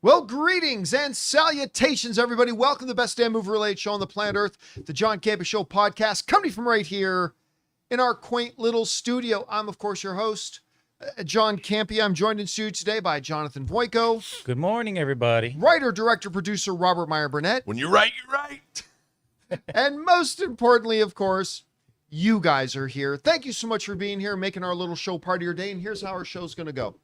Well, greetings and salutations, everybody. Welcome to the best damn movie-related show on the planet Earth, the John Campea Show podcast, coming from right here in our quaint little studio. I'm, of course, your host, John Campea. I'm joined in studio today by Jonathan Voico. Good morning, everybody. Writer, director, producer, Robert Meyer Burnett. When you're right, you're right. And most importantly, of course, you guys are here. Thank you so much for being here, making our little show part of your day. And here's how our show's going to go.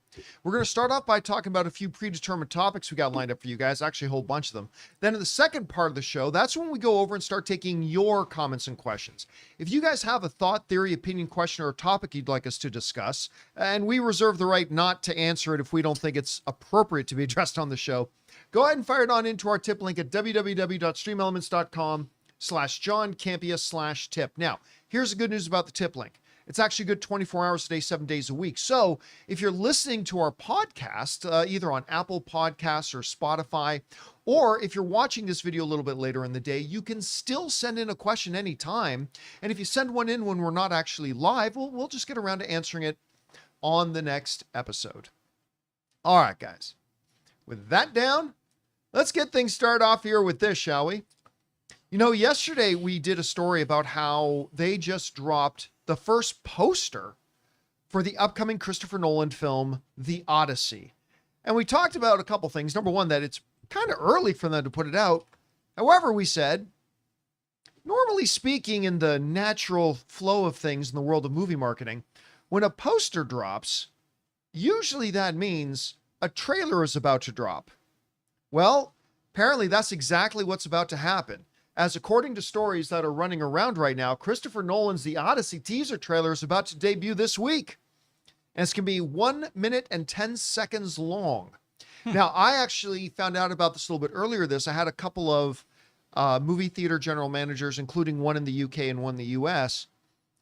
We're going to start off by talking about a few predetermined topics we got lined up for you guys, actually a whole bunch of them. Then in the second part of the show, that's when we go over and start taking your comments and questions. If you guys have a thought, theory, opinion, question, or a topic you'd like us to discuss, and we reserve the right not to answer it if we don't think it's appropriate to be addressed on the show, go ahead and fire it on into our tip link at www.streamelements.com/John Campea/tip. Now, here's the good news about the tip link. It's actually good 24 hours a day, 7 days a week. So if you're listening to our podcast, either on Apple Podcasts or Spotify, or if you're watching this video a little bit later in the day, you can still send in a question anytime. And if you send one in when we're not actually live, we'll just get around to answering it on the next episode. All right, guys. With that down, let's get things started off here with this, shall we? You know, yesterday we did a story about how they just dropped the first poster for the upcoming Christopher Nolan film, The Odyssey. And we talked about a couple things. Number one, that it's kind of early for them to put it out. However, we said, normally speaking, in the natural flow of things in the world of movie marketing, when a poster drops, usually that means a trailer is about to drop. Well, apparently that's exactly what's about to happen. As according to stories that are running around right now, Christopher Nolan's The Odyssey teaser trailer is about to debut this week. And it's going to be 1 minute and 10 seconds long. Now, I actually found out about this a little bit earlier. I had a couple of movie theater general managers, including one in the UK and one in the US,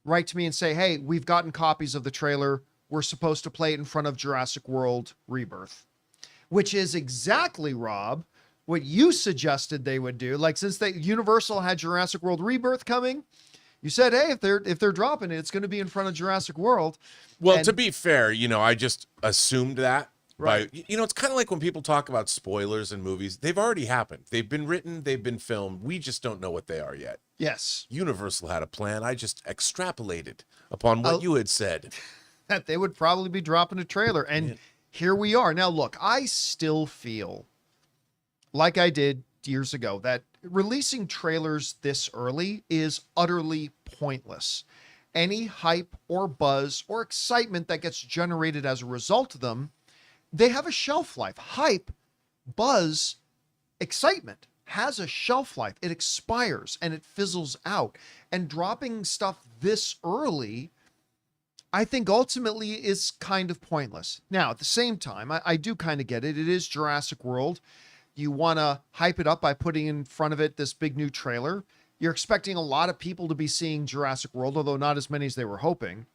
write to me and say, hey, we've gotten copies of the trailer. We're supposed to play it in front of Jurassic World Rebirth. Which is exactly, Rob, what you suggested they would do. Like, since Universal had Jurassic World Rebirth coming, you said, hey, if they're dropping it, it's going to be in front of Jurassic World. Well, to be fair, I just assumed that. Right. It's kind of like when people talk about spoilers in movies. They've already happened. They've been written. They've been filmed. We just don't know what they are yet. Yes. Universal had a plan. I just extrapolated upon what you had said. That they would probably be dropping a trailer. And here we are. Now, look, I still feel like I did years ago, that releasing trailers this early is utterly pointless. Any hype or buzz or excitement that gets generated as a result of them, they have a shelf life. Hype, buzz, excitement has a shelf life. It expires and it fizzles out. And dropping stuff this early, I think ultimately is kind of pointless. Now, at the same time, I do kind of get it. It is Jurassic World. You want to hype it up by putting in front of it this big new trailer. You're expecting a lot of people to be seeing Jurassic World, although not as many as they were hoping.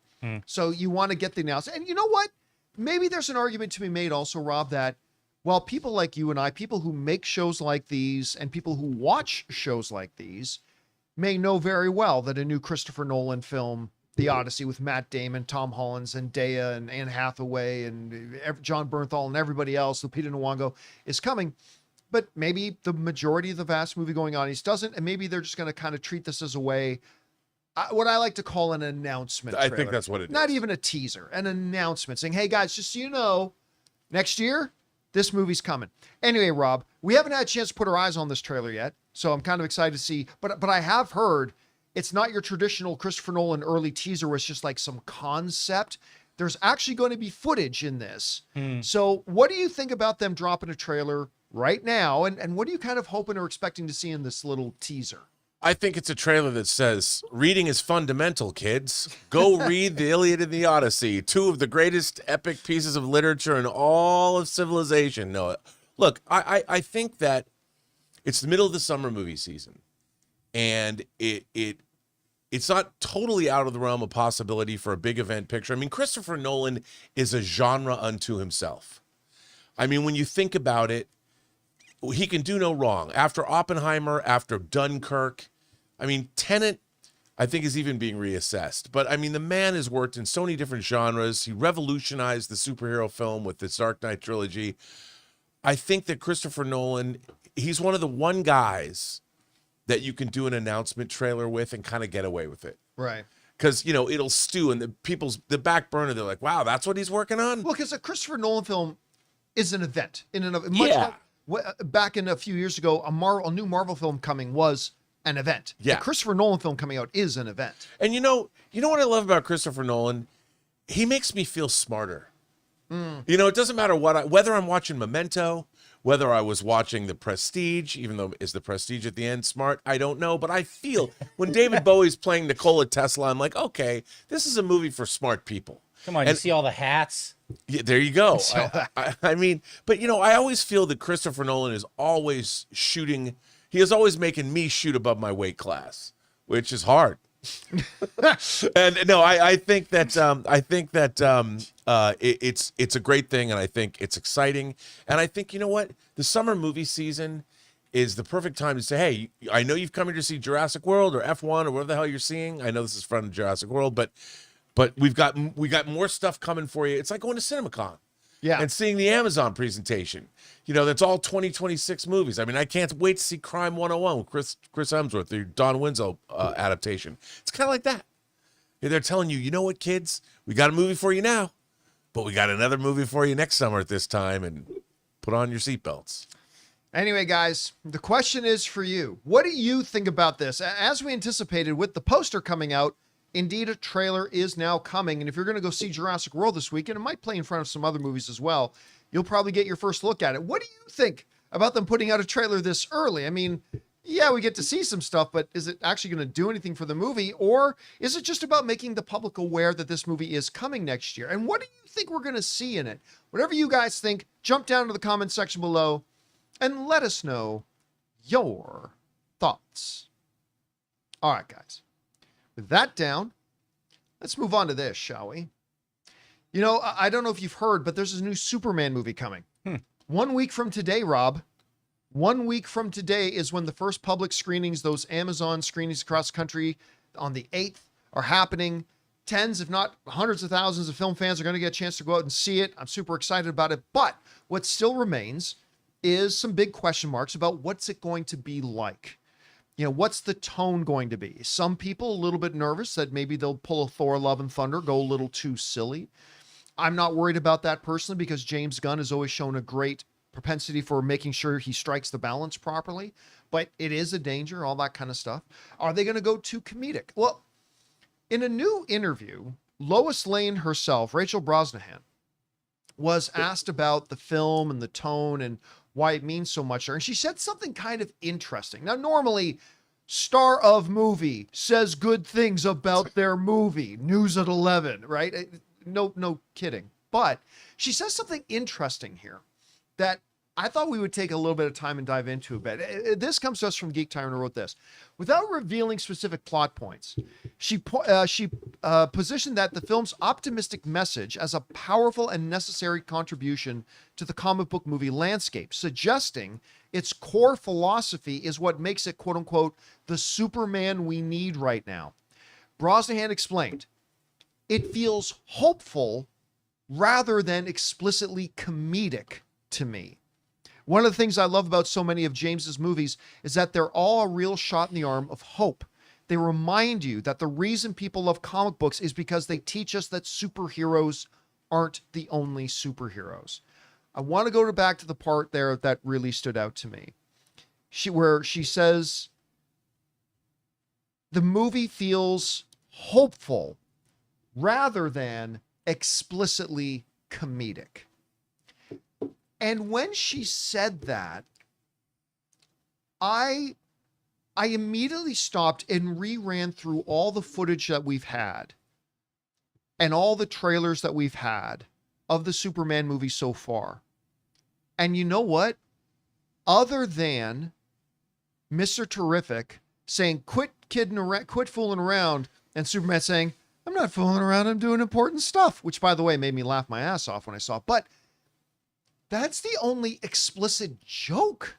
So you want to get the announcement. And you know what? Maybe there's an argument to be made also, Rob, that while people like you and I, people who make shows like these and people who watch shows like these may know very well that a new Christopher Nolan film, The Odyssey, with Matt Damon, Tom Holland, Zendaya, and Anne Hathaway, and John Bernthal, and everybody else, Lupita Nyong'o, is coming. But maybe the majority of the vast movie-going audience doesn't, and maybe they're just going to kind of treat this as a way, what I like to call an announcement trailer. I think that's what it is. Not even a teaser, an announcement saying, hey guys, just so you know, next year, this movie's coming. Anyway, Rob, we haven't had a chance to put our eyes on this trailer yet, so I'm kind of excited to see, but I have heard it's not your traditional Christopher Nolan early teaser where it's just like some concept. There's actually going to be footage in this. So what do you think about them dropping a trailer right now? And what are you kind of hoping or expecting to see in this little teaser? I think it's a trailer that says, reading is fundamental, kids. Go read the Iliad and the Odyssey, two of the greatest epic pieces of literature in all of civilization. No, look, I think that it's the middle of the summer movie season, and it's not totally out of the realm of possibility for a big event picture. I mean, Christopher Nolan is a genre unto himself. I mean, when you think about it, he can do no wrong. After Oppenheimer, after Dunkirk, I mean, Tenet, I think, is even being reassessed. But, I mean, the man has worked in so many different genres. He revolutionized the superhero film with the Dark Knight trilogy. I think that Christopher Nolan, he's one of the one guys that you can do an announcement trailer with and kind of get away with it. Right. Because, you know, it'll stew and the back burner, they're like, wow, that's what he's working on? Well, because a Christopher Nolan film is an event in and of Yeah. back in a few years ago, a new Marvel film coming was an event. Yeah. A Christopher Nolan film coming out is an event. And you know what I love about Christopher Nolan? He makes me feel smarter. You know, it doesn't matter whether I'm watching Memento, whether I was watching The Prestige, even though is The Prestige at the end smart? I don't know. But I feel when David Bowie's playing Nikola Tesla, I'm like, okay, this is a movie for smart people. Come on, you see all the hats? Yeah, there you go. I mean, but you know, I always feel that Christopher Nolan is always shooting. He is always making me shoot above my weight class, which is hard. And no, I think that it's a great thing, and I think it's exciting, and I think, you know what, the summer movie season is the perfect time to say, hey, I know you've come here to see Jurassic World or F1 or whatever the hell you're seeing. I know this is from Jurassic World, but we got more stuff coming for you. It's like going to CinemaCon. Yeah. And seeing the Amazon presentation. You know, that's all 2026 movies. I mean, I can't wait to see Crime 101 with Chris Hemsworth, the Don Winslow adaptation. It's kind of like that. They're telling you, you know what, kids? We got a movie for you now, but we got another movie for you next summer at this time, and put on your seatbelts. Anyway, guys, the question is for you. What do you think about this? As we anticipated with the poster coming out, indeed, a trailer is now coming. And if you're going to go see Jurassic World this weekend, it might play in front of some other movies as well. You'll probably get your first look at it. What do you think about them putting out a trailer this early? I mean, yeah, we get to see some stuff, but is it actually going to do anything for the movie? Or is it just about making the public aware that this movie is coming next year? And what do you think we're going to see in it? Whatever you guys think, jump down to the comment section below and let us know your thoughts. All right, guys. With that down, let's move on to this, shall we? You know, I don't know if you've heard, but there's a new Superman movie coming. 1 week from today, Rob. 1 week from today is when the first public screenings, those Amazon screenings across the country on the 8th, are happening. Tens, if not hundreds of thousands of film fans are going to get a chance to go out and see it. I'm super excited about it. But what still remains is some big question marks about what's it going to be like. You know, what's the tone going to be? Some people a little bit nervous that maybe they'll pull a Thor Love and Thunder, go a little too silly. I'm not worried about that personally because James Gunn has always shown a great propensity for making sure he strikes the balance properly, but it is a danger, all that kind of stuff. Are they going to go too comedic? Well, in a new interview, Lois Lane herself, Rachel Brosnahan, was asked about the film and the tone and why it means so much to her. And she said something kind of interesting. Now, normally, star of movie says good things about their movie. News at 11, right? No kidding. But she says something interesting here that I thought we would take a little bit of time and dive into a bit. This comes to us from Geek Tyrant, who wrote this. Without revealing specific plot points, she positioned that the film's optimistic message as a powerful and necessary contribution to the comic book movie landscape, suggesting its core philosophy is what makes it, quote unquote, the Superman we need right now. Brosnahan explained, it feels hopeful rather than explicitly comedic to me. One of the things I love about so many of James's movies is that they're all a real shot in the arm of hope. They remind you that the reason people love comic books is because they teach us that superheroes aren't the only superheroes. I want to go back to the part there that really stood out to me. Where she says, the movie feels hopeful rather than explicitly comedic. And when she said that, I immediately stopped and reran through all the footage that we've had and all the trailers that we've had of the Superman movie so far. And you know what? Other than Mr. Terrific saying, quit fooling around, and Superman saying, I'm not fooling around, I'm doing important stuff, which, by the way, made me laugh my ass off when I saw it. But that's the only explicit joke,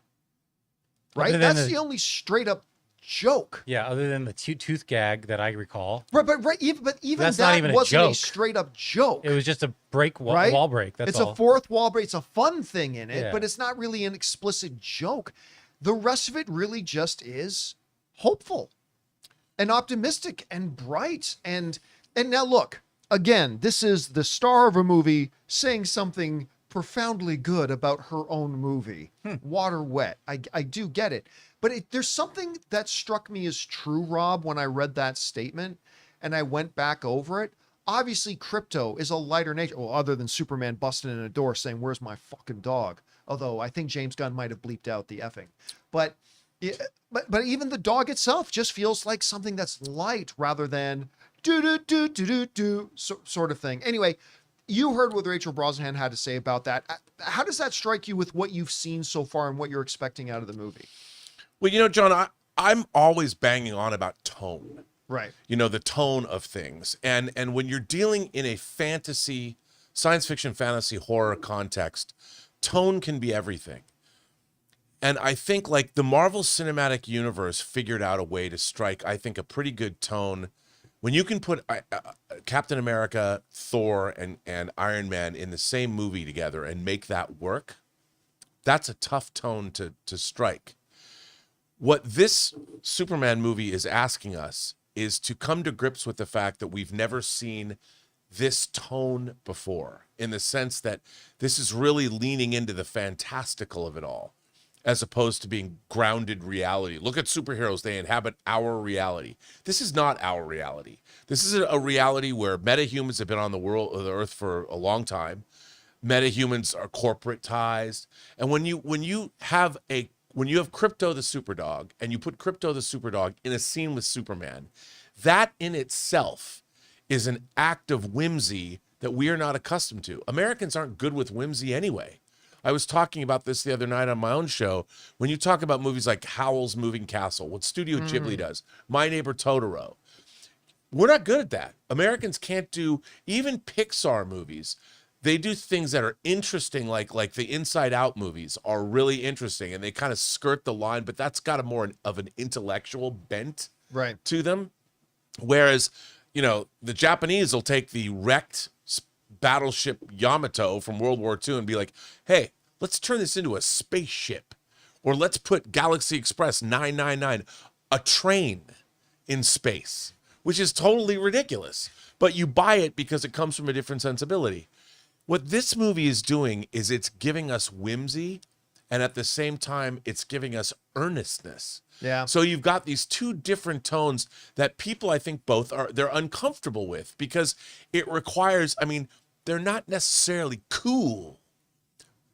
right? That's the only straight up joke. Yeah, other than the tooth gag that I recall. Right, but even That's that not even a wasn't a joke. straight up joke. It was just a Right? wall break. That's it's all. a fourth wall break. It's a fun thing in it, Yeah. but it's not really an explicit joke. The rest of it really just is hopeful and optimistic and bright. And now look, again, this is the star of a movie saying something profoundly good about her own movie. Water wet. I do get it. But there's something that struck me as true, Rob, when I read that statement and I went back over it. Obviously, Crypto is a lighter nature, well, other than Superman busting in a door saying, "Where's my fucking dog?" Although I think James Gunn might have bleeped out the effing. But even the dog itself just feels like something that's light rather than sort of thing. Anyway, you heard what Rachel Brosnahan had to say about that. How does that strike you with what you've seen so far and what you're expecting out of the movie? Well, John, I'm always banging on about tone. Right. The tone of things. And when you're dealing in a fantasy, science fiction, fantasy, horror context, tone can be everything. And I think like the Marvel Cinematic Universe figured out a way to strike, I think, a pretty good tone. When you can put Captain America, Thor, and Iron Man in the same movie together and make that work, that's a tough tone to strike. What this Superman movie is asking us is to come to grips with the fact that we've never seen this tone before, in the sense that this is really leaning into the fantastical of it all, as opposed to being grounded reality. Look at superheroes, they inhabit our reality. This is not our reality. This is a reality where metahumans have been on the earth for a long time. Metahumans are corporatized. And when you have Crypto the Superdog and you put Crypto the Superdog in a scene with Superman, that in itself is an act of whimsy that we are not accustomed to. Americans aren't good with whimsy anyway. I was talking about this the other night on my own show. When you talk about movies like Howl's Moving Castle, what Studio Ghibli does, My Neighbor Totoro, we're not good at that. Americans can't do, even Pixar movies, they do things that are interesting, like the Inside Out movies are really interesting, and they kind of skirt the line, but that's got a more of an intellectual bent to them. Whereas, the Japanese will take the wrecked battleship Yamato from World War II and be like, hey, let's turn this into a spaceship. Or let's put Galaxy Express 999, a train in space, which is totally ridiculous. But you buy it because it comes from a different sensibility. What this movie is doing is it's giving us whimsy, and at the same time, it's giving us earnestness. Yeah. So you've got these two different tones that people, I think, they're uncomfortable with, because it requires, they're not necessarily cool,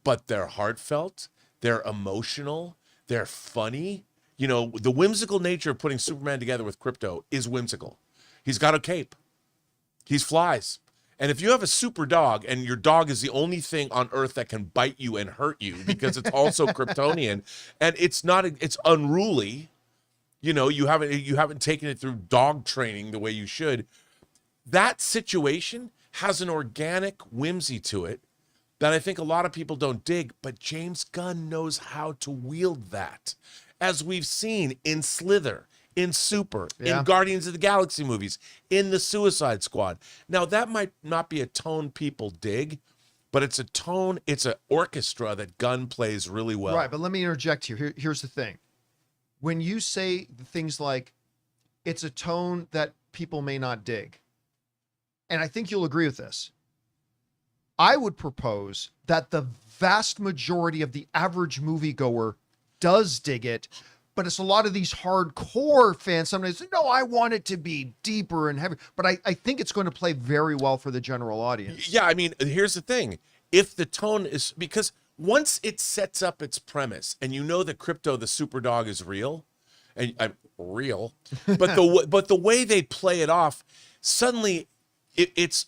but they're heartfelt, they're emotional, they're funny. The whimsical nature of putting Superman together with Crypto is whimsical. He's got a cape. He flies. And if you have a super dog and your dog is the only thing on earth that can bite you and hurt you because it's also Kryptonian, and it's unruly, you haven't taken it through dog training the way you should. That situation has an organic whimsy to it that I think a lot of people don't dig, but James Gunn knows how to wield that, as we've seen in Slither, in Super, in Guardians of the Galaxy movies, in the Suicide Squad. Now, that might not be a tone people dig, but it's a tone, it's an orchestra that Gunn plays really well. Right, but let me interject here. Here's the thing. When you say things like, it's a tone that people may not dig, and I think you'll agree with this, I would propose that the vast majority of the average moviegoer does dig it, but it's a lot of these hardcore fans sometimes say, no, I want it to be deeper and heavier. But I think it's going to play very well for the general audience. Yeah, here's the thing. If the tone is, because once it sets up its premise and you know that Crypto the Superdog is real, and real, but the way they play it off, suddenly it's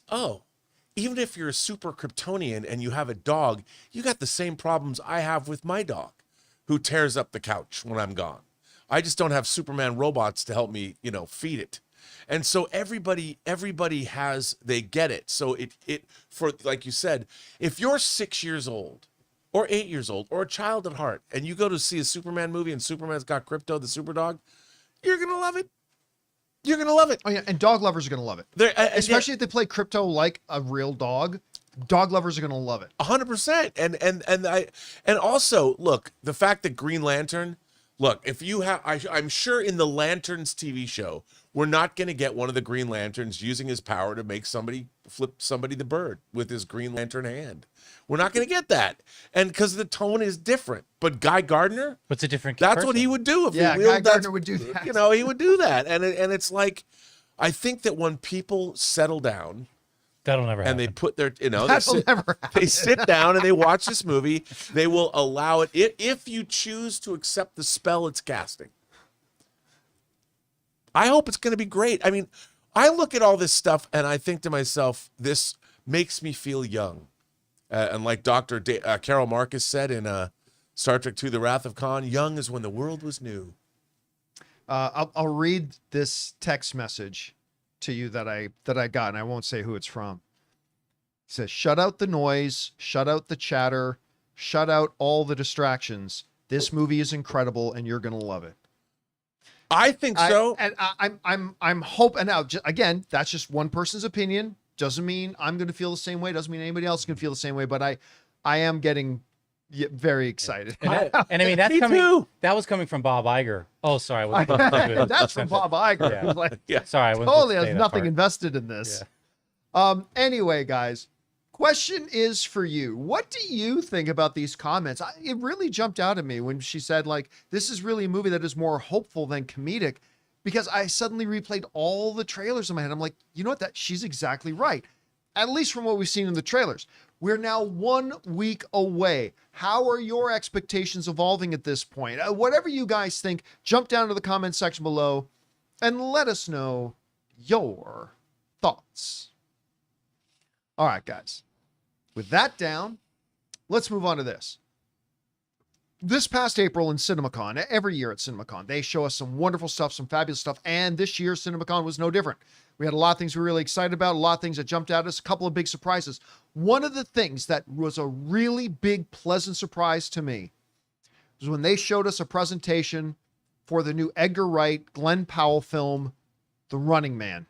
even if you're a super Kryptonian and you have a dog, you got the same problems I have with my dog, who tears up the couch when I'm gone. I just don't have Superman robots to help me, feed it. And so everybody they get it. So it for, like you said, if you're 6 years old or 8 years old or a child at heart and you go to see a Superman movie and Superman's got Crypto the Superdog, you're going to love it. You're going to love it. Oh yeah, and dog lovers are going to love it. Especially if they play Crypto like a real dog. Dog lovers are going to love it. 100%. And also, look, the fact that Green Lantern, look, if you have, I'm sure in the Lanterns TV show, we're not going to get one of the Green Lanterns using his power to make somebody flip somebody the bird with his Green Lantern hand. We're not going to get that. And because the tone is different. But Guy Gardner, What's a different that's person? what he would do if Yeah, he Guy wielded Gardner would do that. You know, he would do that. And it's like, I think that when people settle down, That'll never happen. and they put their, you know, That'll never happen. they sit down and they watch this movie, they will allow it if you choose to accept the spell it's casting. I hope it's going to be great. I mean, I look at all this stuff and I think to myself, this makes me feel young. And like Dr. Carol Marcus said in Star Trek II, The Wrath of Khan, young is when the world was new. I'll read this text message to you that I got, and I won't say who it's from. It says, shut out the noise, shut out the chatter, shut out all the distractions. This movie is incredible and you're going to love it. I think so. I'm hoping now, again, that's just one person's opinion. Doesn't mean I'm going to feel the same way. Doesn't mean anybody else can feel the same way, but I am getting very excited. And I mean, that's Me coming. too. That was coming from Bob Iger. Oh, sorry. I wasn't That's from Bob Iger. Yeah. Like, Yeah. Sorry, I wasn't totally supposed to say has that nothing part. invested in this. Anyway, guys, question is for you. What do you think about these comments? It really jumped out at me when she said, like, this is really a movie that is more hopeful than comedic, because I suddenly replayed all the trailers in my head. I'm like, you know what? She's exactly right. At least from what we've seen in the trailers. We're now 1 week away. How are your expectations evolving at this point? Whatever you guys think, jump down to the comment section below and let us know your thoughts. All right, guys. With that down, let's move on to this. This past April in CinemaCon, every year at CinemaCon, they show us some wonderful stuff, some fabulous stuff, and this year CinemaCon was no different. We had a lot of things we were really excited about, a lot of things that jumped out at us, a couple of big surprises. One of the things that was a really big, pleasant surprise to me was when they showed us a presentation for the new Edgar Wright, Glen Powell film, The Running Man.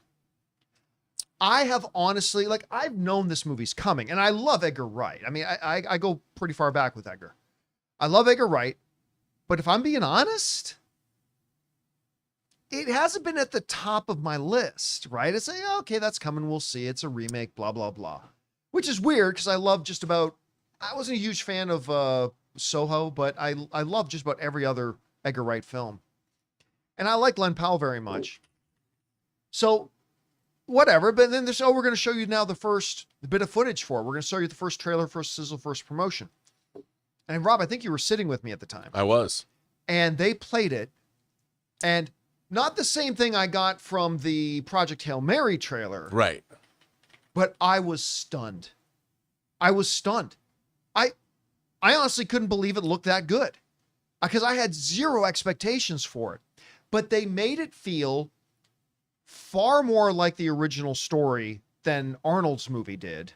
I have honestly, like, I've known this movie's coming, and I love Edgar Wright. I mean, I go pretty far back with Edgar. I love Edgar Wright, but if I'm being honest, it hasn't been at the top of my list, right? It's like, okay, that's coming. We'll see. It's a remake, blah, blah, blah. Which is weird because I love just about, I wasn't a huge fan of Soho, but I love just about every other Edgar Wright film. And I like Glen Powell very much. So whatever, but then there's, we're going to show you now the bit of footage for it. We're going to show you the first trailer, first sizzle, first promotion. And Rob, I think you were sitting with me at the time. I was. And they played it. And not the same thing I got from the Project Hail Mary trailer. Right. But I was stunned. I was stunned. I honestly couldn't believe it looked that good. Because I had zero expectations for it. But they made it feel far more like the original story than Arnold's movie did.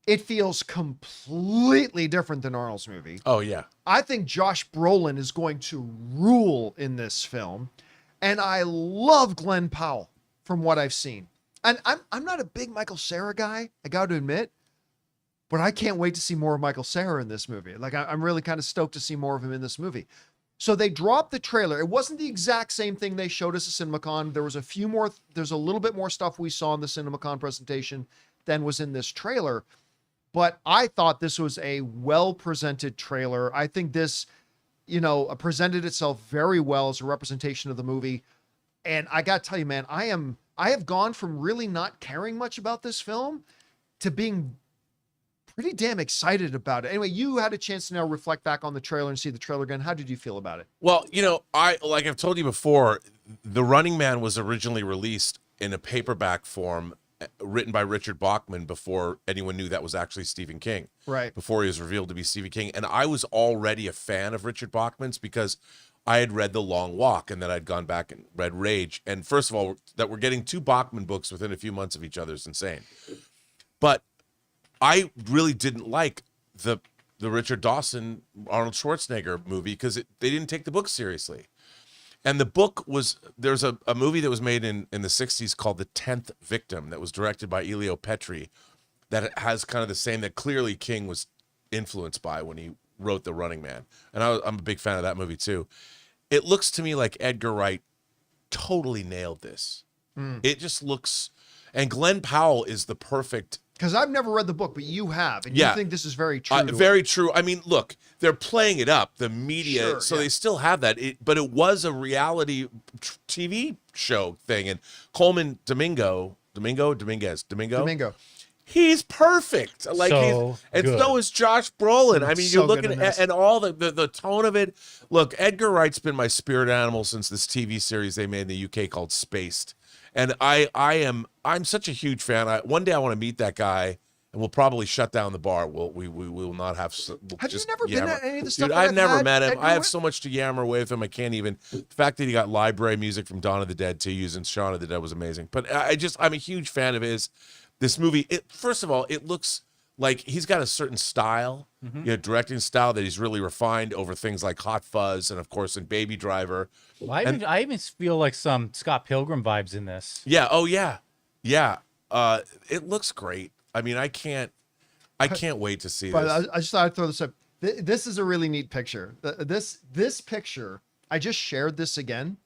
It feels completely different than Arnold's movie. Oh, yeah. I think Josh Brolin is going to rule in this film. And I love Glen Powell from what I've seen. And I'm not a big Michael Cera guy, I got to admit. But I can't wait to see more of Michael Cera in this movie. Like, I'm really kind of stoked to see more of him in this movie. So they dropped the trailer. It wasn't the exact same thing they showed us at CinemaCon. There was there's a little bit more stuff we saw in the CinemaCon presentation than was in this trailer. But I thought this was a well-presented trailer. I think this, presented itself very well as a representation of the movie. And I got to tell you, man, I have gone from really not caring much about this film to being pretty damn excited about it. Anyway, you had a chance to now reflect back on the trailer and see the trailer again. How did you feel about it? Well, like I've told you before, The Running Man was originally released in a paperback form written by Richard Bachman before anyone knew that was actually Stephen King. Right. Before he was revealed to be Stephen King. And I was already a fan of Richard Bachman's because I had read The Long Walk and then I'd gone back and read Rage. And first of all, that we're getting 2 Bachman books within a few months of each other is insane. But I really didn't like the Richard Dawson, Arnold Schwarzenegger movie because they didn't take the book seriously. And the book there's a movie that was made in the 60s called The 10th Victim that was directed by Elio Petri that has kind of the same that clearly King was influenced by when he wrote The Running Man. And I'm a big fan of that movie too. It looks to me like Edgar Wright totally nailed this. It just looks, and Glen Powell is the perfect. Because I've never read the book, but you have, and you think this is very true. Very true. I mean, look, they're playing it up, the media, Sure, so they still have that. But it was a reality TV show thing, and Coleman Domingo, he's perfect. Like So and good. so is Josh Brolin. I mean, So you're looking good in at this. and all the tone of it. Look, Edgar Wright's been my spirit animal since this TV series they made in the UK called Spaced. And I'm such a huge fan. One day I want to meet that guy, and we'll probably shut down the bar. We will not have. Have you never been at any of the stuff? Dude, that I've never had met him. Edgar I have Wright? so much to yammer with him. I can't even. The fact that he got library music from Dawn of the Dead to use in Shaun of the Dead was amazing. But I'm a huge fan of his. This movie, first of all, it looks like he's got a certain style, directing style that he's really refined over things like Hot Fuzz and, of course, in Baby Driver. Well, I even feel like some Scott Pilgrim vibes in this. Yeah. Oh, yeah. Yeah. It looks great. I mean, I can't wait to see But this. I just thought I'd throw this up. This is a really neat picture. This picture, I just shared this again.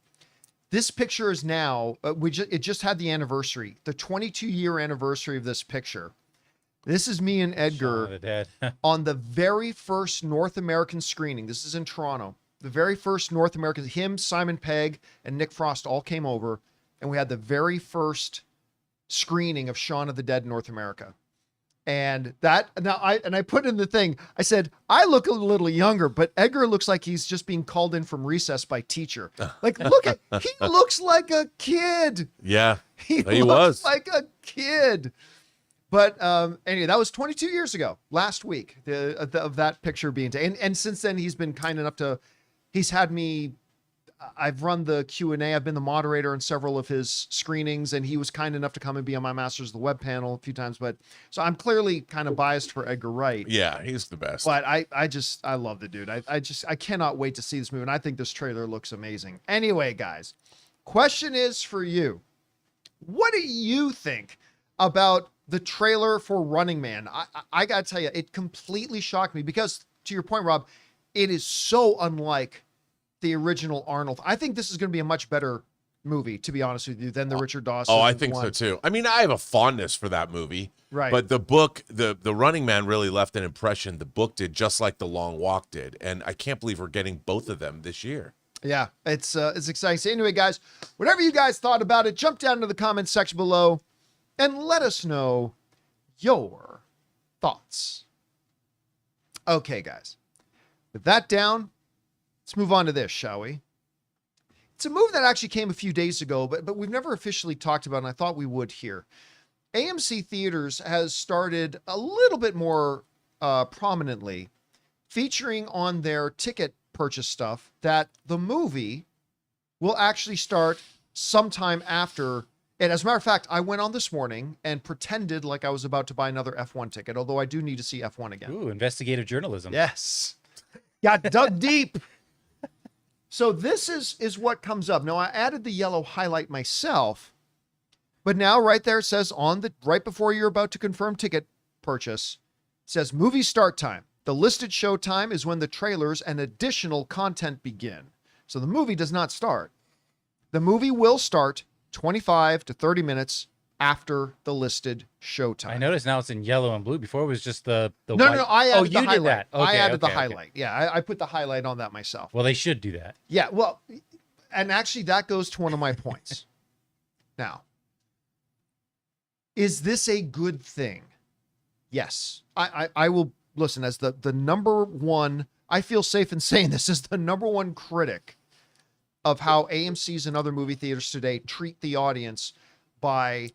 This picture is now, it just had the anniversary, the 22-year anniversary of this picture. This is me and Shaun of Edgar the Dead. on the very first North American screening. This is in Toronto. The very first North American, him, Simon Pegg, and Nick Frost all came over, and we had the very first screening of Shaun of the Dead in North America. And I put in the thing, I said, I look a little younger, but Edgar looks like he's just being called in from recess by teacher. Like, he looks like a kid. Yeah. He He looks was. like a kid. But anyway, that was 22 years ago, last week, of that picture being taken. And since then, he's been kind enough he's had me, I've run the Q&A. I've been the moderator in several of his screenings, and he was kind enough to come and be on my Masters of the Web panel a few times. But so I'm clearly kind of biased for Edgar Wright. Yeah, he's the best. But I love the dude. I cannot wait to see this movie. And I think this trailer looks amazing. Anyway, guys, question is for you. What do you think about the trailer for Running Man? I got to tell you, it completely shocked me because, to your point, Rob, it is so unlike the original Arnold. I think this is going to be a much better movie, to be honest with you, than the Richard Dawson. Oh, I think one. so too. I mean, I have a fondness for that movie. Right. But the book, the Running Man really left an impression. The book did, just like The Long Walk did. And I can't believe we're getting both of them this year. Yeah, it's exciting. So anyway, guys, whatever you guys thought about it, jump down to the comments section below and let us know your thoughts. Okay, guys. With that down, let's move on to this, shall we? It's a movie that actually came a few days ago, but we've never officially talked about it, and I thought we would here. AMC Theaters has started a little bit more prominently featuring on their ticket purchase stuff that the movie will actually start sometime after. And as a matter of fact, I went on this morning and pretended like I was about to buy another F1 ticket, although I do need to see F1 again. Ooh, investigative journalism. Yes. Got dug deep. So this is what comes up. Now, I added the yellow highlight myself, but now right there it says right before you're about to confirm ticket purchase, it says movie start time. The listed show time is when the trailers and additional content begin. So the movie does not start. The movie will start 25 to 30 minutes after the listed show time. I noticed now it's in yellow and blue. Before it was just the No, white. I added the you highlight. did that. Okay, I added the okay. highlight. Yeah, I put the highlight on that myself. Well, they should do that. Yeah, well, and actually that goes to one of my points. Now, is this a good thing? Yes. I will listen as the number one, I feel safe in saying this is the number one critic of how AMC's and other movie theaters today treat the audience by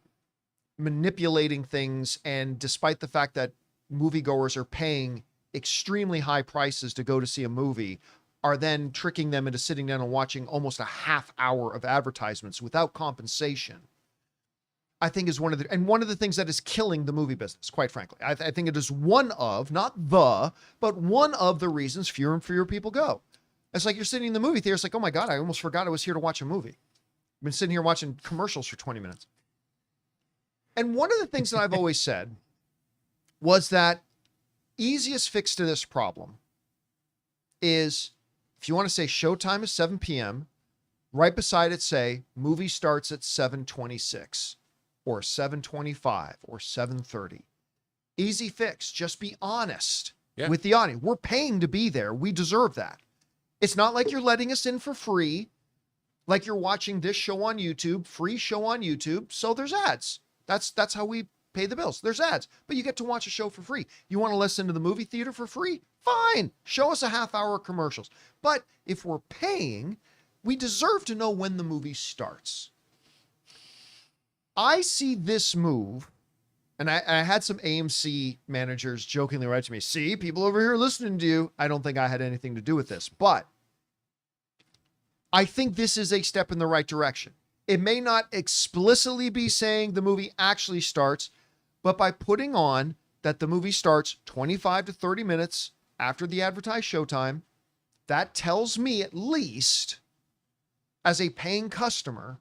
manipulating things. And despite the fact that moviegoers are paying extremely high prices to go to see a movie, are then tricking them into sitting down and watching almost a half hour of advertisements without compensation, I think is one of the things that is killing the movie business, quite frankly. I think it is one of, not the, but one of the reasons fewer and fewer people go. It's like you're sitting in the movie theater. It's like, oh my God, I almost forgot I was here to watch a movie. I've been sitting here watching commercials for 20 minutes. And one of the things that I've always said was that easiest fix to this problem is if you want to say showtime is 7 p.m., right beside it say movie starts at 7:26 or 7:25 or 7:30. Easy fix. Just be honest with the audience. We're paying to be there. We deserve that. It's not like you're letting us in for free, like you're watching this show on YouTube, free show on YouTube. So there's ads. That's how we pay the bills. There's ads, but you get to watch a show for free. You want to listen to the movie theater for free? Fine. Show us a half hour of commercials. But if we're paying, we deserve to know when the movie starts. I see this move, and I had some AMC managers jokingly write to me, see, people over here listening to you. I don't think I had anything to do with this, but I think this is a step in the right direction. It may not explicitly be saying the movie actually starts, but by putting on that the movie starts 25 to 30 minutes after the advertised showtime, that tells me at least as a paying customer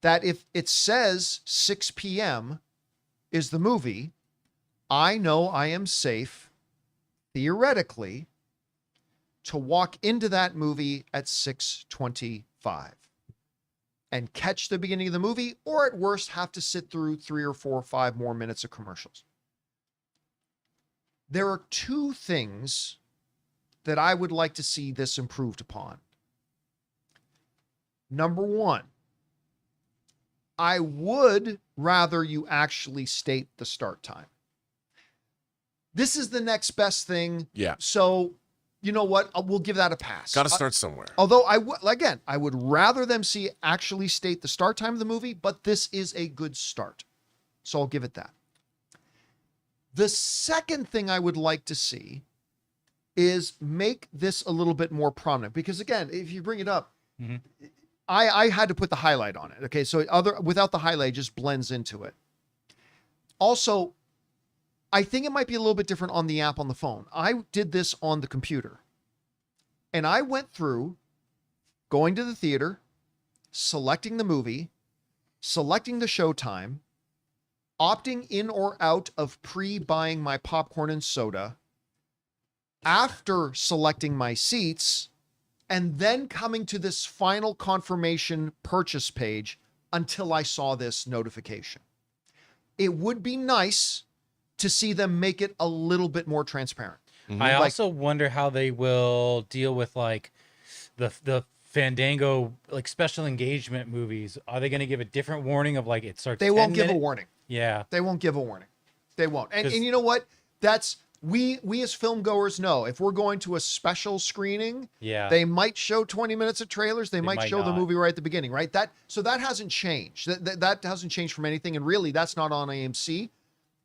that if it says 6 p.m. is the movie, I know I am safe, theoretically, to walk into that movie at 6:25 and catch the beginning of the movie, or at worst have to sit through 3 or 4 or 5 more minutes of commercials. There are 2 things that I would like to see this improved upon. Number 1, I would rather you actually state the start time. This is the next best thing. Yeah. So, you know what? We'll give that a pass. Got to start somewhere. Although I would rather them actually state the start time of the movie, but this is a good start. So I'll give it that. The second thing I would like to see is make this a little bit more prominent, because again, if you bring it up, I had to put the highlight on it. Okay. So without the highlight, it just blends into it. Also, I think it might be a little bit different on the app on the phone. I did this on the computer, and I went through going to the theater, selecting the movie, selecting the showtime, opting in or out of pre-buying my popcorn and soda, after selecting my seats, and then coming to this final confirmation purchase page until I saw this notification. It would be nice to see them make it a little bit more transparent. I also wonder how they will deal with like the Fandango like special engagement movies. Are they going to give a different warning of like it starts? They won't give a warning. Yeah, they won't give a warning. They won't. And you know what? That's we as film goers know if we're going to a special screening, they might show 20 minutes of trailers. They might show the movie right at the beginning, right? So that hasn't changed. That hasn't changed from anything. And really, that's not on AMC.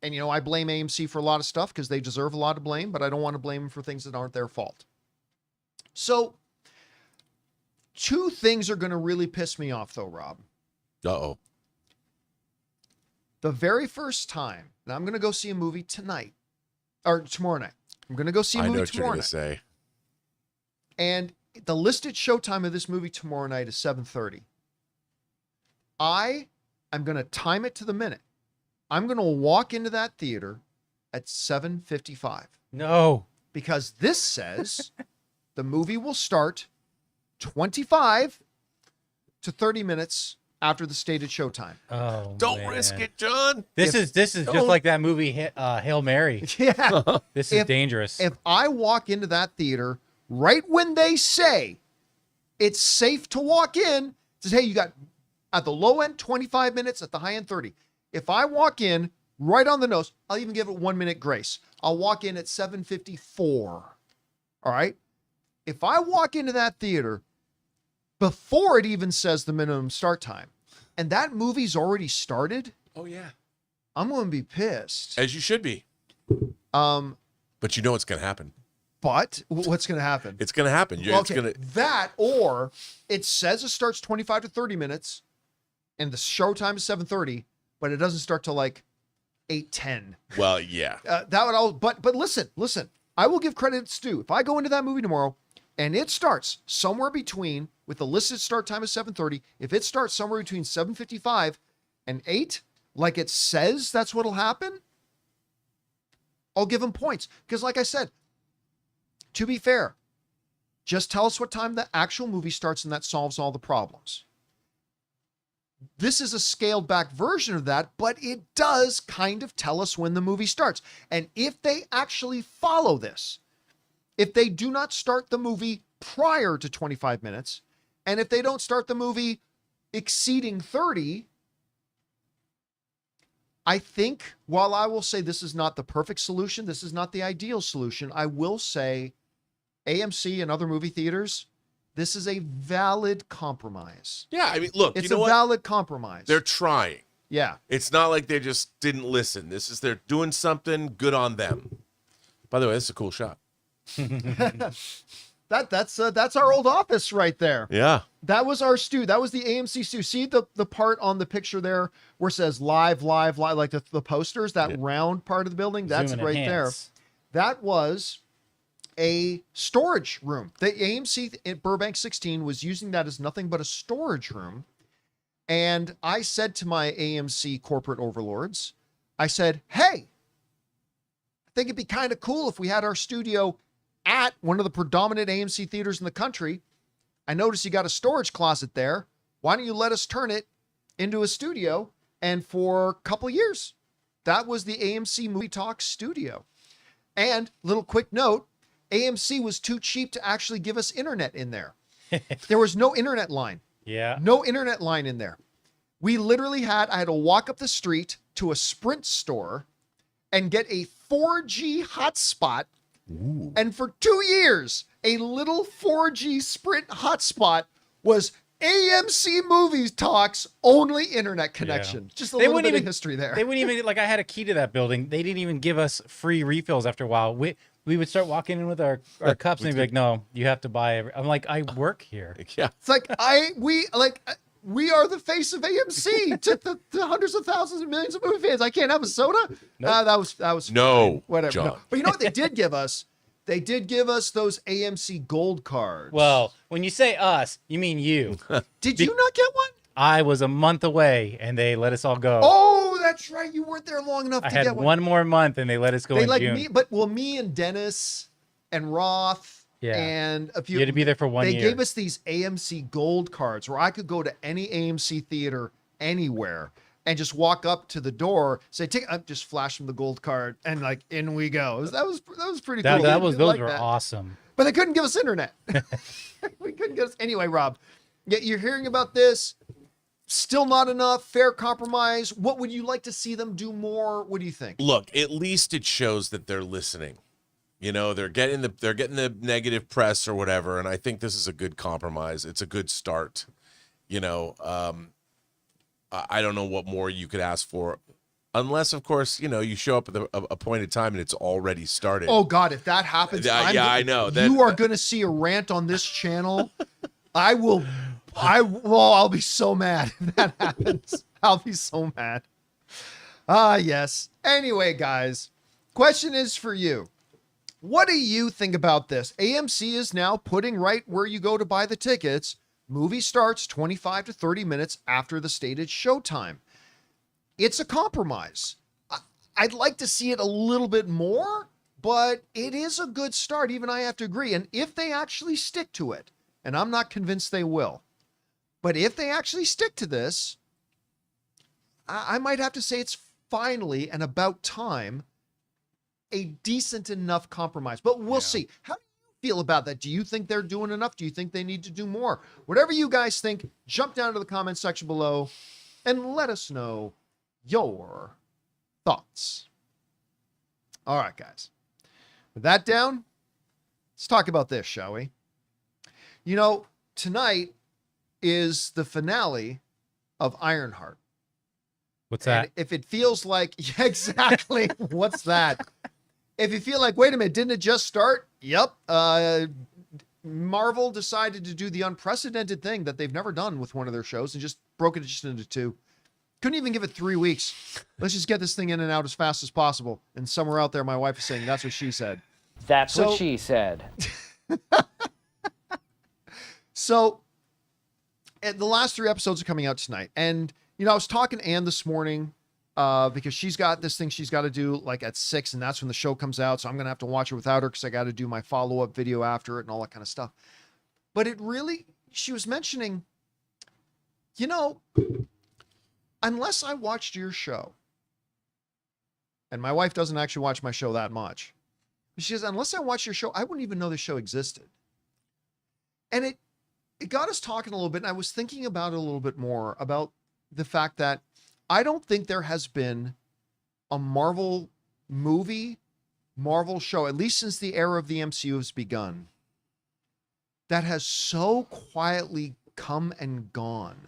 And, you know, I blame AMC for a lot of stuff because they deserve a lot of blame, but I don't want to blame them for things that aren't their fault. So 2 things are going to really piss me off, though, Rob. Uh-oh. The very first time, and I'm going to go see a movie tonight, or tomorrow night. I'm going to go see a movie tomorrow night. I know what you're going to say. And the listed showtime of this movie tomorrow night is 7:30. I am going to time it to the minute. I'm going to walk into that theater at 7:55. No. Because this says the movie will start 25 to 30 minutes after the stated showtime. Oh, don't risk it, John. This is just like that movie Hail Mary. Yeah. This is dangerous. If I walk into that theater right when they say it's safe to walk in, it says, hey, you got at the low end 25 minutes, at the high end 30. If I walk in right on the nose, I'll even give it 1 minute grace. I'll walk in at 7:54. All right. If I walk into that theater before it even says the minimum start time, and that movie's already started, oh yeah, I'm going to be pissed. As you should be. But you know what's going to happen. But what's going to happen? It's going to happen. That, or it says it starts 25 to 30 minutes, and the showtime is 7:30. But it doesn't start till like 8:10. Well, yeah. That would all. But listen. I will give credit it's due. If I go into that movie tomorrow, and it starts somewhere between, with the listed start time of 7:30, if it starts somewhere between 7:55 and 8, like it says that's what'll happen, I'll give them points. Because like I said, to be fair, just tell us what time the actual movie starts and that solves all the problems. This is a scaled back version of that, but it does kind of tell us when the movie starts. And if they actually follow this, if they do not start the movie prior to 25 minutes, and if they don't start the movie exceeding 30, I think, while I will say this is not the perfect solution, this is not the ideal solution, I will say AMC and other movie theaters, this is a valid compromise. Yeah, I mean, look, It's you know a what? valid compromise. They're trying. Yeah. It's not like they just didn't listen. They're doing something. Good on them. By the way, this is a cool shot. That's our old office right there. Yeah. That was our stew. That was the AMC stew. See the part on the picture there where it says live, like the posters, that round part of the building? That's Zoom and right enhance. there. That was a storage room. The AMC at Burbank 16 was using that as nothing but a storage room. And I said to my AMC corporate overlords, I said, hey, I think it'd be kind of cool if we had our studio at one of the predominant AMC theaters in the country. I noticed you got a storage closet there. Why don't you let us turn it into a studio? And for a couple of years, that was the AMC Movie Talk studio. And little quick note, AMC was too cheap to actually give us internet in there. There was no internet line. Yeah. No internet line in there. We literally I had to walk up the street to a Sprint store and get a 4G hotspot. Ooh. And for 2 years, a little 4G Sprint hotspot was AMC Movies Talk's only internet connection. Just a little bit of history there. They wouldn't even, like, I had a key to that building. They didn't even give us free refills after a while. We would start walking in with our cups and they'd be like, no, you have to buy every. I'm like, I work here. Yeah. It's like we are the face of AMC to the hundreds of thousands and millions of movie fans. I can't have a soda. Nope. That was No, fine. Whatever. John. No. But you know what they did give us? They did give us those AMC Gold cards. Well, when you say us, you mean you. did you not get one? I was a month away and they let us all go. Oh, that's right. You weren't there long enough I to had get one. one more month and they let us go in June. Me and Dennis and Roth and a few. You had to be there for 1 year. They gave us these AMC Gold cards where I could go to any AMC theater anywhere and just walk up to the door, say, just flash them the gold card, and like in we go. That was pretty cool. Those were awesome. But they couldn't give us internet. We couldn't get us anyway, Rob. Yet you're hearing about this. Still not enough. Fair compromise. What would you like to see them do more? What do you think? Look, at least it shows that they're listening. You know, they're getting the negative press or whatever, and I think this is a good compromise. It's a good start. You know, I don't know what more you could ask for, unless, of course, you know, you show up at the appointed time and it's already started. Oh God, if that happens, I know. You are going to see a rant on this channel. I'll be so mad if that happens. I'll be so mad. Yes. Anyway, guys, question is for you. What do you think about this? AMC is now putting right where you go to buy the tickets. Movie starts 25 to 30 minutes after the stated showtime. It's a compromise. I'd like to see it a little bit more, but it is a good start. Even I have to agree. And if they actually stick to it, and I'm not convinced they will, but if they actually stick to this, I might have to say it's finally and about time a decent enough compromise. But we'll see. How do you feel about that? Do you think they're doing enough? Do you think they need to do more? Whatever you guys think, jump down to the comment section below and let us know your thoughts. All right, guys. With that down, let's talk about this, shall we? You know, tonight is the finale of Ironheart. What's that? And if it feels like, yeah, exactly, what's that? If you feel like, wait a minute, didn't it just start? Yep. Marvel decided to do the unprecedented thing that they've never done with one of their shows and just broke it just into two. Couldn't even give it 3 weeks. Let's just get this thing in and out as fast as possible. And somewhere out there, my wife is saying, that's what she said. That's what she said. So the last 3 episodes are coming out tonight. And, I was talking to Ann this morning because she's got this thing she's got to do like at 6, and that's when the show comes out. So I'm going to have to watch it without her because I got to do my follow-up video after it and all that kind of stuff. But she was mentioning, unless I watched your show, and my wife doesn't actually watch my show that much, she says, unless I watched your show, I wouldn't even know the show existed. And it got us talking a little bit, and I was thinking about it a little bit more about the fact that I don't think there has been a Marvel movie, Marvel show, at least since the era of the MCU has begun, that has so quietly come and gone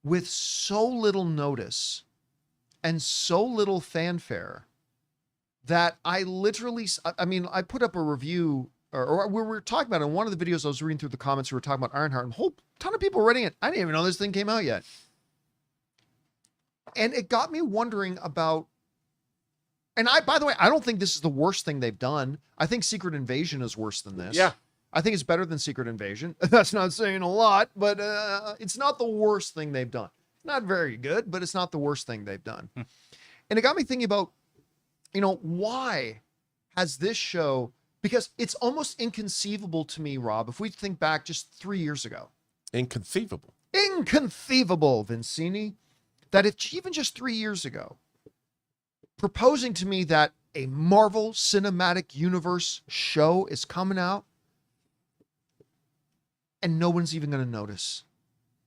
with so little notice and so little fanfare that I put up a review, or we were talking about it in one of the videos I was reading through the comments. We were talking about Ironheart, and a whole ton of people were reading it. I didn't even know this thing came out yet. And it got me wondering about, and by the way, I don't think this is the worst thing they've done. I think Secret Invasion is worse than this. Yeah. I think it's better than Secret Invasion. That's not saying a lot, but it's not the worst thing they've done. Not very good, but it's not the worst thing they've done. And it got me thinking about, why has this show, because it's almost inconceivable to me, Rob, if we think back just 3 years ago. Inconceivable, Vincini, that if even just 3 years ago, proposing to me that a Marvel Cinematic Universe show is coming out, and no one's even going to notice.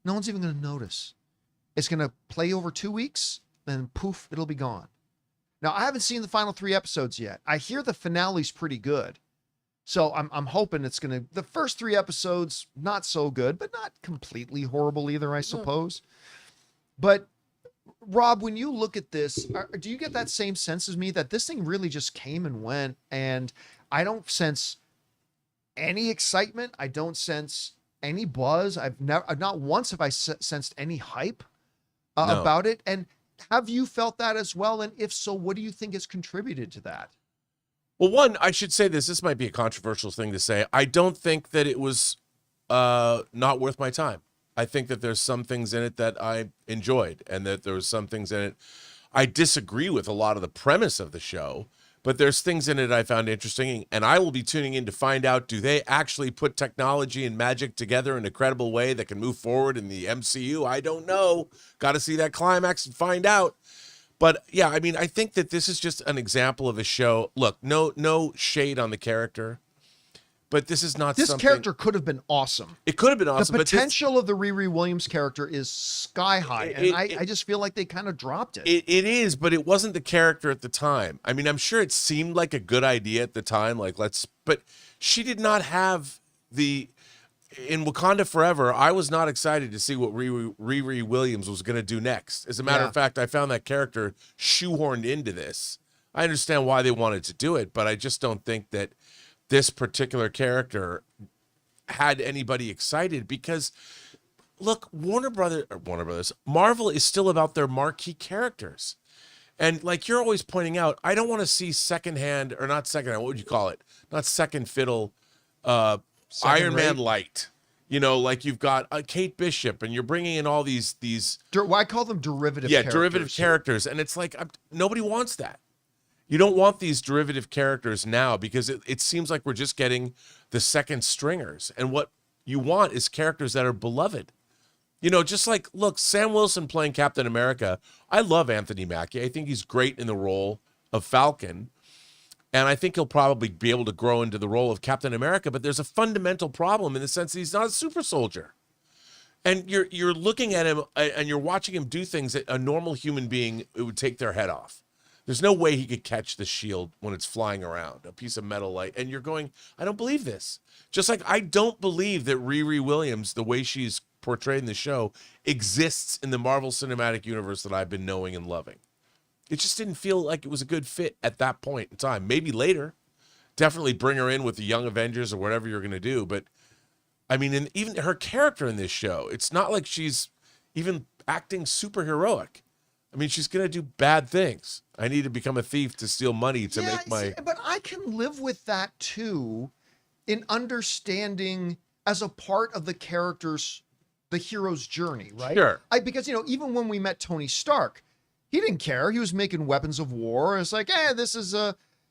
No one's even going to notice. It's going to play over 2 weeks, then poof, it'll be gone. Now, I haven't seen the final 3 episodes yet. I hear the finale's pretty good. So I'm hoping it's going to, the first 3 episodes, not so good, but not completely horrible either, I suppose. But Rob, when you look at this, do you get that same sense as me that this thing really just came and went, and I don't sense any excitement? I don't sense any buzz. Not once have I sensed any hype about it. And have you felt that as well? And if so, what do you think has contributed to that? Well, one, I should say this might be a controversial thing to say. I don't think that it was not worth my time. I think that there's some things in it that I enjoyed, and that there was some things in it I disagree with a lot of the premise of the show, but there's things in it I found interesting, and I will be tuning in to find out, do they actually put technology and magic together in a credible way that can move forward in the MCU? I don't know. Got to see that climax and find out. But yeah, I mean, I think that this is just an example of a show. Look, no shade on the character, but this is not this something... character could have been awesome. It could have been awesome. The potential of the Riri Williams character is sky high, and I just feel like they kind of dropped it. It is, but it wasn't the character at the time. I mean, I'm sure it seemed like a good idea at the time, but she did not have the... In Wakanda Forever, I was not excited to see what Riri Williams was going to do next. As a matter of fact, I found that character shoehorned into this. I understand why they wanted to do it, but I just don't think that this particular character had anybody excited, because look, Marvel is still about their marquee characters. And like you're always pointing out, I don't want to see what would you call it? Not second fiddle, Iron Man light. You know, like you've got Kate Bishop, and you're bringing in all these I call them derivative characters. Derivative characters. And it's like, nobody wants that. You don't want these derivative characters now, because it seems like we're just getting the second stringers. And what you want is characters that are beloved. You know, just like, look, Sam Wilson playing Captain America. I love Anthony Mackie. I think he's great in the role of Falcon. And I think he'll probably be able to grow into the role of Captain America. But there's a fundamental problem in the sense that he's not a super soldier. And you're looking at him and you're watching him do things that a normal human being, it would take their head off. There's no way he could catch the shield when it's flying around, a piece of metal light. And you're going, I don't believe this. Just like I don't believe that Riri Williams, the way she's portrayed in the show, exists in the Marvel Cinematic Universe that I've been knowing and loving. It just didn't feel like it was a good fit at that point in time. Maybe later. Definitely bring her in with the Young Avengers or whatever you're going to do. But, I mean, and even her character in this show, it's not like she's even acting super heroic. I mean, she's going to do bad things. I need to become a thief to steal money to make my... But I can live with that, too, in understanding as a part of the hero's journey, right? Sure. Because, even when we met Tony Stark, he didn't care. He was making weapons of war. It's like, hey, this is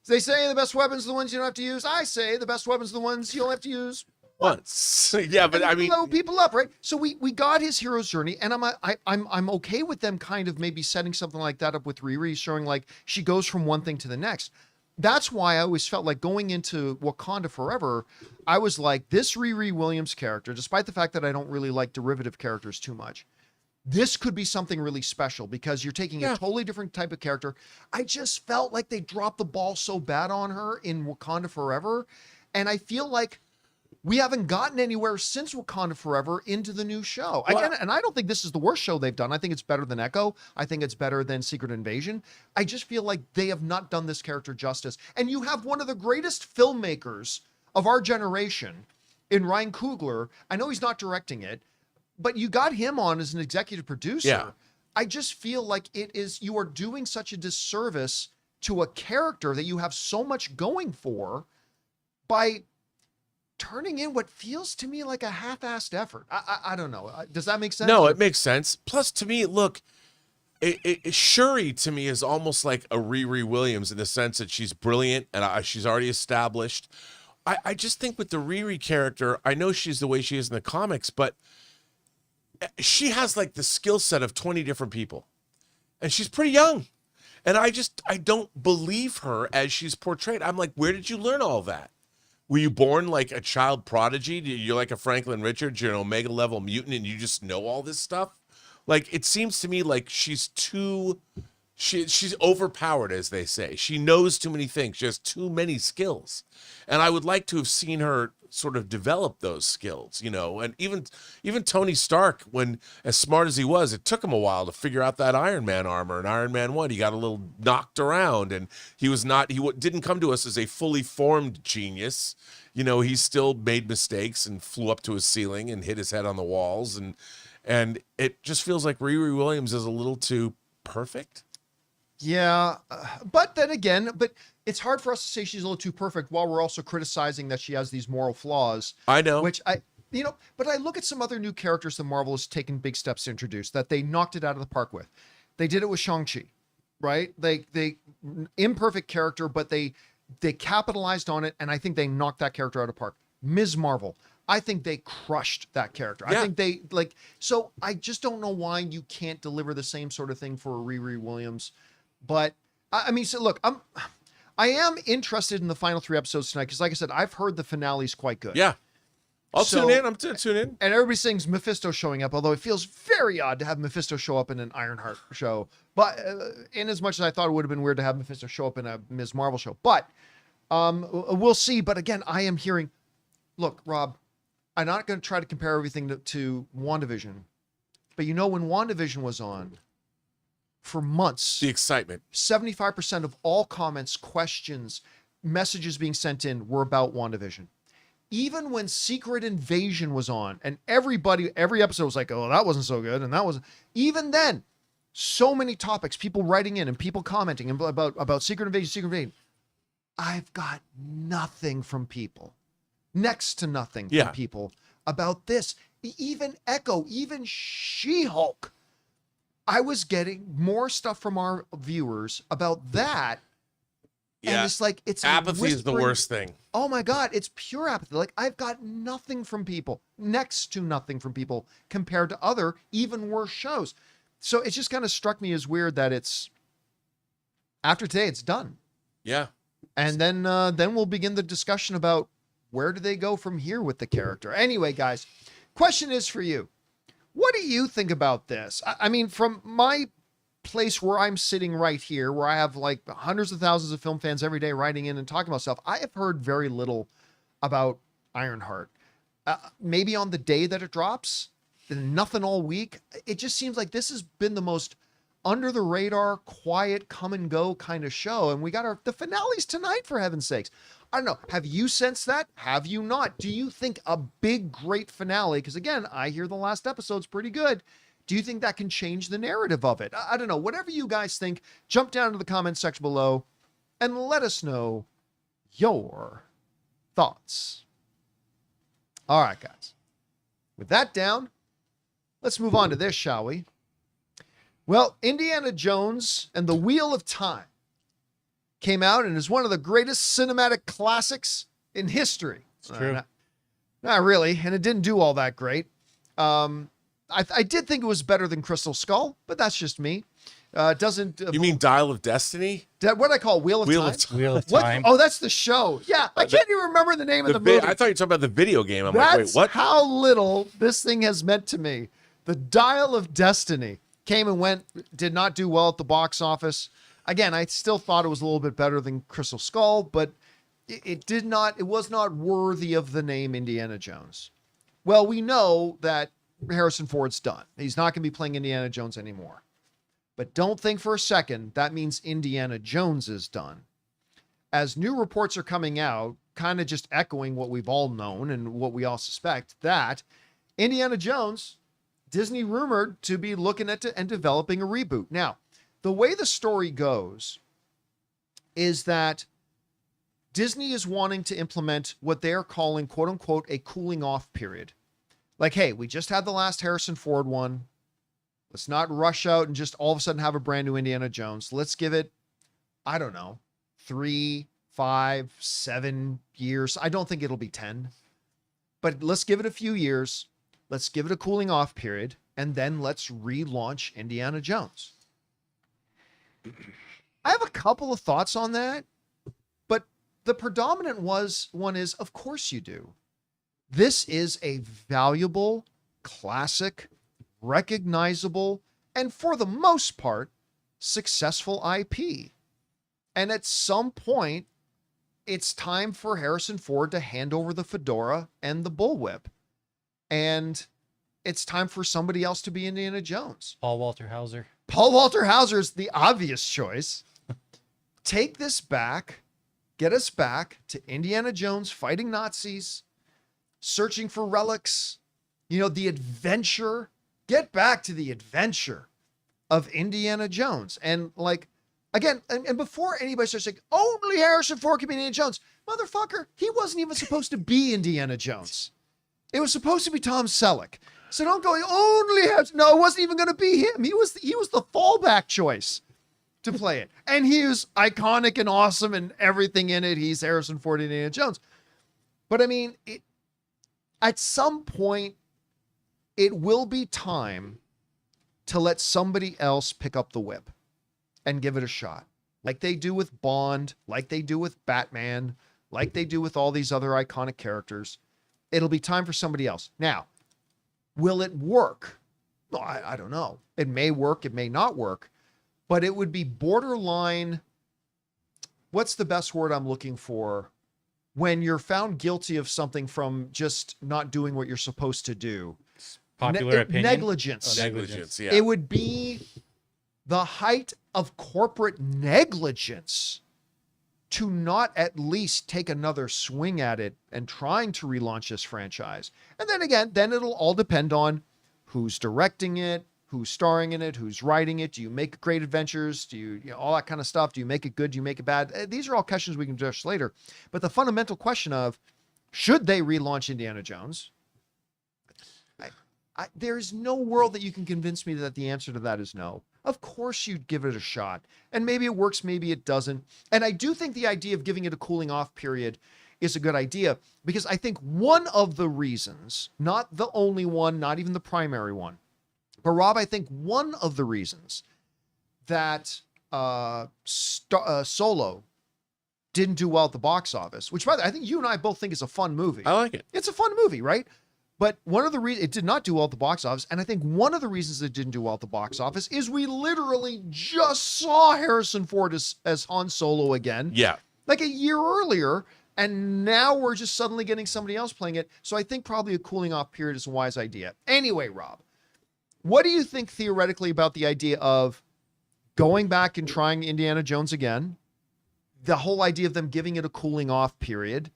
they say the best weapons are the ones you don't have to use. I say the best weapons are the ones you don't have to use once. Yeah, but I mean, blow people up, right? So we got his hero's journey, and I'm okay with them kind of maybe setting something like that up with Riri, showing like she goes from one thing to the next. That's why I always felt like going into Wakanda Forever, I was like, this Riri Williams character, despite the fact that I don't really like derivative characters too much, this could be something really special because you're taking a totally different type of character. I just felt like they dropped the ball so bad on her in Wakanda Forever, and I feel like we haven't gotten anywhere since Wakanda Forever into the new show. And I don't think this is the worst show they've done. I think it's better than Echo. I think it's better than Secret Invasion. I just feel like they have not done this character justice. And you have one of the greatest filmmakers of our generation in Ryan Coogler. I know he's not directing it, but you got him on as an executive producer. Yeah. I just feel like you are doing such a disservice to a character that you have so much going for by turning in what feels to me like a half-assed effort. I don't know. Does that make sense? No, it makes sense. Plus, to me, look, Shuri to me is almost like a Riri Williams in the sense that she's brilliant and she's already established. I just think with the Riri character, I know she's the way she is in the comics, but she has like the skill set of 20 different people, and she's pretty young. And I don't believe her as she's portrayed. I'm like, where did you learn all that? Were you born like a child prodigy? You're like a Franklin Richards, you're an Omega level mutant, and you just know all this stuff? Like, it seems to me like she's overpowered, as they say. She knows too many things. She has too many skills. And I would like to have seen her sort of develop those skills, and even Tony Stark, when as smart as he was, it took him a while to figure out that Iron Man armor. And Iron Man 1, he got a little knocked around, and he didn't come to us as a fully formed genius. He still made mistakes and flew up to his ceiling and hit his head on the walls. And it just feels like Riri Williams is a little too perfect. Yeah, but then again, it's hard for us to say she's a little too perfect while we're also criticizing that she has these moral flaws. I know. Which but I look at some other new characters that Marvel has taken big steps to introduce that they knocked it out of the park with. They did it with Shang-Chi, right? They imperfect character, but they capitalized on it, and I think they knocked that character out of the park. Ms. Marvel, I think they crushed that character. Yeah. I think so I just don't know why you can't deliver the same sort of thing for Riri Williams. But I mean, so look, I am interested in the final 3 episodes tonight because, like I said, I've heard the finale's quite good. Yeah. I'll tune in. I'm tune in. And everybody sings Mephisto showing up, although it feels very odd to have Mephisto show up in an Ironheart show. But in as much as I thought it would have been weird to have Mephisto show up in a Ms. Marvel show. But we'll see. But again, I am hearing, look, Rob, I'm not going to try to compare everything to WandaVision. But when WandaVision was on, for months, The excitement. 75% of all comments, questions, messages being sent in were about WandaVision. Even when Secret Invasion was on, and every episode was like, oh, that wasn't so good, and that was, even then, so many topics, people writing in and people commenting about Secret Invasion. I've got nothing from people, next to nothing from people about this. Even Echo, even She-Hulk. I was getting more stuff from our viewers about that. Yeah. And it's like, it's apathy is the worst thing. Oh my God, it's pure apathy. Like, I've got nothing from people, next to nothing from people compared to other, even worse shows. So it just kind of struck me as weird that after today, it's done. Yeah. And then we'll begin the discussion about where do they go from here with the character. Anyway, guys, question is for you. What do you think about this? I mean, from my place where I'm sitting right here, where I have like hundreds of thousands of film fans every day writing in and talking about stuff, I have heard very little about Ironheart. Maybe on the day that it drops, nothing all week. It just seems like this has been the most under the radar, quiet, come and go kind of show. And we got the finales tonight, for heaven's sakes. I don't know. Have you sensed that? Have you not? Do you think a big, great finale? Because again, I hear the last episode's pretty good. Do you think that can change the narrative of it? I don't know. Whatever you guys think, jump down to the comment section below and let us know your thoughts. All right, guys. With that down, let's move on to this, shall we? Well, Indiana Jones and the Wheel of Time came out and is one of the greatest cinematic classics in history. It's true. Not really, and it didn't do all that great. I did think it was better than Crystal Skull, but that's just me. It doesn't. You mean Dial of Destiny? What I call Wheel of Time? Wheel of What? Time. Oh, that's the show. Yeah, I can't even remember the name of the movie. I thought you were talking about the video game. I'm That's like, wait, what? how little this thing has meant to me. The Dial of Destiny came and went, did not do well at the box office. Again, I still thought it was a little bit better than Crystal Skull, but it was not worthy of the name Indiana Jones. Well, we know that Harrison Ford's done. He's not going to be playing Indiana Jones anymore. But don't think for a second that means Indiana Jones is done. As new reports are coming out, kind of just echoing what we've all known and what we all suspect, that Indiana Jones, Disney rumored to be looking at and developing a reboot. Now, the way the story goes is that Disney is wanting to implement what they're calling, quote unquote, a cooling off period. Like, hey, we just had the last Harrison Ford one. Let's not rush out and just all of a sudden have a brand new Indiana Jones. Let's give it, I don't know, 3, 5, 7 years. I don't think it'll be 10, but let's give it a few years. Let's give it a cooling off period, and then let's relaunch Indiana Jones. I have a couple of thoughts on that, but the predominant one is, of course you do. This is a valuable, classic, recognizable, and for the most part, successful IP. And at some point, it's time for Harrison Ford to hand over the fedora and the bullwhip. And it's time for somebody else to be Indiana Jones. Paul Walter Hauser. Paul Walter Hauser is the obvious choice. Take this back, get us back to Indiana Jones fighting Nazis, searching for relics, the adventure. Get back to the adventure of Indiana Jones. And again, and before anybody starts saying, only Harrison Ford can be Indiana Jones, motherfucker, he wasn't even supposed to be Indiana Jones. It was supposed to be Tom Selleck. So don't go, no, it wasn't even going to be him. He was the fallback choice to play it. And he was iconic and awesome and everything in it. He's Harrison Ford and Indiana Jones. But I mean, at some point, it will be time to let somebody else pick up the whip and give it a shot. Like they do with Bond, like they do with Batman, like they do with all these other iconic characters. It'll be time for somebody else. Now, will it work? Well, I don't know. It may work, it may not work, but it would be borderline. What's the best word I'm looking for? When you're found guilty of something from just not doing what you're supposed to do. Popular opinion? Negligence. Oh, Negligence, yeah. It would be the height of corporate negligence to not at least take another swing at it and trying to relaunch this franchise. And then again, it'll all depend on who's directing it, who's starring in it, who's writing it. Do you make great adventures? Do you all that kind of stuff? Do you make it good? Do you make it bad? These are all questions we can address later. But the fundamental question of, should they relaunch Indiana Jones? There's no world that you can convince me that the answer to that is no. Of course you'd give it a shot. And maybe it works, maybe it doesn't. And I do think the idea of giving it a cooling off period is a good idea, because I think one of the reasons, not the only one, not even the primary one, but Rob, I think one of the reasons that Solo didn't do well at the box office, which by the way, I think you and I both think is a fun movie. I like it. It's a fun movie, right? But one of the reasons it did not do well at the box office, and I think one of the reasons it didn't do well at the box office, is we literally just saw Harrison Ford as Han Solo again. Yeah. Like a year earlier, and now we're just suddenly getting somebody else playing it. So I think probably a cooling off period is a wise idea. Anyway, Rob, what do you think theoretically about the idea of going back and trying Indiana Jones again? The whole idea of them giving it a cooling off period.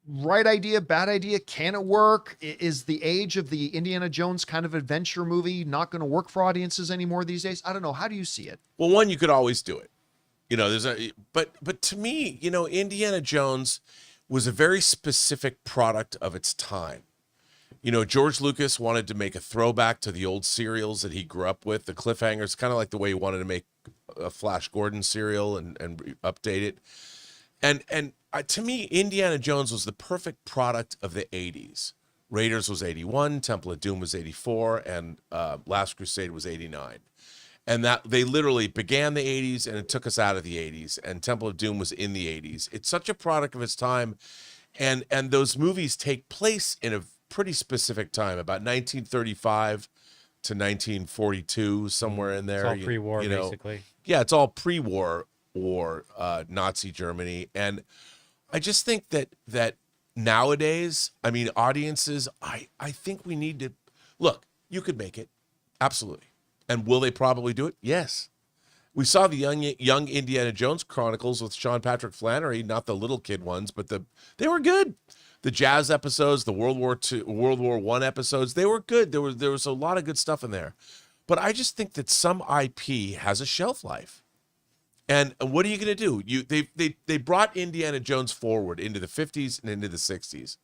Right idea, bad idea, can it work? Is the age of the Indiana Jones kind of adventure movie not going to work for audiences anymore these days? I don't know. How do you see it? Well, one, you could always do it. But to me, Indiana Jones, was a very specific product of its time. You know, George Lucas wanted to make a throwback to the old serials that he grew up with, the cliffhangers, kind of like the way he wanted to make a Flash Gordon serial and update it. And to me, Indiana Jones was the perfect product of the 80s. Raiders was 81, Temple of Doom was 84, and Last Crusade was 89. And that they literally began the 80s and it took us out of the 80s, and Temple of Doom was in the 80s. It's such a product of its time, and those movies take place in a pretty specific time, about 1935 to 1942, somewhere in there. It's all pre-war, basically. Yeah, it's all pre-war Nazi Germany. And I just think that nowadays, I mean, audiences, I think we need to look, you could make it. Absolutely. And will they probably do it? Yes. We saw the young Indiana Jones Chronicles with Sean Patrick Flannery, not the little kid ones, but they were good. The jazz episodes, the World War I episodes, they were good. There was a lot of good stuff in there. But I just think that some IP has a shelf life. And what are you going to do? They brought Indiana Jones forward into the 50s and into the 60s.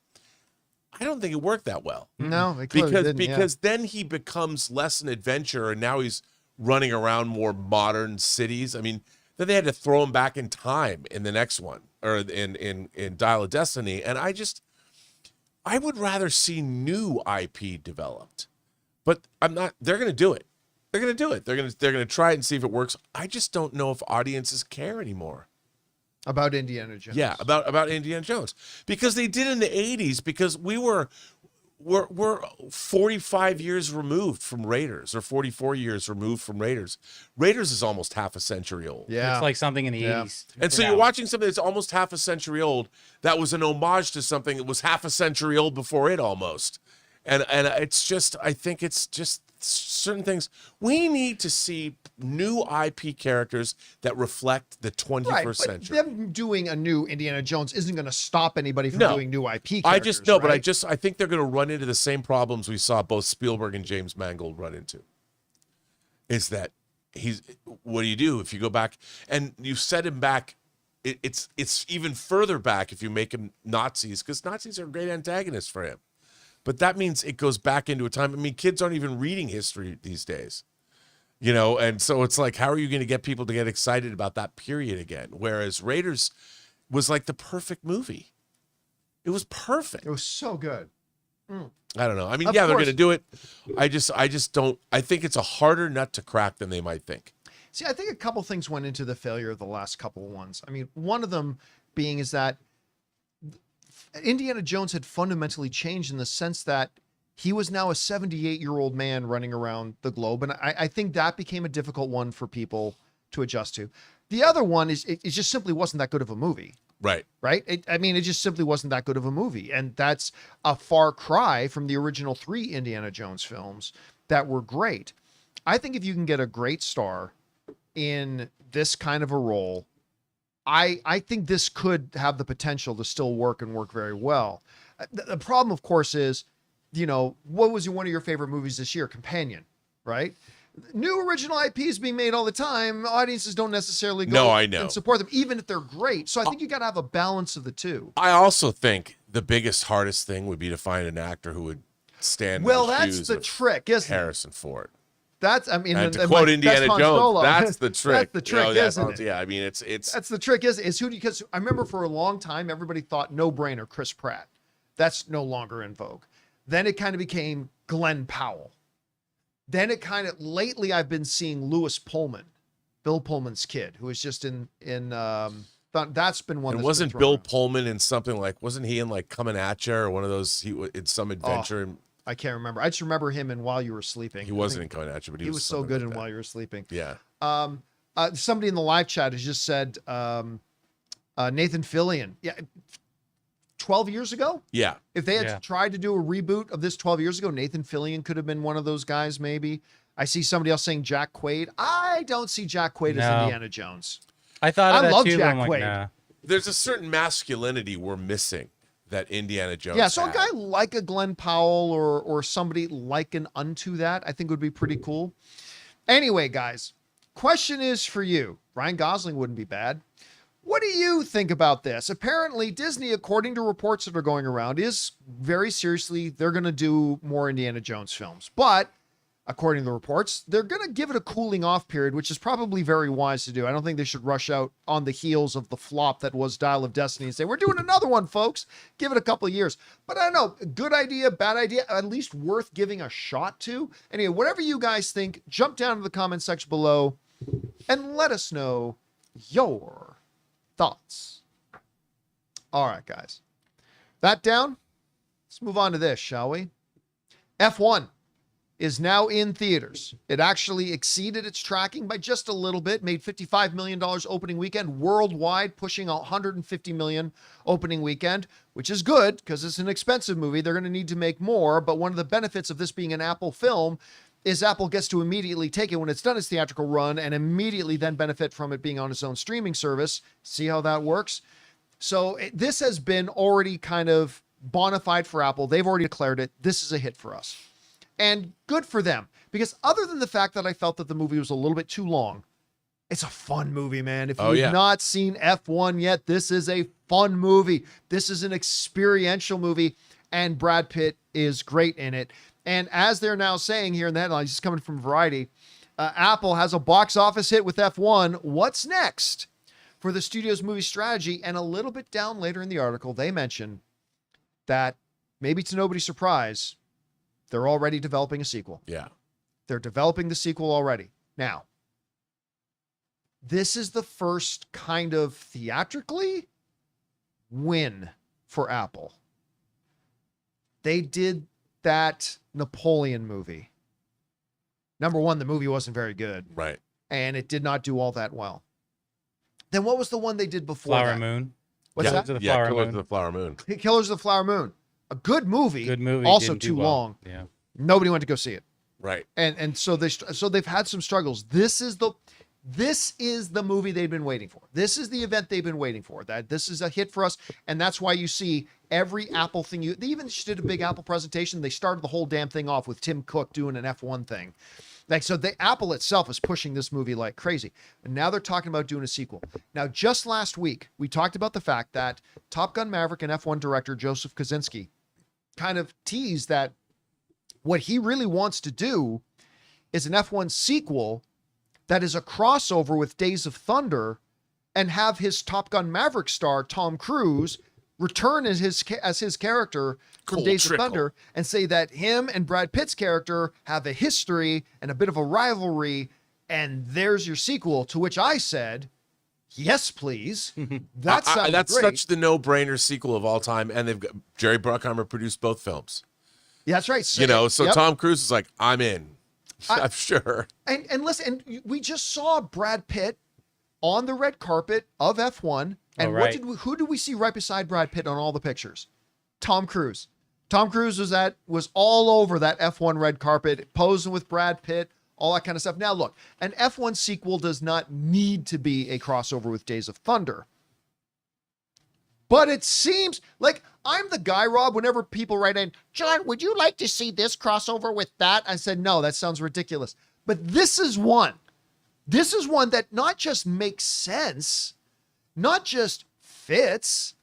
I don't think it worked that well. No, it clearly didn't, because then he becomes less an adventurer, and now he's running around more modern cities. I mean, then they had to throw him back in time in the next one, or in Dial of Destiny. And I would rather see new IP developed, but I'm not. They're going to do it. They're going to do it. They're going to try it and see if it works. I just don't know if audiences care anymore about Indiana Jones. Yeah, about Indiana Jones, because they did in the 80s, because we're 45 years removed from Raiders, or 44 years removed from Raiders. Raiders is almost half a century old. Yeah. It's like something in the 80s. And so you're watching something that's almost half a century old that was an homage to something that was half a century old before it almost. And it's just, I think it's just certain things. We need to see new IP characters that reflect the 21st century. Them doing a new Indiana Jones isn't going to stop anybody from doing new IP characters. But I think they're going to run into the same problems we saw both Spielberg and James Mangold run into. Is that what do you do if you go back and you set him back? It's even further back if you make him Nazis, because Nazis are a great antagonists for him. But that means it goes back into a time. I mean, kids aren't even reading history these days, you know? And so it's like, how are you going to get people to get excited about that period again? Whereas Raiders was like the perfect movie. It was perfect. It was so good. I don't know. I mean, they're going to do it. I just don't. I think it's a harder nut to crack than they might think. See, I think a couple things went into the failure of the last couple of ones. I mean, one of them being is that Indiana Jones had fundamentally changed in the sense that he was now a 78-year-old man running around the globe. And I think that became a difficult one for people to adjust to. The other one is it just simply wasn't that good of a movie. Right. It just simply wasn't that good of a movie. And that's a far cry from the original 3 Indiana Jones films that were great. I think if you can get a great star in this kind of a role, I think this could have the potential to still work and work very well. The problem, of course, is, you know, what was one of your favorite movies this year? Companion, right? New original IPs being made all the time. Audiences don't necessarily go and support them, even if they're great. So I think you got to have a balance of the two. I also think the biggest, hardest thing would be to find an actor who would stand in the shoes that's the trick, isn't Harrison Ford. That's, I mean, and to quote Indiana Jones, that's the trick. That's the trick, isn't it? Yeah, I mean, it's that's the trick, is who? Because I remember for a long time, everybody thought no brainer Chris Pratt. That's no longer in vogue. Then it kind of became Glen Powell. Then it kind of lately I've been seeing Lewis Pullman, Bill Pullman's kid, who is just in that's been one. And that's wasn't Bill Pullman in something like? Wasn't he in like Coming At Ya or one of those? He in some adventure. I can't remember. I just remember him in While You Were Sleeping. He wasn't in Coming At You, but he was so good in While You Were Sleeping. Yeah. Somebody in the live chat has just said Nathan Fillion. Yeah. 12 years ago? Yeah. If they had tried to do a reboot of this 12 years ago, Nathan Fillion could have been one of those guys, maybe. I see somebody else saying Jack Quaid. I don't see Jack Quaid as Indiana Jones. I thought of that love too, Jack but I'm like, Quaid. nah. There's a certain masculinity we're missing that Indiana Jones so a guy like a Glen Powell or somebody like an unto that, I think would be pretty cool. Anyway, guys, question is for you. Ryan Gosling wouldn't be bad. What do you think about this? Apparently, Disney, according to reports that are going around, is very seriously, they're going to do more Indiana Jones films. But according to the reports, they're going to give it a cooling off period, which is probably very wise to do. I don't think they should rush out on the heels of the flop that was Dial of Destiny and say, we're doing another one, folks. Give it a couple of years. But I don't know, good idea, bad idea, at least worth giving a shot to. Anyway, whatever you guys think, jump down to the comment section below and let us know your thoughts. All right, guys. That down. Let's move on to this, shall we? F1 is now in theaters. It actually exceeded its tracking by just a little bit, made $55 million opening weekend worldwide, pushing $150 million opening weekend, which is good because it's an expensive movie. They're going to need to make more, but one of the benefits of this being an Apple film is Apple gets to immediately take it when it's done its theatrical run and immediately then benefit from it being on its own streaming service. See how that works? So this has been already kind of bona fide for Apple. They've already declared it. This is a hit for us. And good for them, because other than the fact that I felt that the movie was a little bit too long, it's a fun movie, man. If you've not seen F1 yet, this is a fun movie. This is an experiential movie, and Brad Pitt is great in it. And as they're now saying here in the headlines, it's coming from Variety, Apple has a box office hit with F1. What's next for the studio's movie strategy? And a little bit down later in the article, they mention that, maybe to nobody's surprise, they're already developing a sequel. Yeah. They're developing the sequel already. Now, this is the first kind of theatrically win for Apple. They did that Napoleon movie. Number one, the movie wasn't very good. Right. And it did not do all that well. Then what was the one they did before Flower that? Moon. What's Killers that? of the Flower Killers Moon. of the Flower Moon. Killers of the Flower Moon. A good movie. Good movie. Also didn't do too well. long. Yeah. Nobody went to go see it. Right. And so they've had some struggles. This is the movie they've been waiting for. This is the event they've been waiting for. That this is a hit for us, and that's why you see every Apple thing. They even just did a big Apple presentation. They started the whole damn thing off with Tim Cook doing an F1 thing. Like, so the Apple itself is pushing this movie like crazy. And now they're talking about doing a sequel. Now, just last week, we talked about the fact that Top Gun Maverick and F1 director Joseph Kosinski kind of teased that what he really wants to do is an F1 sequel that is a crossover with Days of Thunder, and have his Top Gun Maverick star, Tom Cruise, return as his character from Cool Days trickle. of Thunder, and say that him and Brad Pitt's character have a history and a bit of a rivalry, and there's your sequel, to which I said, yes, please. That sounds that's great. such the no-brainer sequel of all time, and they've got Jerry Bruckheimer produced both films. Yeah, that's right. So, You know, so yep. Tom Cruise is like, I'm in. I'm sure. And listen, and we just saw Brad Pitt on the red carpet of F1. And right. who did we see right beside Brad Pitt on all the pictures? Tom Cruise. Tom Cruise was all over that F1 red carpet, posing with Brad Pitt, all that kind of stuff. Now look, an F1 sequel does not need to be a crossover with Days of Thunder. But it seems like I'm the guy, Rob, whenever people write in, John, would you like to see this crossover with that? I said, no, that sounds ridiculous. But this is one. This is one that not just makes sense, not just fits,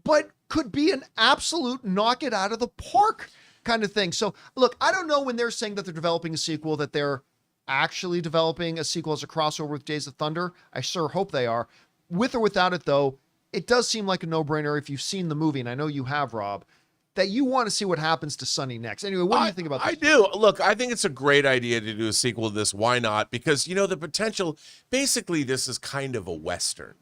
but could be an absolute knock it out of the park kind of thing. So look, I don't know when they're saying that they're developing a sequel, that they're actually developing a sequel as a crossover with Days of Thunder. I sure hope they are. With or without it, though, it does seem like a no-brainer if you've seen the movie, and I know you have, Rob, that you want to see what happens to Sonny next. Anyway, what do you think about this? I do. Look, I think it's a great idea to do a sequel to this. Why not? Because, you know, the potential, basically, this is kind of a Western.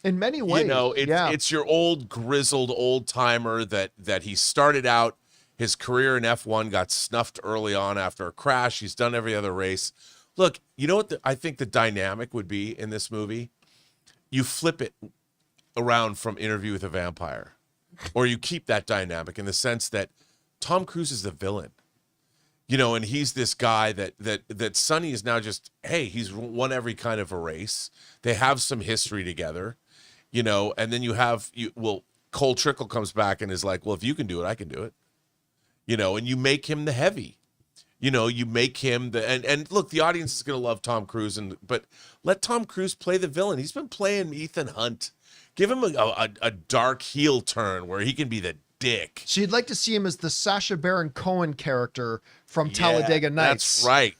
In many ways, You know, it's your old grizzled old timer that he started out his career in F1, got snuffed early on after a crash. He's done every other race. Look, you know what I think the dynamic would be in this movie? You flip it around from Interview with a Vampire, or you keep that dynamic in the sense that Tom Cruise is the villain, you know, and he's this guy that Sonny is now just, hey, he's won every kind of a race. They have some history together, you know, and then Cole Trickle comes back and is like, well, if you can do it, I can do it, you know, and you make him the heavy, You know, you make him and look, the audience is going to love Tom Cruise, but let Tom Cruise play the villain. He's been playing Ethan Hunt. Give him a dark heel turn where he can be the dick. So you'd like to see him as the Sacha Baron Cohen character from Talladega Nights. That's right.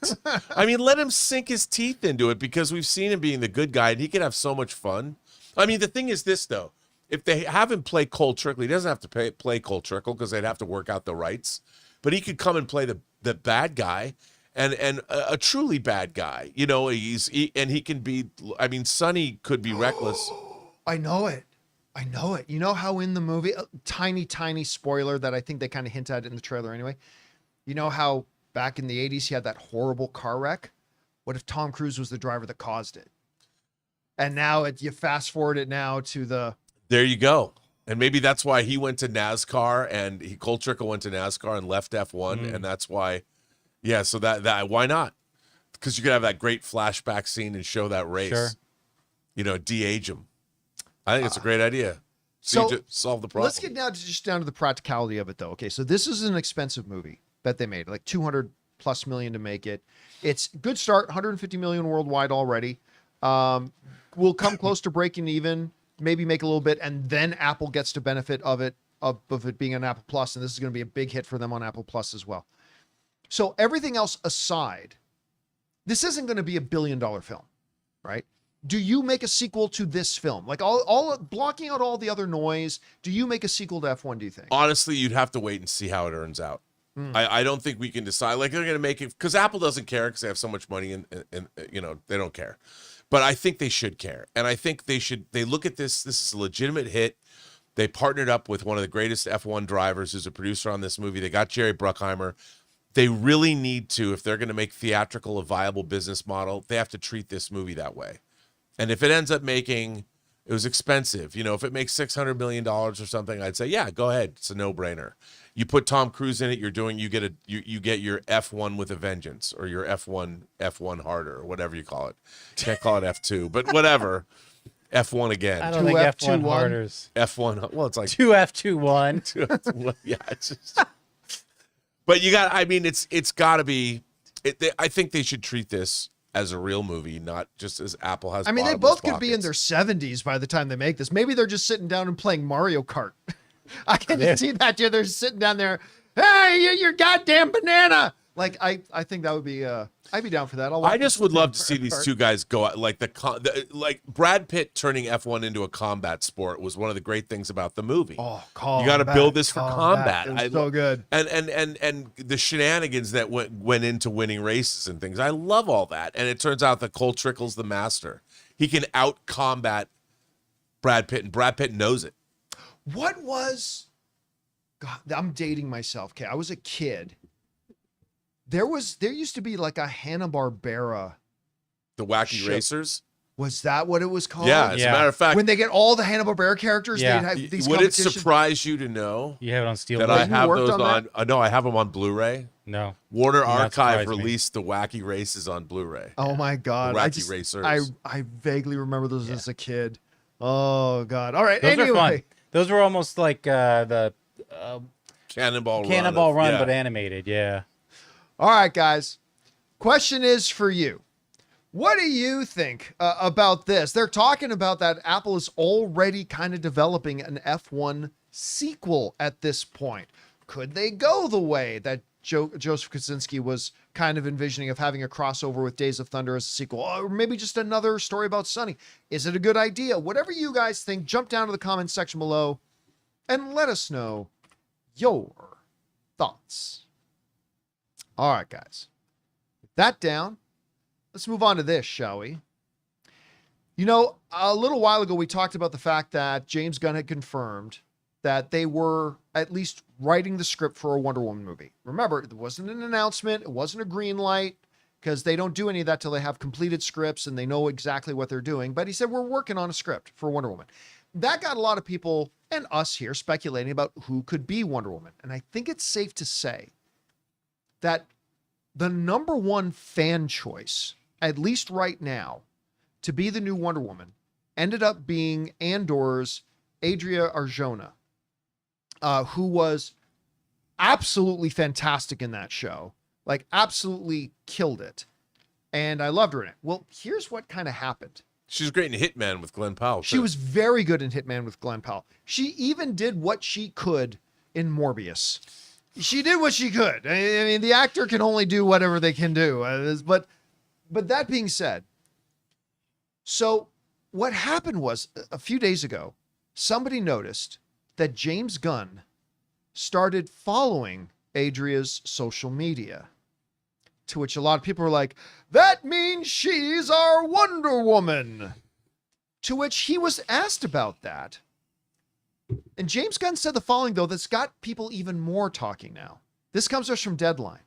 I mean, let him sink his teeth into it, because we've seen him being the good guy and he can have so much fun. I mean, the thing is this, though. If they have him play Cole Trickle, he doesn't have to play Cole Trickle because they'd have to work out the rights. But he could come and play the bad guy and a truly bad guy. You know, he can be, I mean, Sonny could be reckless. I know it. You know how in the movie, tiny spoiler that I think they kind of hint at in the trailer anyway. You know how back in the 80s he had that horrible car wreck? What if Tom Cruise was the driver that caused it? And now you fast forward it now to the... There you go. And maybe that's why he went to NASCAR and Cole Trickle went to NASCAR and left F1. And that's why, yeah, so that why not? Because you could have that great flashback scene and show that race. Sure. You know, de-age him. I think it's a great idea. So you solve the problem. Let's get down to the practicality of it, though. Okay, so this is an expensive movie that they made, like $200+ million to make it. It's good start, 150 million worldwide already. We'll come close to breaking even, maybe make a little bit, and then Apple gets to benefit of it being an Apple Plus, and this is going to be a big hit for them on Apple Plus as well. So everything else aside, this isn't going to be a $1 billion film, right? Do you make a sequel to this film? Like all blocking out all the other noise, do you make a sequel to F1, do you think? Honestly, you'd have to wait and see how it turns out. I don't think we can decide. Like, they're going to make it because Apple doesn't care because they have so much money and you know, they don't care. But I think they should care. And I think they look at this is a legitimate hit. They partnered up with one of the greatest F1 drivers who's a producer on this movie. They got Jerry Bruckheimer. They really need to, if they're going to make theatrical a viable business model, they have to treat this movie that way. And if it ends up it was expensive. You know, if it makes $600 million or something, I'd say, yeah, go ahead. It's a no-brainer. You put Tom Cruise in it, you get your F1 with a vengeance, or your F1 harder, or whatever you call it. Can't call it F2, but whatever. F1 again. I don't think F1 harders. F1, well, it's like 2F21. 2F21. Yeah, it's just. But it's got to be. I think they should treat this as a real movie, not just as Apple has. I mean, they both could be in their 70s by the time they make this. Maybe they're just sitting down and playing Mario Kart. I can see that, dude. They're sitting down there. Hey, you're goddamn banana. Like, I think that would be, I'd be down for that. I just would love to see these two guys go out. Like like Brad Pitt turning F1 into a combat sport was one of the great things about the movie. Oh, you got to build this for combat. It was so good. And the shenanigans that went into winning races and things. I love all that. And it turns out that Cole Trickle's the master. He can out combat Brad Pitt, and Brad Pitt knows it. What was, God, I'm dating myself. Okay, I was a kid. There used to be like a Hanna-Barbera. The Wacky Racers? Was that what it was called? Yeah, as a matter of fact. When they get all the Hanna-Barbera characters, they'd have these Would it surprise you to know? You have it on Steel. That I have those on. No, I have them on Blu-ray. No. Warner Archive released the Wacky Races on Blu-ray. Oh my God. The Wacky Racers. I vaguely remember those as a kid. Oh God. All right. Those are fun. Those were almost like the Cannonball Run, but animated. Yeah. All right, guys. Question is for you. What do you think about this? They're talking about that Apple is already kind of developing an F1 sequel at this point. Could they go the way that Joseph Kosinski was kind of envisioning of having a crossover with Days of Thunder as a sequel? Or maybe just another story about Sonny. Is it a good idea? Whatever you guys think, jump down to the comments section below and let us know your thoughts. All right, guys. With that down, let's move on to this, shall we? You know, a little while ago, we talked about the fact that James Gunn had confirmed that they were at least writing the script for a Wonder Woman movie. Remember, it wasn't an announcement. It wasn't a green light, because they don't do any of that till they have completed scripts and they know exactly what they're doing. But he said, we're working on a script for Wonder Woman. That got a lot of people and us here speculating about who could be Wonder Woman. And I think it's safe to say that the number one fan choice, at least right now, to be the new Wonder Woman ended up being Andor's Adria Arjona, who was absolutely fantastic in that show. Like absolutely killed it. And I loved her in it. Well, here's what kind of happened. She's great in Hitman with Glen Powell. She was very good in Hitman with Glen Powell. She even did what she could in Morbius. She did what she could. I mean, the actor can only do whatever they can do. But that being said, so what happened was a few days ago, somebody noticed that James Gunn started following Adria's social media. To which a lot of people were like, that means she's our Wonder Woman. To which he was asked about that. And James Gunn said the following, though, that's got people even more talking now. This comes to us from Deadline.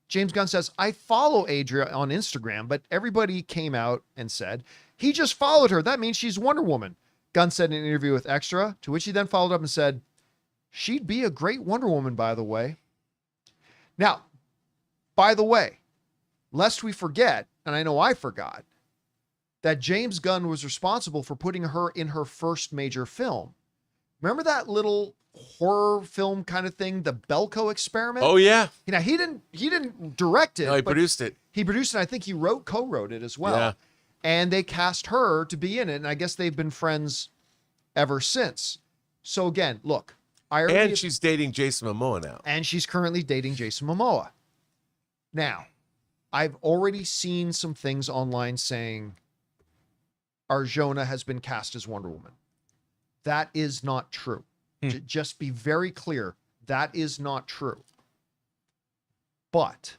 James Gunn says, I follow Adria on Instagram, but everybody came out and said, he just followed her. That means she's Wonder Woman. Gunn said in an interview with Extra, to which he then followed up and said, she'd be a great Wonder Woman, by the way. Now, by the way, lest we forget, and I know I forgot, that James Gunn was responsible for putting her in her first major film. Remember that little horror film kind of thing, the Belko Experiment? Oh yeah. You know, he didn't direct it. No, he but produced it. He produced it. I think he co-wrote it as well. Yeah. And they cast her to be in it, and I guess they've been friends ever since. So again, look, And she's dating Jason Momoa now. And she's currently dating Jason Momoa. Now, I've already seen some things online saying Arjona has been cast as Wonder Woman. That is not true. Just be very clear. That is not true. But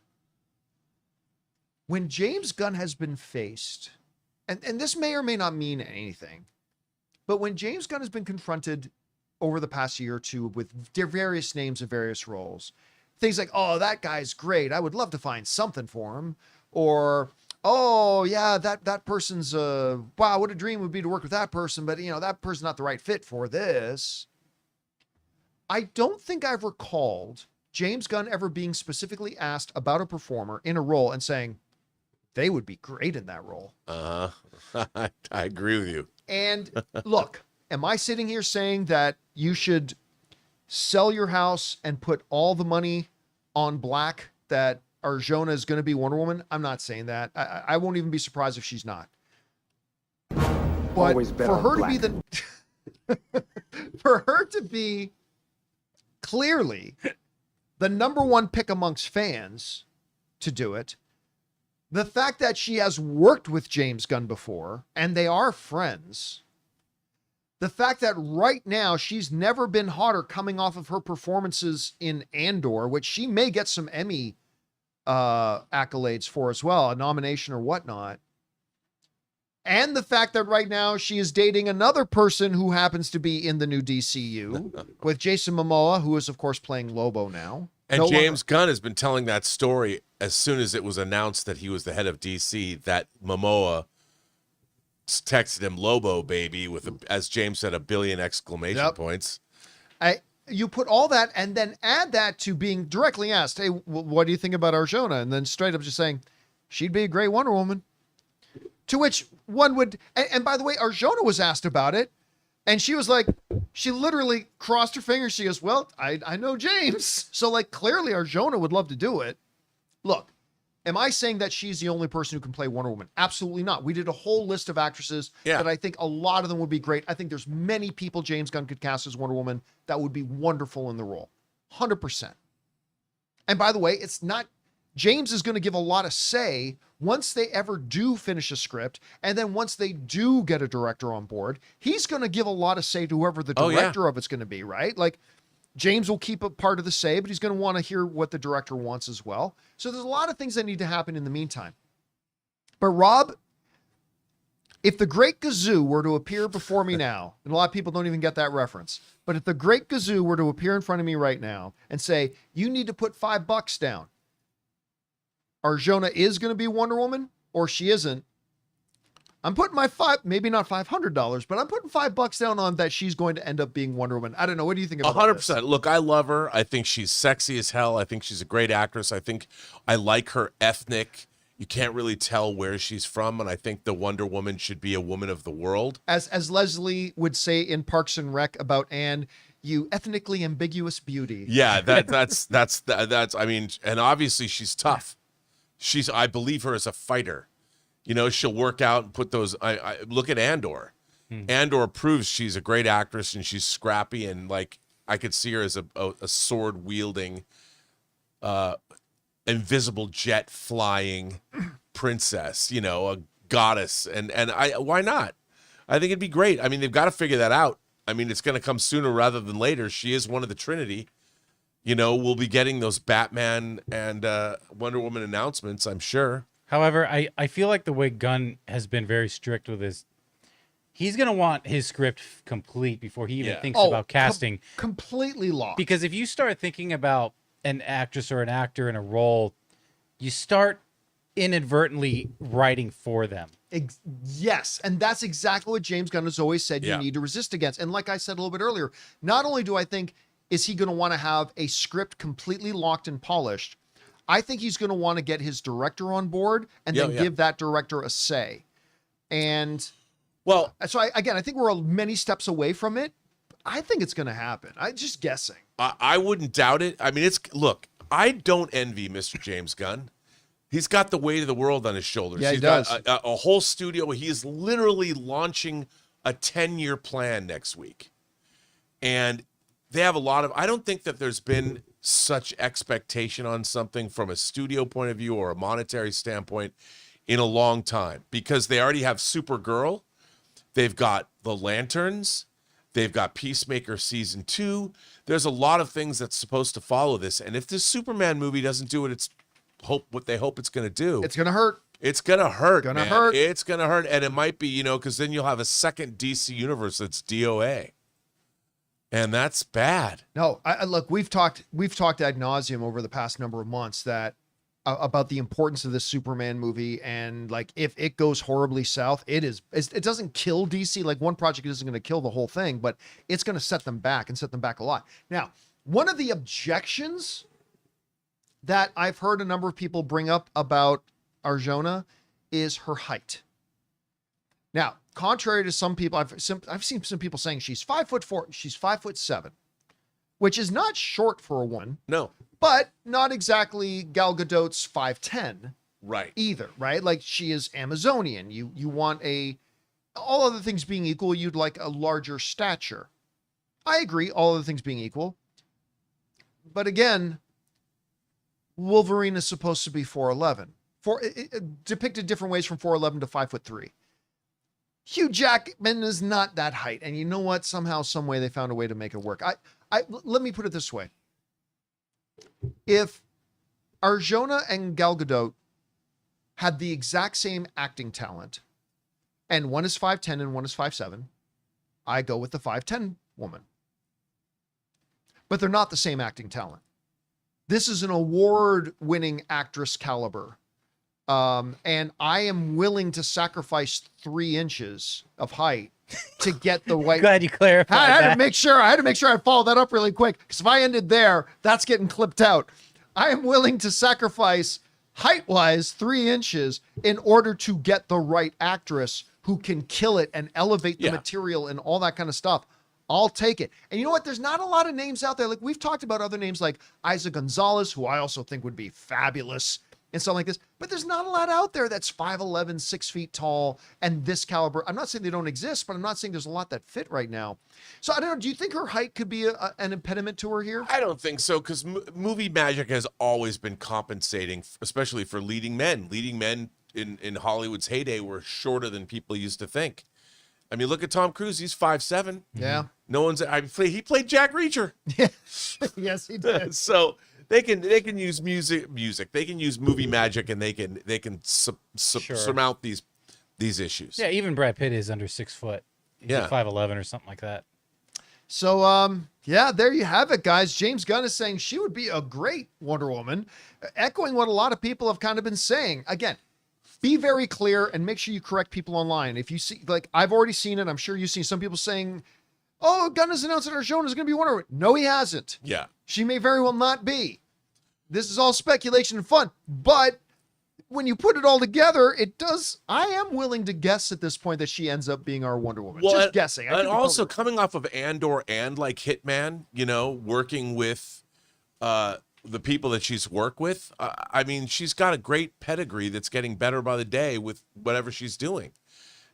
when James Gunn has been faced, and this may or may not mean anything, but when James Gunn has been confronted over the past year or two with various names and various roles, things like, oh, that guy's great, I would love to find something for him. Or, oh, yeah, that person's, wow, what a dream it would be to work with that person, but, you know, that person's not the right fit for this. I don't think I've recalled James Gunn ever being specifically asked about a performer in a role and saying, they would be great in that role. I agree with you. And look, am I sitting here saying that you should sell your house and put all the money on black that Arjona is going to be Wonder Woman? I'm not saying that. I won't even be surprised if she's not. But for her to be the for her to be clearly the number one pick amongst fans to do it, the fact that she has worked with James Gunn before and they are friends, the fact that right now she's never been hotter coming off of her performances in Andor, which she may get some Emmy accolades for as well, a nomination or whatnot. And the fact that right now she is dating another person who happens to be in the new DCU with Jason Momoa, who is of course playing Lobo now. And James Gunn has been telling that story as soon as it was announced that he was the head of DC, that Momoa texted him Lobo baby with, as James said, 1 billion exclamation points. You put all that and then add that to being directly asked, hey, what do you think about Arjona? And then straight up just saying, she'd be a great Wonder Woman. To which one would, and by the way, Arjona was asked about it, and she was like, she literally crossed her fingers. She goes, well, I know James. So like, clearly Arjona would love to do it. Look, am I saying that she's the only person who can play Wonder Woman? Absolutely not. We did a whole list of actresses that I think a lot of them would be great. I think there's many people James Gunn could cast as Wonder Woman that would be wonderful in the role. 100%. And by the way, it's not, James is going to give a lot of say once they ever do finish a script. And then once they do get a director on board, he's going to give a lot of say to whoever the director of it's going to be, right? Like, James will keep a part of the say, but he's going to want to hear what the director wants as well. So there's a lot of things that need to happen in the meantime. But Rob, if the Great Gazoo were to appear before me now, and a lot of people don't even get that reference, but if the Great Gazoo were to appear in front of me right now and say, you need to put $5 down, Arjona is going to be Wonder Woman or she isn't, I'm putting my maybe not $500, but I'm putting $5 down on that she's going to end up being Wonder Woman. I don't know. What do you think about 100%. this? Look, I love her. I think she's sexy as hell. I think she's a great actress. I think I like her ethnic. You can't really tell where she's from, and I think the Wonder Woman should be a woman of the world. As Leslie would say in Parks and Rec about Anne, you ethnically ambiguous beauty. Yeah, that's I mean, and obviously she's tough. I believe her as a fighter. You know, she'll work out and put those. I look at Andor. Andor proves she's a great actress and she's scrappy, and like I could see her as a sword wielding, invisible jet flying princess. You know, a goddess, and why not? I think it'd be great. I mean, they've got to figure that out. I mean, it's going to come sooner rather than later. She is one of the Trinity. You know, we'll be getting those Batman and Wonder Woman announcements, I'm sure. However, I feel like the way Gunn has been very strict with his, he's going to want his script complete before he even thinks about casting. Completely lost. Because if you start thinking about an actress or an actor in a role, you start inadvertently writing for them. Yes, and that's exactly what James Gunn has always said you need to resist against. And like I said a little bit earlier, not only do I think is he going to want to have a script completely locked and polished, I think he's going to want to get his director on board and then give that director a say. And well, so I think we're many steps away from it. I think it's going to happen. I'm just guessing. I wouldn't doubt it. I mean, look, I don't envy Mr. James Gunn. He's got the weight of the world on his shoulders. Yeah, He's he does. got a whole studio. He is literally launching a 10-year plan next week. And they have a lot of, I don't think that there's been such expectation on something from a studio point of view or a monetary standpoint in a long time, because they already have Supergirl. They've got The Lanterns. They've got Peacemaker season 2. There's a lot of things that's supposed to follow this. And if this Superman movie doesn't do what they hope it's going to do, it's going to hurt. It's going to hurt. Gonna hurt. It's going to hurt. And it might be, because then you'll have a second DC universe that's DOA. And that's bad. No, look, we've talked ad nauseum over the past number of months that about the importance of this Superman movie, and like if it goes horribly south, it doesn't kill DC. Like one project isn't going to kill the whole thing, but it's going to set them back a lot. Now, one of the objections that I've heard a number of people bring up about Arjona is her height. Now, contrary to some people, I've seen some people saying she's 5'4", she's 5'7", which is not short for a woman. No. But not exactly Gal Gadot's 5'10", right? Either, right? Like she is Amazonian. You want all other things being equal, you'd like a larger stature. I agree, all other things being equal. But again, Wolverine is supposed to be 4'11", depicted different ways from 4'11" to 5'3". Hugh Jackman is not that height, and you know what? Somehow, some way, they found a way to make it work. Let me put it this way: if Arjona and Gal Gadot had the exact same acting talent, and one is 5'10" and one is 5'7", I go with the 5'10" woman. But they're not the same acting talent. This is an award-winning actress caliber. And I am willing to sacrifice 3 inches of height to get the right. Glad you clarified. I had to make sure I followed that up really quick, because if I ended there, that's getting clipped out. I am willing to sacrifice height-wise 3 inches in order to get the right actress who can kill it and elevate the material and all that kind of stuff. I'll take it. And you know what? There's not a lot of names out there. Like we've talked about other names like Isa Gonzalez, who I also think would be fabulous and stuff like this, but there's not a lot out there that's 5'11", 6 feet tall, and this caliber. I'm not saying they don't exist, but I'm not saying there's a lot that fit right now. So I don't know. Do you think her height could be an impediment to her here? I don't think so, because movie magic has always been compensating, especially for leading men. Leading men in Hollywood's heyday were shorter than people used to think. I mean, look at Tom Cruise. He's 5'7". Yeah. No one's. He played Jack Reacher. Yeah. Yes, he did. So. They can use music. They can use movie magic, and they can surmount these issues. Yeah, even Brad Pitt is under 6 foot. He's like 5'11" or something like that. So, there you have it, guys. James Gunn is saying she would be a great Wonder Woman, echoing what a lot of people have kind of been saying. Again, be very clear and make sure you correct people online. If you see, like, I've already seen it. I'm sure you've seen some people saying, "Oh, Gunn has announced that Arjona is going to be Wonder Woman." No, he hasn't. Yeah. She may very well not be. This is all speculation and fun, but when you put it all together, it does. I am willing to guess at this point that she ends up being our Wonder Woman. Well, Just guessing. I And could be also totally coming off of Andor and like Hitman, you know, working with the people that she's worked with. I mean, she's got a great pedigree that's getting better by the day with whatever she's doing.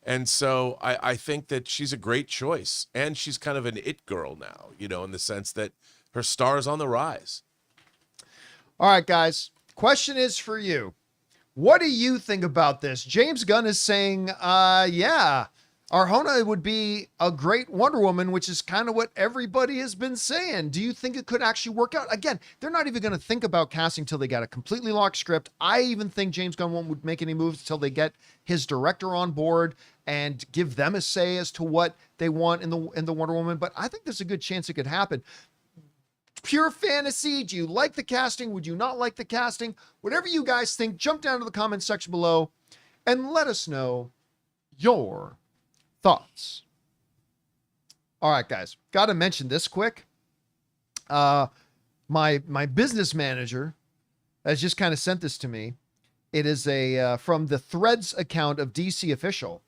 And so I think that she's a great choice. And she's kind of an it girl now, you know, in the sense that her star is on the rise. All right, guys. Question is for you. What do you think about this? James Gunn is saying, yeah, Arjona would be a great Wonder Woman, which is kind of what everybody has been saying. Do you think it could actually work out? Again, they're not even going to think about casting till they got a completely locked script. I even think James Gunn won't make any moves until they get his director on board and give them a say as to what they want in the Wonder Woman. But I think there's a good chance it could happen. Pure fantasy. Do you like the casting? Would you not like the casting? Whatever you guys think, jump down to the comment section below and let us know your thoughts. All right, guys, got to mention this quick. My business manager has just kind of sent this to me. It is a from the Threads account of DC Official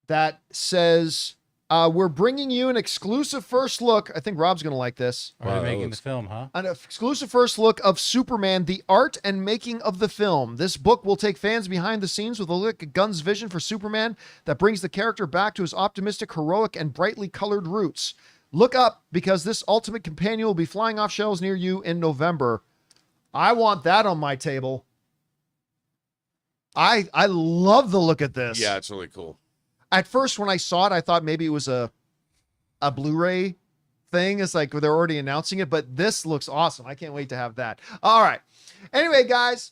that says, we're bringing you an exclusive first look. I think Rob's going to like this. Are they making the film, huh? An exclusive first look of Superman, the art and making of the film. This book will take fans behind the scenes with a look at Gunn's vision for Superman that brings the character back to his optimistic, heroic, and brightly colored roots. Look up, because this ultimate companion will be flying off shelves near you in November. I want that on my table. I love the look at this. Yeah, it's really cool. At first, when I saw it, I thought maybe it was a Blu-ray thing. It's like they're already announcing it, but this looks awesome. I can't wait to have that. All right. Anyway, guys,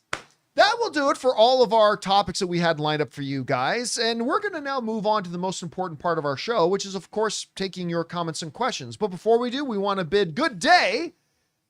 that will do it for all of our topics that we had lined up for you guys. And we're going to now move on to the most important part of our show, which is, of course, taking your comments and questions. But before we do, we want to bid good day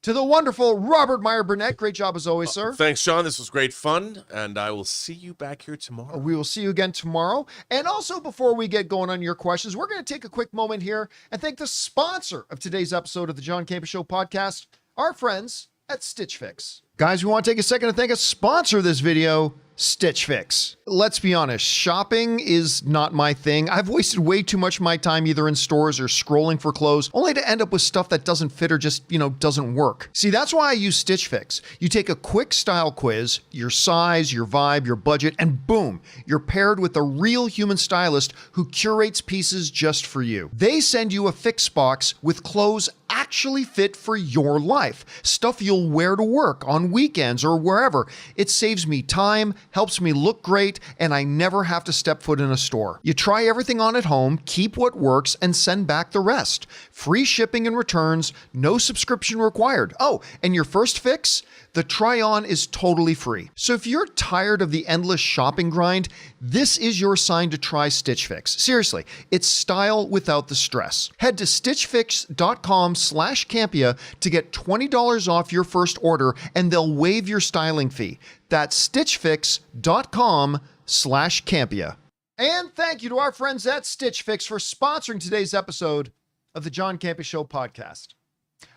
to the wonderful Robert Meyer Burnett. Great job as always, sir. Thanks, Sean. This was great fun, and I will see you back here tomorrow. We will see you again tomorrow. And also, before we get going on your questions, we're going to take a quick moment here and thank the sponsor of today's episode of the John Campea Show podcast, our friends at Stitch Fix. Guys, we want to take a second to thank a sponsor of this video, Stitch Fix. Let's be honest, shopping is not my thing. I've wasted way too much of my time either in stores or scrolling for clothes, only to end up with stuff that doesn't fit or just, doesn't work. See, that's why I use Stitch Fix. You take a quick style quiz, your size, your vibe, your budget, and boom, you're paired with a real human stylist who curates pieces just for you. They send you a fix box with clothes actually fit for your life. Stuff you'll wear to work, on weekends, or wherever. It saves me time, helps me look great, and I never have to step foot in a store. You try everything on at home, keep what works, and send back the rest. Free shipping and returns, no subscription required. Oh, and your first fix? The try-on is totally free. So if you're tired of the endless shopping grind, this is your sign to try Stitch Fix. Seriously, it's style without the stress. Head to stitchfix.com/Campea to get $20 off your first order, and they'll waive your styling fee. That's stitchfix.com/Campea. And thank you to our friends at Stitch Fix for sponsoring today's episode of the John Campea Show podcast.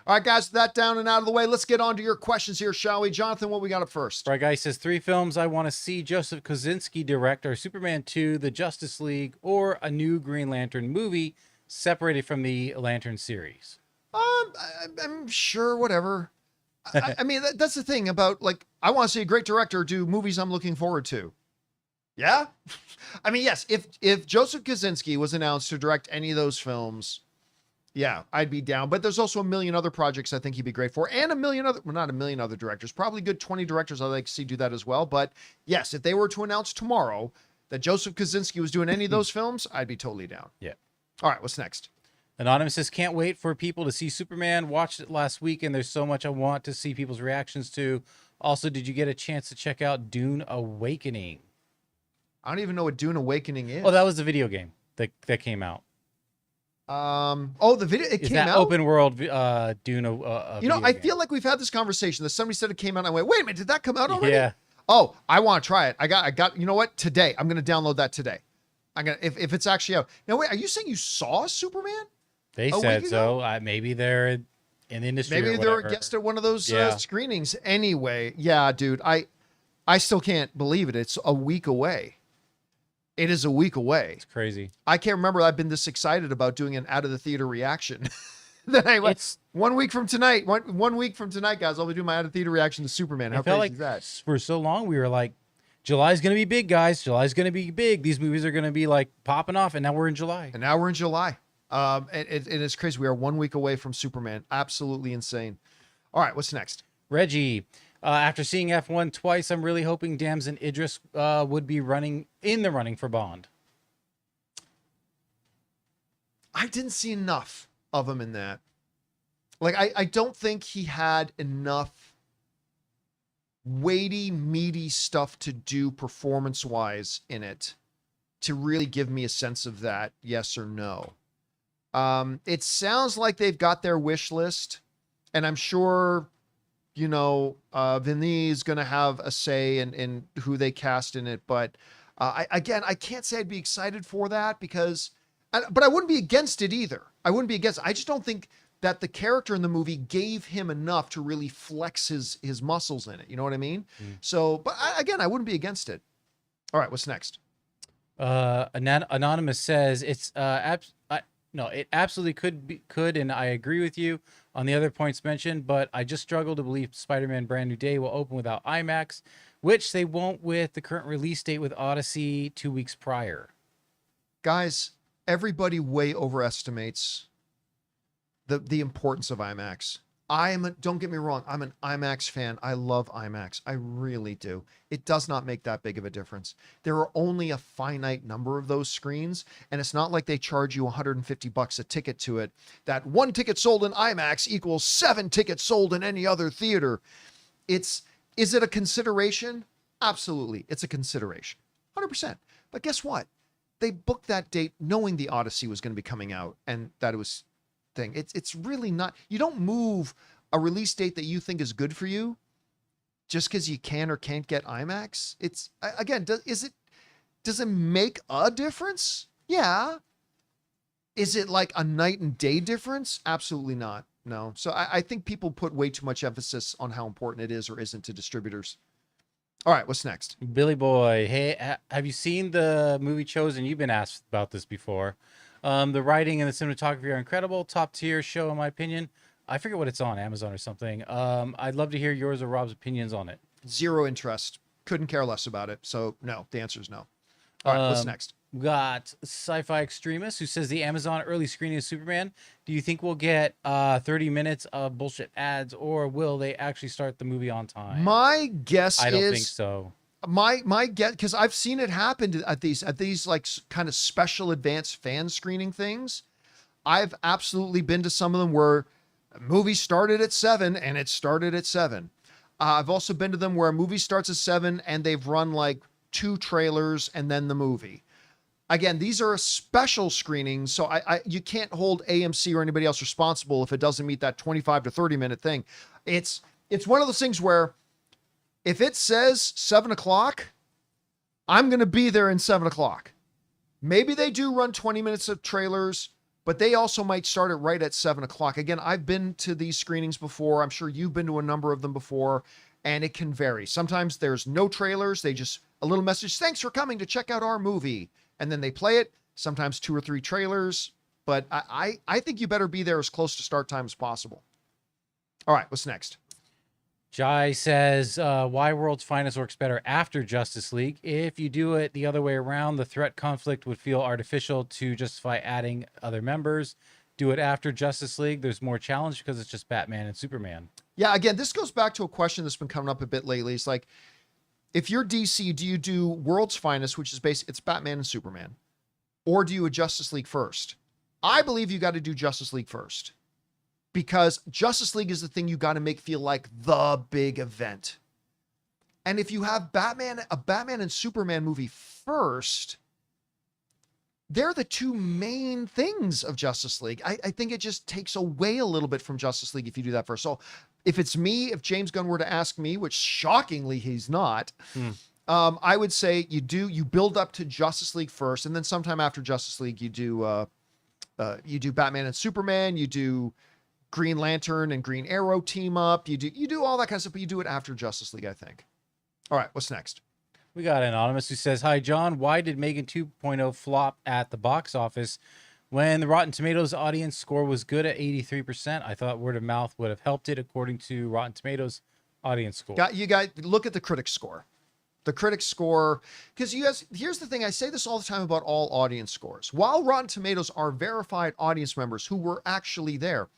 All right, guys, with that down and out of the way, let's get on to your questions here, shall we? Jonathan, what we got up first? All right, guy says 3 films I want to see Joseph Kosinski direct are Superman 2, The Justice League, or a new Green Lantern movie separated from the Lantern series. I'm sure, whatever. I mean, that's the thing about, like, I want to see a great director do movies I'm looking forward to. Yeah? I mean, yes, if Joseph Kosinski was announced to direct any of those films, yeah, I'd be down. But there's also a million other projects I think he'd be great for, and a million other, well, not a million other directors, probably good 20 directors I'd like to see do that as well. But yes, if they were to announce tomorrow that Joseph Kosinski was doing any of those films, I'd be totally down. Yeah. All right, what's next? Anonymous says, can't wait for people to see Superman. Watched it last week, and there's so much I want to see people's reactions to. Also, did you get a chance to check out Dune Awakening? I don't even know what Dune Awakening is. Oh, that was the video game that came out. The video, it Is came that out? open world Dune I feel like we've had this conversation that somebody said it came out and I went, wait a minute, did that come out already? Yeah. Oh, I want to try it. I got, you know what? Today, I'm going to download that today. I'm going to, if it's actually out. Now, wait, are you saying you saw Superman? They said so. Maybe they're in the industry. Maybe or they're a whatever. guest at one of those Yeah. screenings. Anyway, yeah, dude, I still can't believe it. It's a week away. It is a week away. It's crazy. I can't remember I've been this excited about doing an out of the theater reaction. Then I went It's 1 week from tonight. One week from tonight, guys, I'll be doing my out of theater reaction to Superman. How I felt crazy like is that? for so long we were like, July's gonna be big, guys. July's gonna be big. These movies are gonna be like popping off, and now we're in July. And now we're in July. And it's crazy. We are 1 week away from Superman. Absolutely insane. All right, what's next? Reggie, after seeing F1 twice, I'm really hoping Dams and Idris would be in the running for Bond. I didn't see enough of him in that. Like, I don't think he had enough weighty, meaty stuff to do performance-wise in it to really give me a sense of that, yes or no. It sounds like they've got their wish list, and I'm sure, you know, Vinny is going to have a say in who they cast in it, but I can't say I'd be excited for that because, but I wouldn't be against it either. I wouldn't be against it. I just don't think that the character in the movie gave him enough to really flex his muscles in it. You know what I mean? So, but I wouldn't be against it. All right, what's next? Anonymous says it's no, it absolutely could, and I agree with you on the other points mentioned, but I just struggle to believe Spider-Man Brand New Day will open without IMAX, which they won't with the current release date with Odyssey 2 weeks prior. Guys, everybody way overestimates the importance of IMAX. Don't get me wrong, I'm an IMAX fan. I love IMAX. I really do. It does not make that big of a difference. There are only a finite number of those screens, and it's not like they charge you $150 a ticket to it. That 1 ticket sold in IMAX equals 7 tickets sold in any other theater. Is it a consideration? Absolutely. It's a consideration. 100%. But guess what? They booked that date knowing the Odyssey was going to be coming out and that it was thing. It's really not, you don't move a release date that you think is good for you just because you can or can't get IMAX. It's again, does it make a difference? Yeah. Is it like a night and day difference? Absolutely not. No. So I think people put way too much emphasis on how important it is or isn't to distributors. All right, what's next? Billy Boy, hey, have you seen the movie Chosen? You've been asked about this before. The writing and the cinematography are incredible. Top tier show, in my opinion. I forget what it's on, Amazon or something. I'd love to hear yours or Rob's opinions on it. Zero interest. Couldn't care less about it. So no, the answer is no. All right, what's next? We got Sci-Fi Extremist who says the Amazon early screening of Superman. Do you think we'll get 30 minutes of bullshit ads, or will they actually start the movie on time? My guess I don't is think so. my guess, because I've seen it happen at these like kind of special advanced fan screening things. I've absolutely been to some of them where a movie started at 7 and it started at 7. I've also been to them where a movie starts at 7 and they've run like 2 trailers and then the movie. Again, these are special screenings, so you can't hold AMC or anybody else responsible if it doesn't meet that 25 to 30 minute thing. It's one of those things where if it says 7 o'clock, I'm going to be there in 7 o'clock. Maybe they do run 20 minutes of trailers, but they also might start it right at 7 o'clock. Again, I've been to these screenings before. I'm sure you've been to a number of them before, and it can vary. Sometimes there's no trailers. They just, a little message, thanks for coming to check out our movie. And then they play it. Sometimes 2 or 3 trailers. But I think you better be there as close to start time as possible. All right, what's next? Jai says, why World's Finest works better after Justice League. If you do it the other way around, the threat conflict would feel artificial to justify adding other members. Do it after Justice League. There's more challenge because it's just Batman and Superman. Yeah, again, this goes back to a question that's been coming up a bit lately. It's like, if you're DC, do you do World's Finest, which is basically, it's Batman and Superman, or do you do Justice League first? I believe you got to do Justice League first, because Justice League is the thing you got to make feel like the big event. And if you have a Batman and Superman movie first, they're the 2 main things of Justice League. I think it just takes away a little bit from Justice League if you do that first. So if it's me, if James Gunn were to ask me, which shockingly he's not, I would say you build up to Justice League first, and then sometime after Justice League, you do Batman and Superman, you do Green Lantern and Green Arrow team up, you do all that kind of stuff, but you do it after Justice League, I think. All right, what's next? We got Anonymous who says, "Hi, John. Why did Megan 2.0 flop at the box office when the Rotten Tomatoes audience score was good at 83%? I thought word of mouth would have helped it, according to Rotten Tomatoes audience score." You guys look at the critic score. The critic score, because you guys, here's the thing. I say this all the time about all audience scores. While Rotten Tomatoes are verified audience members who were actually there,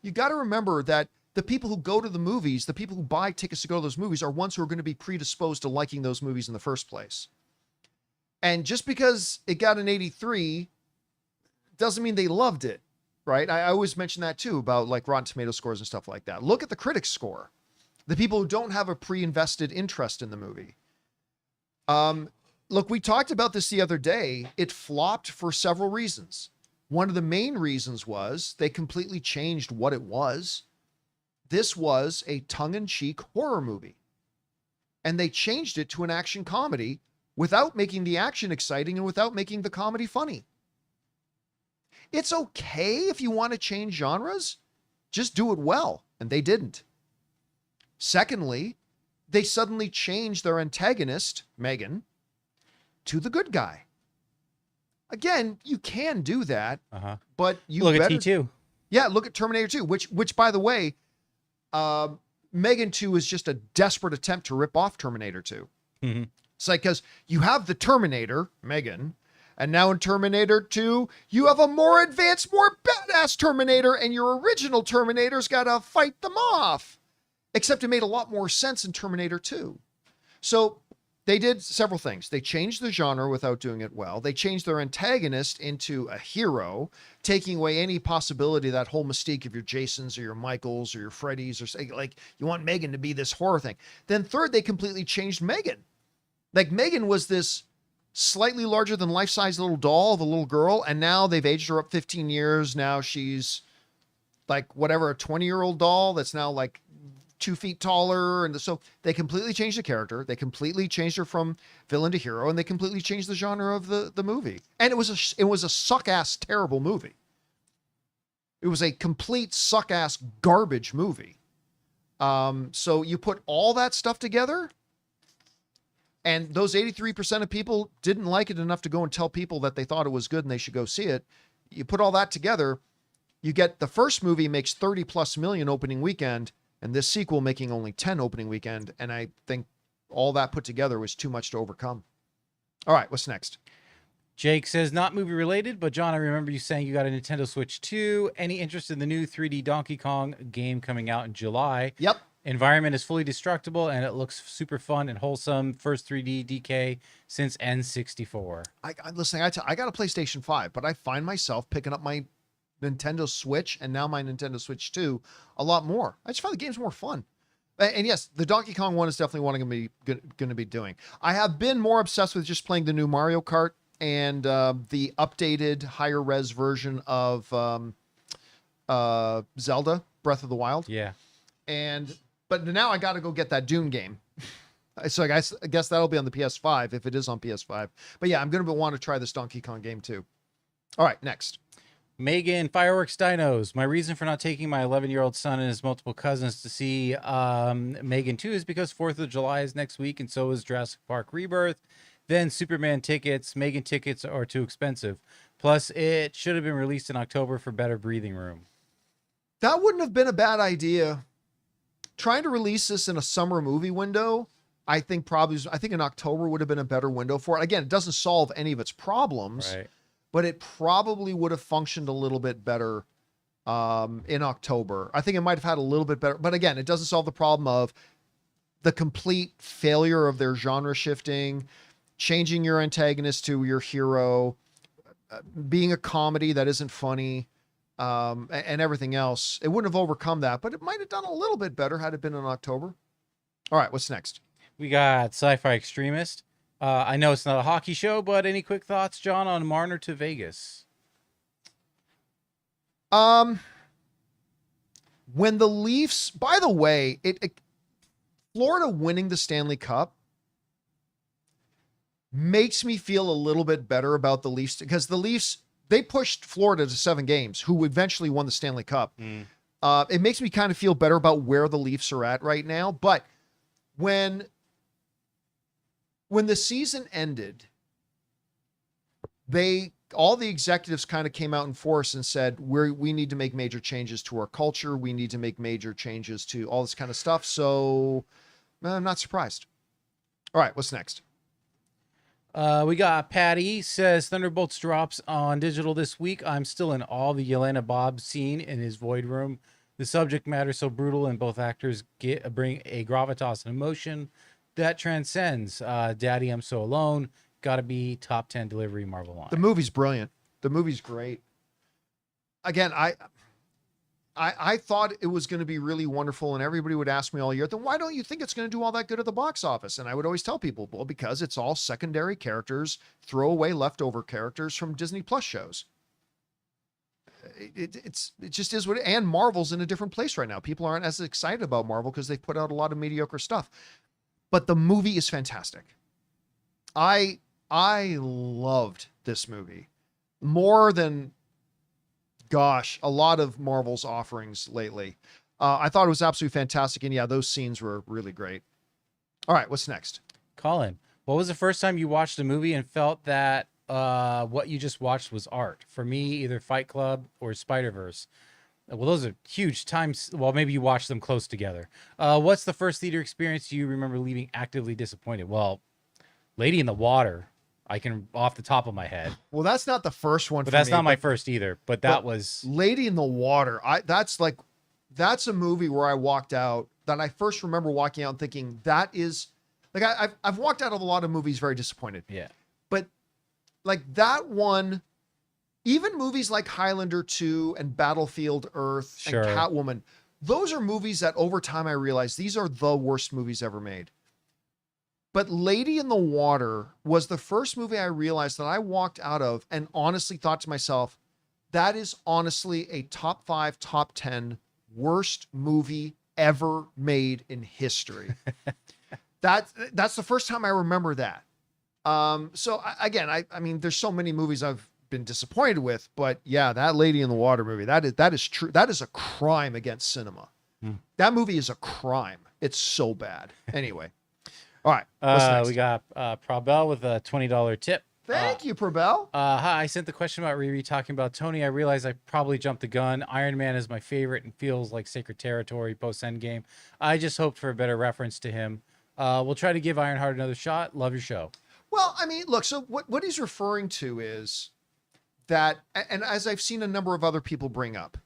you got to remember that the people who go to the movies, the people who buy tickets to go to those movies, are ones who are going to be predisposed to liking those movies in the first place. And just because it got an 83 doesn't mean they loved it, right? I always mention that too, about like Rotten Tomato scores and stuff like that. Look at the critic score. The people who don't have a pre-invested interest in the movie. Look, we talked about this the other day. It flopped for several reasons. One of the main reasons was they completely changed what it was. This was a tongue-in-cheek horror movie, and they changed it to an action comedy without making the action exciting and without making the comedy funny. It's okay if you want to change genres, just do it well, and they didn't. Secondly, they suddenly changed their antagonist, Megan, to the good guy. Again, you can do that, but you look better... at T2. Yeah, look at Terminator 2, which by the way, Megan 2 is just a desperate attempt to rip off Terminator 2. Mm-hmm. It's like, because you have the Terminator, Megan, and now in Terminator 2, you have a more advanced, more badass Terminator, and your original Terminator's got to fight them off. Except it made a lot more sense in Terminator 2. So they did several things. They changed the genre without doing it well. They changed their antagonist into a hero, taking away any possibility, that whole mystique of your Jasons or your Michaels or your Freddys, or like you want Megan to be this horror thing. Then third, they completely changed Megan. Like Megan was this slightly larger than life-size little doll of a little girl, and now they've aged her up 15 years. Now she's like whatever, a 20-year-old doll that's now like 2 feet taller. And so they completely changed the character. They completely changed her from villain to hero, and they completely changed the genre of the movie. And it was a suck-ass terrible movie. It was a complete suck-ass garbage movie. So you put all that stuff together, and those 83% of people didn't like it enough to go and tell people that they thought it was good and they should go see it. You put all that together, you get the first movie makes 30 plus million opening weekend, and this sequel making only 10 opening weekend. And I think all that put together was too much to overcome. All right, what's next? Jake says, not movie related, but John, I remember you saying you got a Nintendo Switch 2. Any interest in the new 3D Donkey Kong game coming out in July? Yep. Environment is fully destructible, and it looks super fun and wholesome. First 3D DK since N64. Listen, I got a PlayStation 5, but I find myself picking up my Nintendo Switch and now my Nintendo Switch 2 a lot more. I just find the games more fun. And yes, the Donkey Kong one is definitely what I'm going to be doing. I have been more obsessed with just playing the new Mario Kart and the updated higher res version of Zelda Breath of the Wild. Yeah. But now I got to go get that Dune game. So I guess that'll be on the PS5 if it is on PS5. But yeah, I'm going to want to try this Donkey Kong game too. All right, next. Megan, Fireworks Dinos. My reason for not taking my 11-year-old son and his multiple cousins to see Megan 2 is because 4th of July is next week, and so is Jurassic Park Rebirth. Then Superman tickets. Megan tickets are too expensive. Plus, it should have been released in October for better breathing room. That wouldn't have been a bad idea. Trying to release this in a summer movie window, I think in October would have been a better window for it. Again, it doesn't solve any of its problems. Right. But it probably would have functioned a little bit better in October. I think it might have had a little bit better. But again, it doesn't solve the problem of the complete failure of their genre shifting, changing your antagonist to your hero, being a comedy that isn't funny, and everything else. It wouldn't have overcome that, but it might have done a little bit better had it been in October. All right, what's next? We got Sci-Fi Extremist. I know it's not a hockey show, but any quick thoughts, John, on Marner to Vegas? When the Leafs, by the way, Florida winning the Stanley Cup makes me feel a little bit better about the Leafs, because the Leafs, they pushed Florida to 7 games, who eventually won the Stanley Cup. It makes me kind of feel better about where the Leafs are at right now. But when when the season ended, all the executives kind of came out in force and said, we need to make major changes to our culture. We need to make major changes to all this kind of stuff. So I'm not surprised. All right, what's next? We got Patty says Thunderbolts drops on digital this week. I'm still in awe of the Yelena Bob scene in his void room. The subject matter is so brutal, and both actors bring a gravitas and emotion that transcends. Daddy, I'm so alone. Got to be top 10 delivery Marvel line. The movie's brilliant. The movie's great. Again, I thought it was going to be really wonderful, and everybody would ask me all year, then why don't you think it's going to do all that good at the box office? And I would always tell people, well, because it's all secondary characters, throwaway leftover characters from Disney Plus shows. It just is what, and Marvel's in a different place right now. People aren't as excited about Marvel because they've put out a lot of mediocre stuff. But the movie is fantastic. I loved this movie more than, gosh, a lot of Marvel's offerings lately. I thought it was absolutely fantastic. And yeah, those scenes were really great. All right, what's next? Colin, what was the first time you watched a movie and felt that what you just watched was art? For me, either Fight Club or Spider-Verse. Well, those are huge times. Well, maybe you watched them close together. What's the first theater experience you remember leaving actively disappointed? Well, Lady in the Water, I can off the top of my head. Well, that's not the first one. But that's not my first either. But that was Lady in the Water. That's a movie where I walked out, that I first remember walking out and thinking, that is like, I've walked out of a lot of movies very disappointed. Yeah. But like that one, even movies like Highlander 2 and Battlefield Earth Sure. and Catwoman, those are movies that over time I realized these are the worst movies ever made. But Lady in the Water was the first movie I realized that I walked out of and honestly thought to myself, that is honestly a top 5, top 10 worst movie ever made in history. That's the first time I remember that. So again, I mean, there's so many movies I've been disappointed with, but yeah, that Lady in the Water movie, that is true. That is a crime against cinema. That movie is a crime. It's so bad. Anyway. All right. What's next? We got Probel with a $20 tip. Thank you, Probel. Hi, I sent the question about Riri talking about Tony. I realized I probably jumped the gun. Iron Man is my favorite and feels like sacred territory post Endgame. I just hoped for a better reference to him. We'll try to give Ironheart another shot. Love your show. Well, I mean, look, so what he's referring to is that, and as I've seen a number of other people bring up,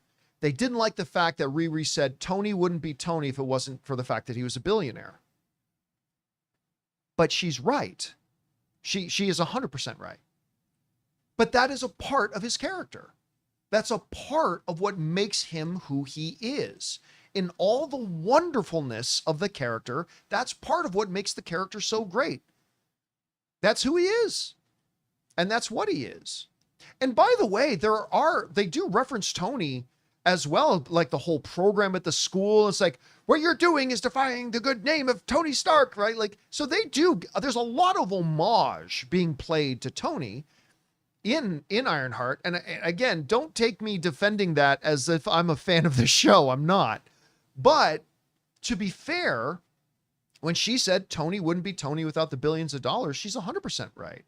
they didn't like the fact that Riri said Tony wouldn't be Tony if it wasn't for the fact that he was a billionaire. But she's right. She is 100% right. But that is a part of his character. That's a part of what makes him who he is. In all the wonderfulness of the character, that's part of what makes the character so great. That's who he is. And that's what he is. And by the way, they do reference Tony as well, like the whole program at the school. It's like, what you're doing is defying the good name of Tony Stark, right? Like, so they do, there's a lot of homage being played to Tony in Ironheart. And again, don't take me defending that as if I'm a fan of the show. I'm not. But to be fair, when she said Tony wouldn't be Tony without the billions of dollars, she's 100% right.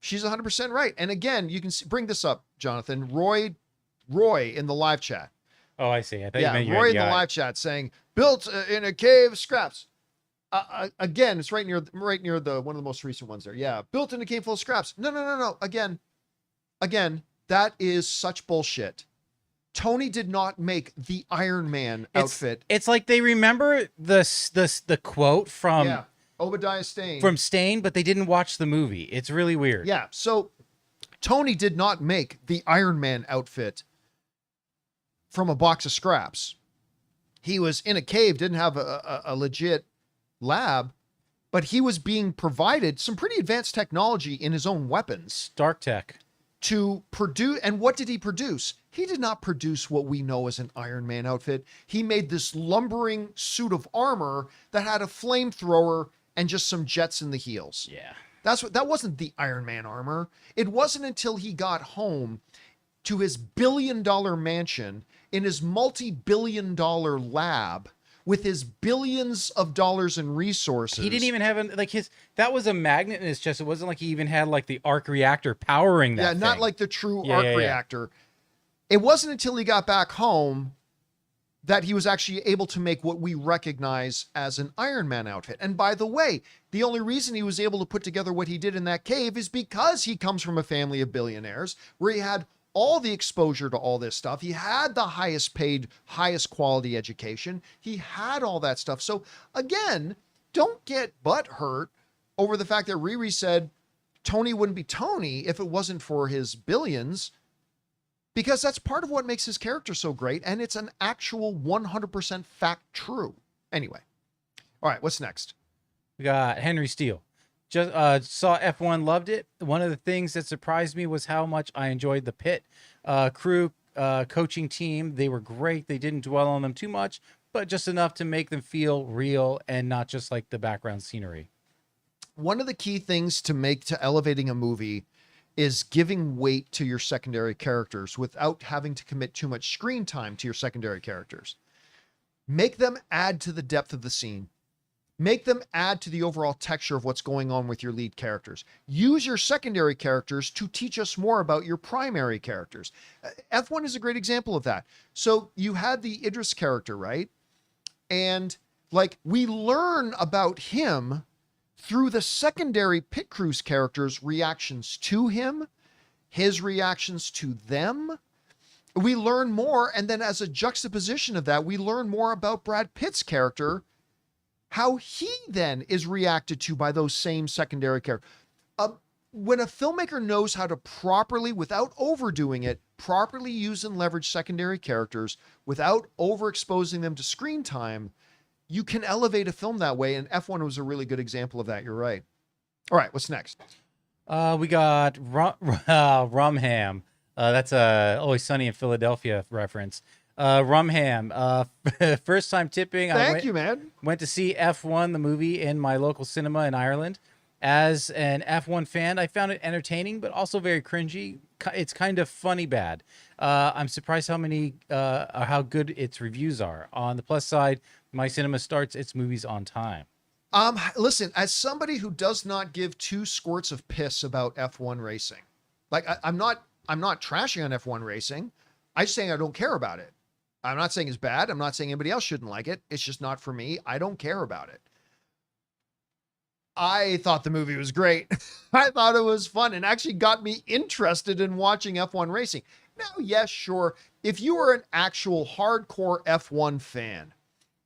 She's 100% right. And again, you can bring this up, Jonathan. Roy in the live chat. Oh, I see. I thought you meant Roy in the live chat saying, built in a cave, scraps. Again, it's right near the one of the most recent ones there. Yeah, built in a cave full of scraps. No. Again, that is such bullshit. Tony did not make the Iron Man outfit. It's like they remember the quote from Obadiah Stane. From Stane, but they didn't watch the movie. It's really weird. Yeah, so Tony did not make the Iron Man outfit from a box of scraps. He was in a cave, didn't have a legit lab, but he was being provided some pretty advanced technology in his own weapons. Stark Tech. To produce, and what did he produce? He did not produce what we know as an Iron Man outfit. He made this lumbering suit of armor that had a flamethrower and just some jets in the heels. Yeah. That wasn't the Iron Man armor. It wasn't until he got home to his billion-dollar mansion in his multi-billion-dollar lab with his billions of dollars in resources. He didn't even have that was a magnet in his chest. It wasn't like he even had like the arc reactor powering that. Yeah, not thing. like the true Yeah, arc yeah, yeah. reactor. It wasn't until he got back home that he was actually able to make what we recognize as an Iron Man outfit. And by the way, the only reason he was able to put together what he did in that cave is because he comes from a family of billionaires where he had all the exposure to all this stuff. He had the highest paid, highest quality education. He had all that stuff. So again, don't get butthurt over the fact that Riri said Tony wouldn't be Tony if it wasn't for his billions, because that's part of what makes his character so great. And it's an actual 100% fact true. Anyway. All right. What's next? We got Henry Steele. Just saw F1, loved it. One of the things that surprised me was how much I enjoyed the pit crew, coaching team. They were great. They didn't dwell on them too much, but just enough to make them feel real and not just like the background scenery. One of the key things to elevating a movie is giving weight to your secondary characters without having to commit too much screen time to your secondary characters. Make them add to the depth of the scene. Make them add to the overall texture of what's going on with your lead characters. Use your secondary characters to teach us more about your primary characters. F1 is a great example of that. So you had the Idris character, right? And like we learn about him through the secondary pit crew's characters' reactions to him, his reactions to them. We learn more, and then as a juxtaposition of that, we learn more about Brad Pitt's character, how he then is reacted to by those same secondary characters. When a filmmaker knows how to properly, without overdoing it, properly use and leverage secondary characters without overexposing them to screen time, you can elevate a film that way, and F1 was a really good example of that. You're right. All right, what's next? We got Rumham. That's a Always Sunny in Philadelphia reference. Rumham. First time tipping. Thank you, man. Went to see F1, the movie, in my local cinema in Ireland. As an F1 fan, I found it entertaining, but also very cringy. It's kind of funny bad. I'm surprised how good its reviews are. On the plus side, my cinema starts its movies on time. Listen, as somebody who does not give two squirts of piss about F1 racing, like I'm not trashing on F1 racing. I'm saying I don't care about it. I'm not saying it's bad. I'm not saying anybody else shouldn't like it. It's just not for me. I don't care about it. I thought the movie was great. I thought it was fun and actually got me interested in watching F1 racing. Now, yes, sure. If you are an actual hardcore F1 fan,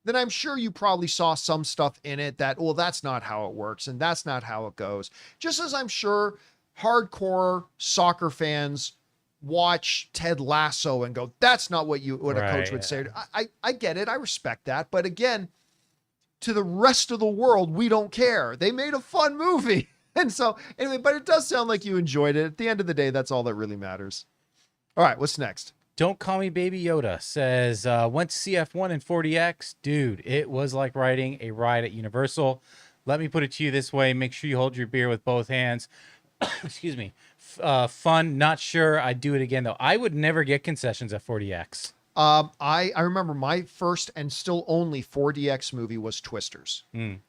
then I'm sure you probably saw some stuff in it that, well, that's not how it works and that's not how it goes. Just as I'm sure hardcore soccer fans watch Ted Lasso and go, that's not what a coach would say. I get it. I respect that. But again, to the rest of the world, we don't care. They made a fun movie. And so anyway, but it does sound like you enjoyed it. At the end of the day, that's all that really matters. All right, what's next? Don't Call Me Baby Yoda says, went to CF1 in 40X. Dude, it was like riding a ride at Universal. Let me put it to you this way. Make sure you hold your beer with both hands. Excuse me. Fun. Not sure I'd do it again, though. I would never get concessions at 40X. I remember my first and still only 4DX movie was Twisters. And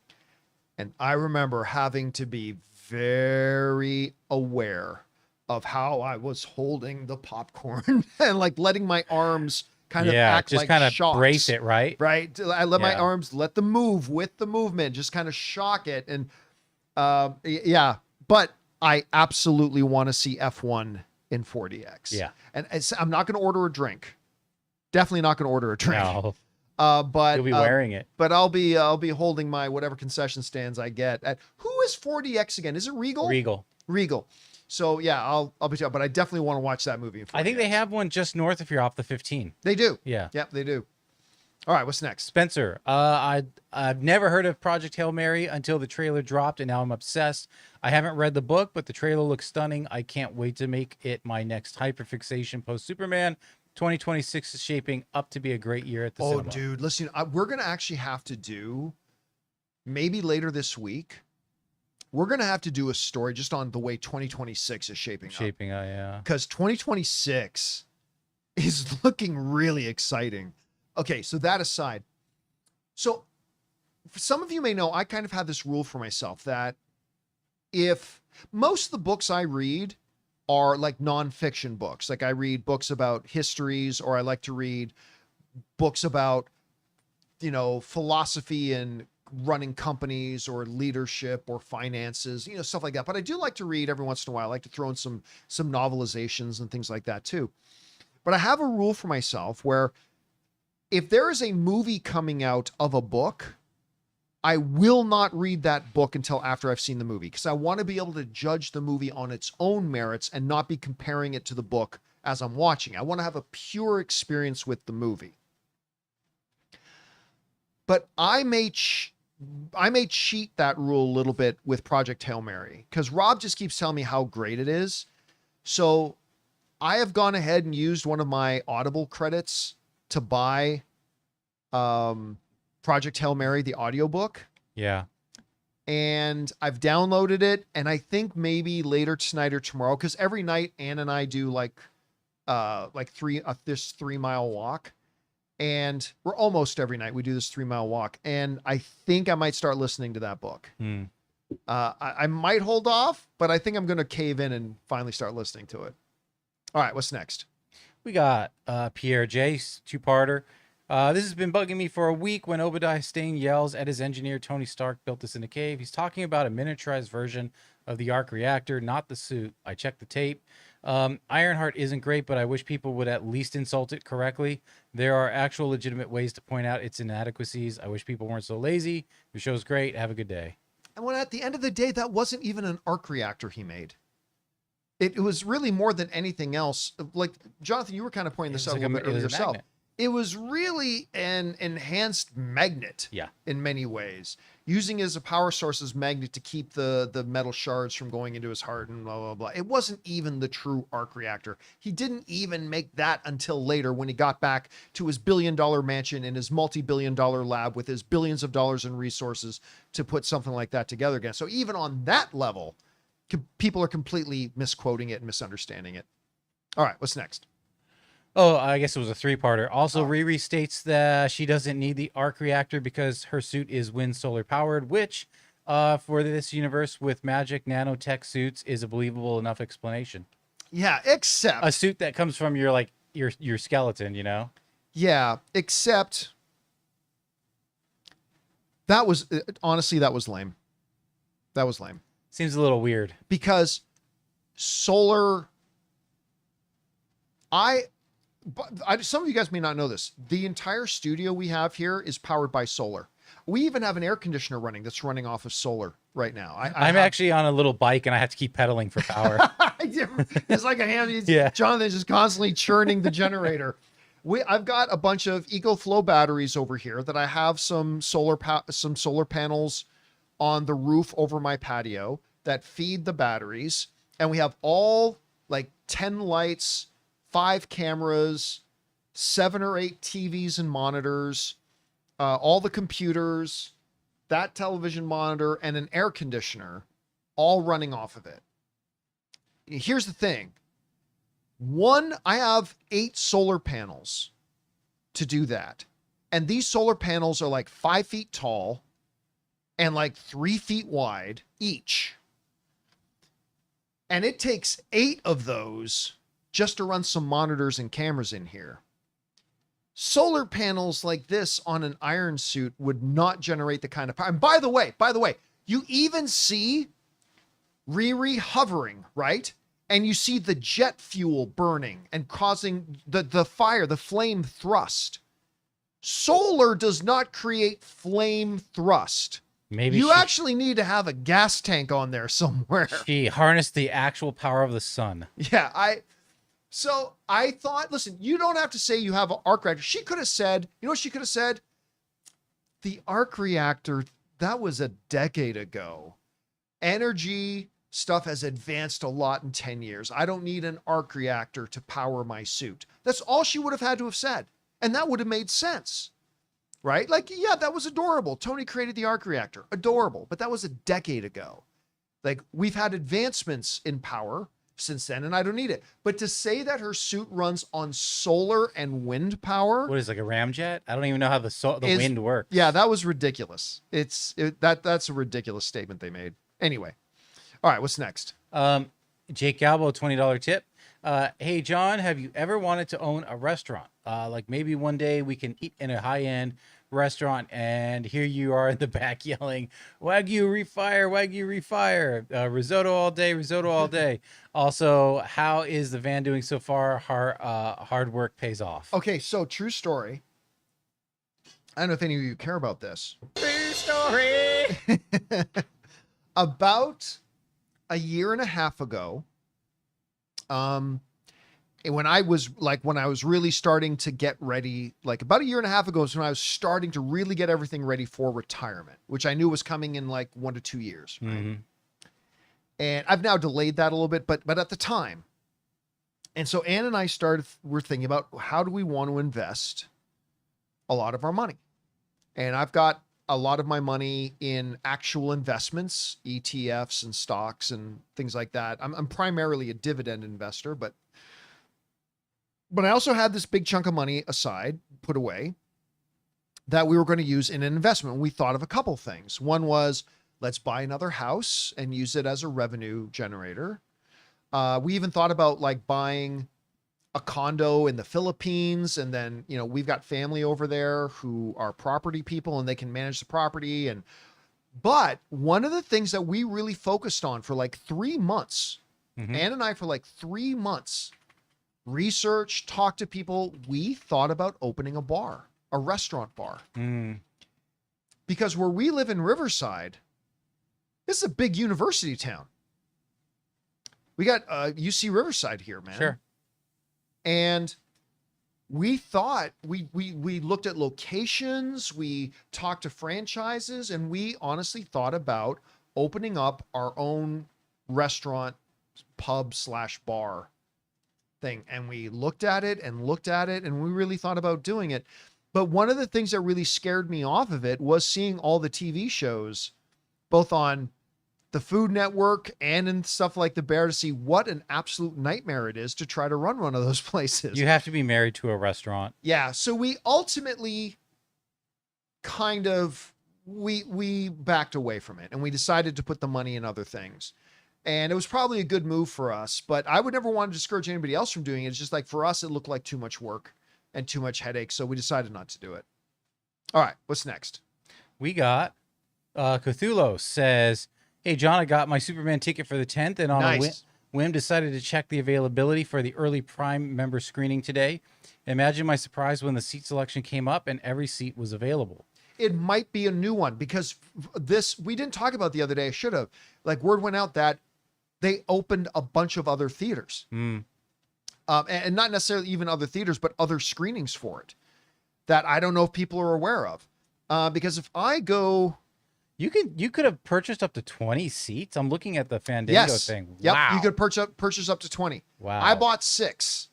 I remember having to be very aware of how I was holding the popcorn and like letting my arms kind of act just like kind of shocks. brace it, right? Right. I let my arms let them move with the movement, just kind of shock it. And yeah, but I absolutely want to see F1 in 4DX. Yeah. And I'm not going to order a drink. Definitely not going to order a drink. No. But You'll be wearing it. But I'll be holding my whatever concession stands I get at. Who is 4DX again? Is it Regal? Regal. So yeah, I'll be but I definitely want to watch that movie in 4DX. I think they have one just north if you're off the 15. They do. Yeah. Yep, they do. All right, what's next? Spencer, I've never heard of Project Hail Mary until the trailer dropped, and now I'm obsessed. I haven't read the book, but the trailer looks stunning. I can't wait to make it my next hyperfixation post-Superman. 2026 is shaping up to be a great year at the cinema. Oh, dude, listen, we're going to actually have to do, maybe later this week, we're going to have to do a story just on the way 2026 is shaping up. Yeah. Because 2026 is looking really exciting. Okay, so that aside, So some of you may know, I kind of have this rule for myself that if most of the books I read are like nonfiction books, like I read books about histories, or I like to read books about, philosophy and running companies or leadership or finances, stuff like that. But I do like to read every once in a while. I like to throw in some novelizations and things like that too. But I have a rule for myself where if there is a movie coming out of a book, I will not read that book until after I've seen the movie, because I want to be able to judge the movie on its own merits and not be comparing it to the book as I'm watching. I want to have a pure experience with the movie. But I may cheat that rule a little bit with Project Hail Mary, because Rob just keeps telling me how great it is. So I have gone ahead and used one of my Audible credits to buy Project Hail Mary, the audiobook. Yeah. And I've downloaded it, and I think maybe later tonight or tomorrow, because every night Ann and I do this 3-mile walk. And we're almost every night we do this 3-mile walk. And I think I might start listening to that book. I might hold off, but I think I'm going to cave in and finally start listening to it. All right, what's next? We got Pierre Jace, 2-parter. This has been bugging me for a week when Obadiah Stane yells at his engineer, Tony Stark built this in a cave. He's talking about a miniaturized version of the arc reactor, not the suit. I checked the tape. Ironheart isn't great, but I wish people would at least insult it correctly. There are actual legitimate ways to point out its inadequacies. I wish people weren't so lazy. Your show's great. Have a good day. And when at the end of the day, that wasn't even an arc reactor he made. It was really more than anything else. Like, Jonathan, you were kind of pointing this out a little bit earlier yourself. Magnet. It was really an enhanced magnet. Yeah. In many ways, using it as a power source as magnet to keep the metal shards from going into his heart and blah, blah, blah. It wasn't even the true arc reactor. He didn't even make that until later, when he got back to his billion-dollar mansion in his multi-billion-dollar lab with his billions of dollars in resources to put something like that together again. So even on that level, people are completely misquoting it and misunderstanding it. All right, what's next? Oh, I guess it was a 3-parter. Also, Riri states that she doesn't need the arc reactor because her suit is wind solar powered, which for this universe with magic nanotech suits is a believable enough explanation. Yeah, except a suit that comes from your skeleton, Yeah, except that was honestly, that was lame. That was lame. Seems a little weird because solar. Some of you guys may not know this. The entire studio we have here is powered by solar. We even have an air conditioner running that's running off of solar right now. I'm actually on a little bike and I have to keep pedaling for power. It's like a hand. Yeah. Jonathan's just constantly churning the generator. I've got a bunch of EcoFlow batteries over here that I have some solar panels on the roof over my patio that feed the batteries. And we have all like 10 lights, 5 cameras, 7 or 8 TVs and monitors, all the computers, that television monitor, and an air conditioner all running off of it. Here's the thing. I have 8 solar panels to do that. And these solar panels are like 5 feet tall and like 3 feet wide each. And it takes 8 of those just to run some monitors and cameras in here. Solar panels like this on an iron suit would not generate the kind of power. And by the way, you even see Riri hovering, right? And you see the jet fuel burning and causing the fire, the flame thrust. Solar does not create flame thrust. Maybe you actually need to have a gas tank on there somewhere. She harnessed the actual power of the sun. Yeah, So I thought, listen, you don't have to say you have an arc reactor. She could have said, you know what she could have said? The arc reactor, that was a decade ago. Energy stuff has advanced a lot in 10 years. I don't need an arc reactor to power my suit. That's all she would have had to have said. And that would have made sense, right? Like, yeah, that was adorable. Tony created the arc reactor. Adorable. But that was a decade ago. Like, we've had advancements in power. since then, and I don't need it. But to say that her suit runs on solar and wind power, What is it, like a ramjet? I don't even know how the is- wind works. yeah, that was ridiculous. That's a ridiculous statement they made. Anyway, all right, what's next? Jake Galbo, $20 tip. Hey John, have you ever wanted to own a restaurant? Like maybe one day we can eat in a high-end restaurant, and here you are in the back yelling, "Wagyu refire, Wagyu refire, risotto all day, risotto all day." Also, how is the van doing so far? Hard work pays off. Okay, so true story. I don't know if any of you care about this. True story. About a year and a half ago, when I was really starting to get ready, like about a year and a half ago is when I was starting to really get everything ready for retirement, which I knew was coming in like 1 to 2 years. Right? Mm-hmm. And I've now delayed that a little bit, but at the time. And so Ann and I we're thinking about how do we want to invest a lot of our money? And I've got a lot of my money in actual investments, ETFs and stocks and things like that. I'm primarily a dividend investor, but I also had this big chunk of money aside, put away, that we were going to use in an investment. We thought of a couple things. One was, let's buy another house and use it as a revenue generator. We even thought about like buying a condo in the Philippines. And then, we've got family over there who are property people and they can manage the property. But one of the things that we really focused on for like 3 months, Ann and I for like 3 months, research, talk to people, we thought about opening a restaurant bar. Because where we live in Riverside, this is a big university town. We got UC Riverside here, man. Sure. And we thought we looked at locations, we talked to franchises, and we honestly thought about opening up our own restaurant, pub/bar thing. And we looked at it, and we really thought about doing it. But one of the things that really scared me off of it was seeing all the TV shows, both on the Food Network and in stuff like The Bear, to see what an absolute nightmare it is to try to run one of those places. You have to be married to a restaurant. Yeah. So we ultimately kind of, we backed away from it and we decided to put the money in other things. And it was probably a good move for us, but I would never want to discourage anybody else from doing it. It's just like for us, it looked like too much work and too much headache. So we decided not to do it. All right. What's next? We got Cthulhu says, "Hey John, I got my Superman ticket for the 10th and on Nice. a whim decided to check the availability for the early Prime member screening today. Imagine my surprise when the seat selection came up and every seat was available." It might be a new one because we didn't talk about the other day. I should have. Like word went out that they opened a bunch of other theaters. And not necessarily even other theaters, but other screenings for it that I don't know if people are aware of. Because if I go... You could have purchased up to 20 seats. I'm looking at the Fandango thing. Yep. Wow. You could purchase up to 20. Wow. I bought 6.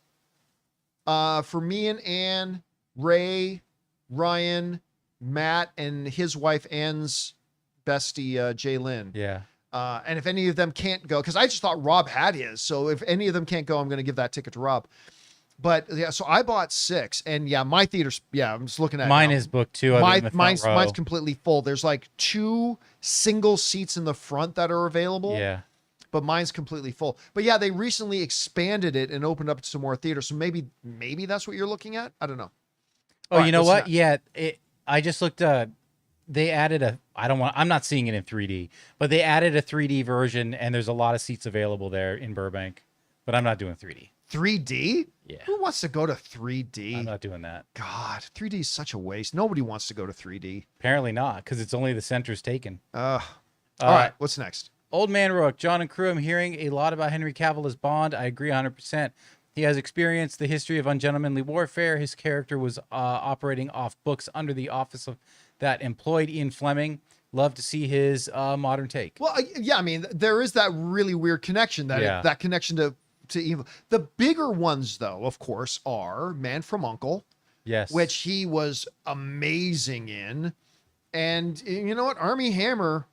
For me and Ann, Ray, Ryan, Matt, and his wife Ann's bestie, Jay Lynn. Yeah. And if any of them can't go, because I just thought Rob had his. So if any of them can't go, I'm going to give that ticket to Rob. But yeah, so I bought 6, and yeah, my theater's, I'm just looking at Mine it now. is booked too. I'm in the front row. Mine's completely full. There's like 2 single seats in the front that are available. Yeah. But mine's completely full. But yeah, they recently expanded it and opened up some more theaters. So maybe that's what you're looking at. I don't know. Oh, All right, you know what's what? next? Yeah. I just looked. They added I'm not seeing it in 3D, but they added a 3D version, and there's a lot of seats available there in Burbank. But I'm not doing 3D. 3D? Yeah. Who wants to go to 3D? I'm not doing that. God, 3D is such a waste. Nobody wants to go to 3D. Apparently not, because it's only the center's taken. All right, what's next? Old Man Rook, John and crew, I'm hearing a lot about Henry Cavill as Bond. I agree 100%. He has experienced the history of ungentlemanly warfare. His character was operating off books under the office of that employed Ian Fleming. Love to see his modern take. Well, yeah, I mean, there is that really weird connection, that connection to evil. The bigger ones, though, of course, are Man from U.N.C.L.E., Yes. which he was amazing in. And you know what? Armie Hammer,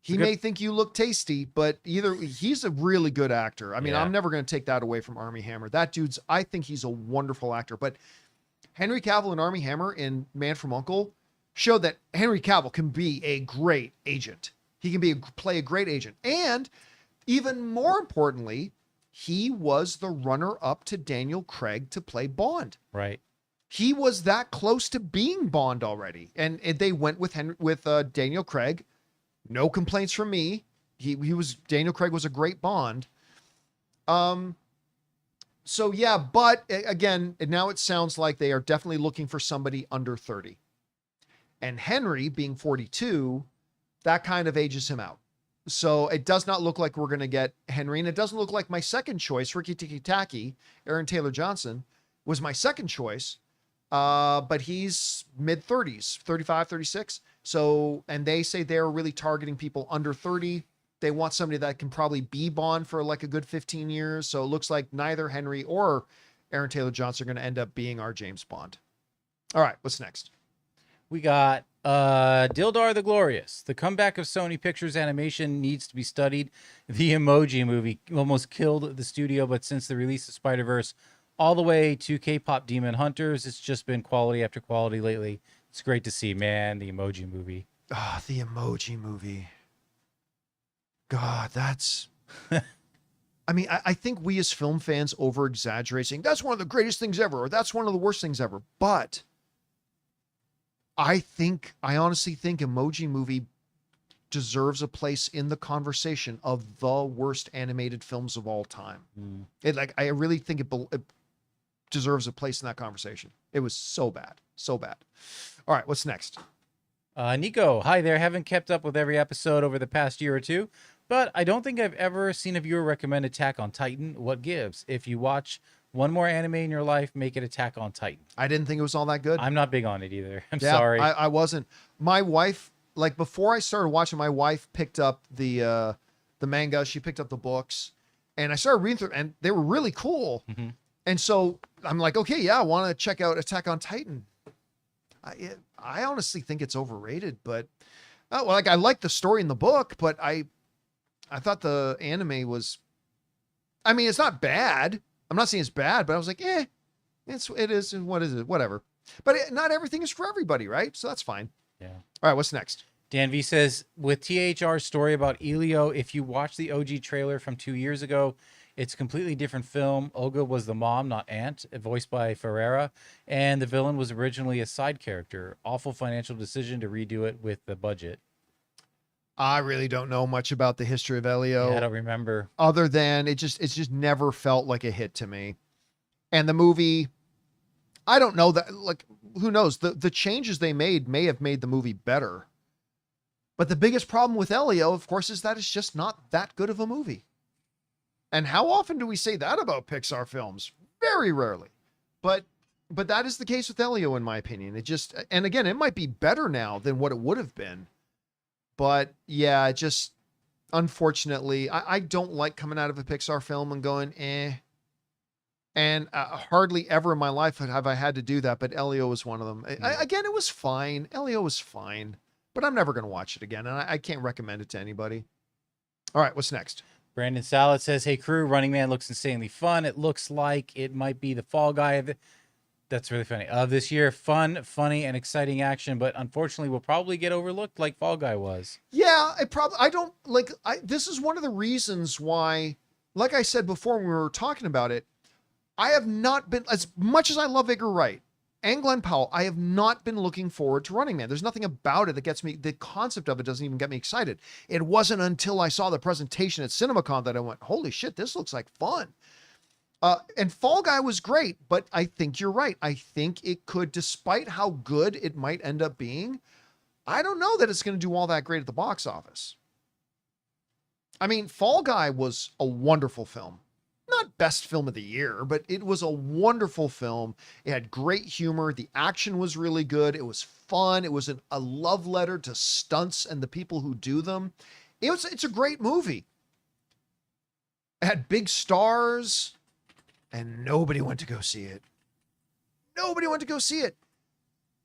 He may think you look tasty, but he's a really good actor. I mean, Yeah. I'm never going to take that away from Armie Hammer. That dude's, I think he's a wonderful actor. But Henry Cavill and Armie Hammer in Man from U.N.C.L.E. showed that Henry Cavill can be a great agent. He can play a great agent. And even more importantly, he was the runner-up to Daniel Craig to play Bond. Right. He was that close to being Bond already. And they went with Daniel Craig. No complaints from me. Daniel Craig was a great Bond. So yeah, but again, now it sounds like they are definitely looking for somebody under 30. And Henry being 42, that kind of ages him out. So it does not look like we're going to get Henry. And it doesn't look like my second choice, Ricky Tikki Tacky, Aaron Taylor Johnson, was my second choice. But he's mid 30s, 35, 36. So, and they say they're really targeting people under 30. They want somebody that can probably be Bond for like a good 15 years. So it looks like neither Henry or Aaron Taylor Johnson are going to end up being our James Bond. All right, what's next? We got Dildar the Glorious. The comeback of Sony Pictures Animation needs to be studied. The Emoji Movie almost killed the studio, but since the release of Spider-Verse all the way to K-pop Demon Hunters, it's just been quality after quality lately. It's great to see, man. The Emoji Movie. Ah, the Emoji Movie. God, that's... I mean, I think we as film fans over-exaggerate, saying that's one of the greatest things ever, or that's one of the worst things ever. But I honestly think Emoji Movie deserves a place in the conversation of the worst animated films of all time. I really think it deserves a place in that conversation. It was so bad. So bad. All right, what's next? Nico, hi there. Haven't kept up with every episode over the past year or two, but I don't think I've ever seen a viewer recommend Attack on Titan. What gives? If you watch one more anime in your life, make it Attack on Titan. I didn't think it was all that good. I'm not big on it either. I'm Yeah, sorry. I wasn't. My wife, like before I started watching, my wife picked up the manga. She picked up the books, and I started reading through, and they were really cool. Mm-hmm. And so I'm like, okay, yeah, I want to check out Attack on Titan. I honestly think it's overrated, but I like the story in the book, but I thought the anime was, I mean, it's not bad. I'm not saying it's bad, but I was like, it is. And what is it? Whatever. But not everything is for everybody, right? So that's fine. Yeah. All right, what's next? Dan V says, with THR's story about Elio, if you watch the OG trailer from 2 years ago, it's a completely different film. Olga was the mom, not aunt, voiced by Ferreira, and the villain was originally a side character. Awful financial decision to redo it with the budget. I really don't know much about the history of Elio. Yeah, I don't remember. Other than it's just never felt like a hit to me. And the movie, I don't know that, like, who knows? The changes they made may have made the movie better. But the biggest problem with Elio, of course, is that it's just not that good of a movie. And how often do we say that about Pixar films? Very rarely. But that is the case with Elio, in my opinion. It just, and again, it might be better now than what it would have been. But yeah, just unfortunately, I don't like coming out of a Pixar film and going, eh. And hardly ever in my life have I had to do that, but Elio was one of them. Again, it was fine. Elio was fine, but I'm never going to watch it again, and I can't recommend it to anybody. All right, what's next? Brandon Salad says, hey, crew, Running Man looks insanely fun. It looks like it might be the fall guy. That's really funny. This year, fun, funny, and exciting action, but unfortunately will probably get overlooked like Fall Guy was. Yeah, this is one of the reasons why, like I said before when we were talking about it, I have not been, as much as I love Edgar Wright and Glen Powell, I have not been looking forward to Running Man. There's nothing about it that gets me, the concept of it doesn't even get me excited. It wasn't until I saw the presentation at CinemaCon that I went, holy shit, this looks like fun. And Fall Guy was great, but I think you're right. I think it could, despite how good it might end up being, I don't know that it's going to do all that great at the box office. I mean, Fall Guy was a wonderful film. Not best film of the year, but it was a wonderful film. It had great humor. The action was really good. It was fun. It was a love letter to stunts and the people who do them. It's a great movie. It had big stars, and nobody went to go see it. Nobody went to go see it.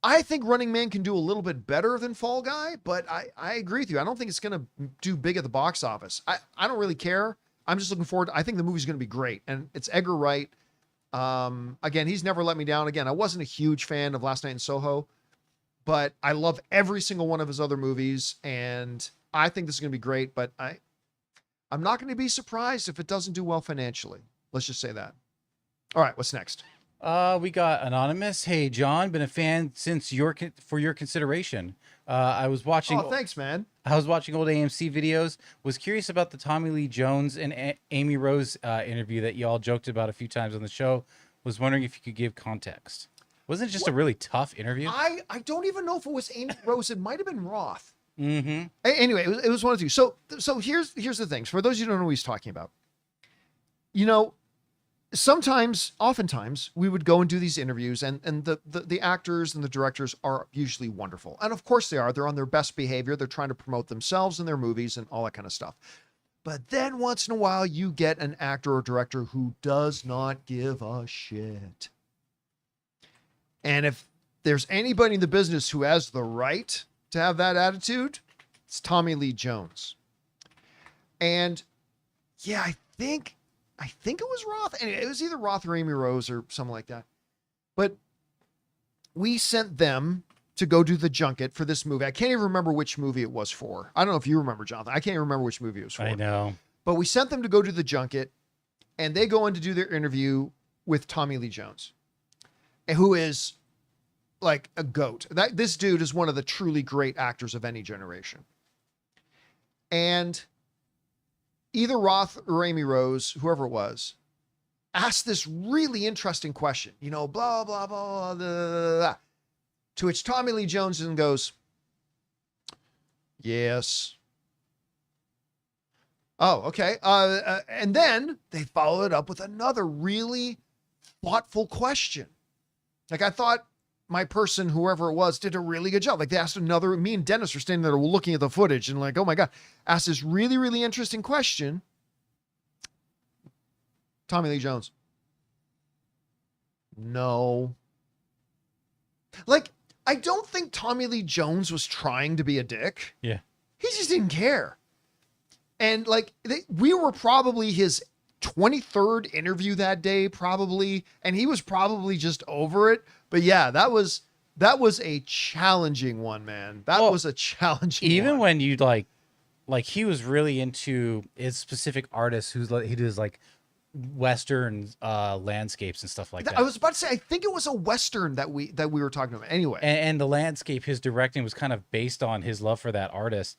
I think Running Man can do a little bit better than Fall Guy, but I agree with you. I don't think it's going to do big at the box office. I don't really care. I'm just looking forward. I think the movie's going to be great. And it's Edgar Wright. Again, he's never let me down. Again, I wasn't a huge fan of Last Night in Soho, but I love every single one of his other movies. And I think this is going to be great, but I'm not going to be surprised if it doesn't do well financially. Let's just say that. All right, what's next? We got Anonymous. Hey, John, been a fan since for your consideration. I was watching. Oh, thanks, man. I was watching old AMC videos. Was curious about the Tommy Lee Jones and Amy Rose interview that y'all joked about a few times on the show. Was wondering if you could give context. Wasn't it just a really tough interview? I don't even know if it was Amy Rose. It might have been Roth. Mm-hmm. Anyway, it was one of two. So here's the things. For those of you who don't know what he's talking about, you know, oftentimes we would go and do these interviews, and the actors and the directors are usually wonderful. And of course they are. They're on their best behavior. They're trying to promote themselves and their movies and all that kind of stuff. But then once in a while you get an actor or director who does not give a shit. And if there's anybody in the business who has the right to have that attitude, it's Tommy Lee Jones. And yeah, I think it was Roth. Anyway, it was either Roth or Amy Rose or something like that. But we sent them to go do the junket for this movie. I can't even remember which movie it was for. I don't know if you remember, Jonathan. I can't even remember which movie it was for. I know. But we sent them to go do the junket, and they go in to do their interview with Tommy Lee Jones, who is like a goat. This dude is one of the truly great actors of any generation. And either Roth or Amy Rose, whoever it was, asked this really interesting question, you know, blah, blah, blah, blah, blah, blah, to which Tommy Lee Jones goes, yes. Oh, okay. And then they followed it up with another really thoughtful question. Like, I thought my person, whoever it was, did a really good job. Like, they asked another, me and Dennis were standing there looking at the footage and like, oh my God, asked this really, really interesting question. Tommy Lee Jones. No. Like, I don't think Tommy Lee Jones was trying to be a dick. Yeah. He just didn't care. And like, we were probably his 23rd interview that day, probably. And he was probably just over it. But yeah, that was a challenging one, man. That was a challenging even one. when you like he was really into his specific artist he does like Western landscapes and stuff like that. I was about to say, I think it was a Western that we were talking about. Anyway. And the landscape, his directing was kind of based on his love for that artist.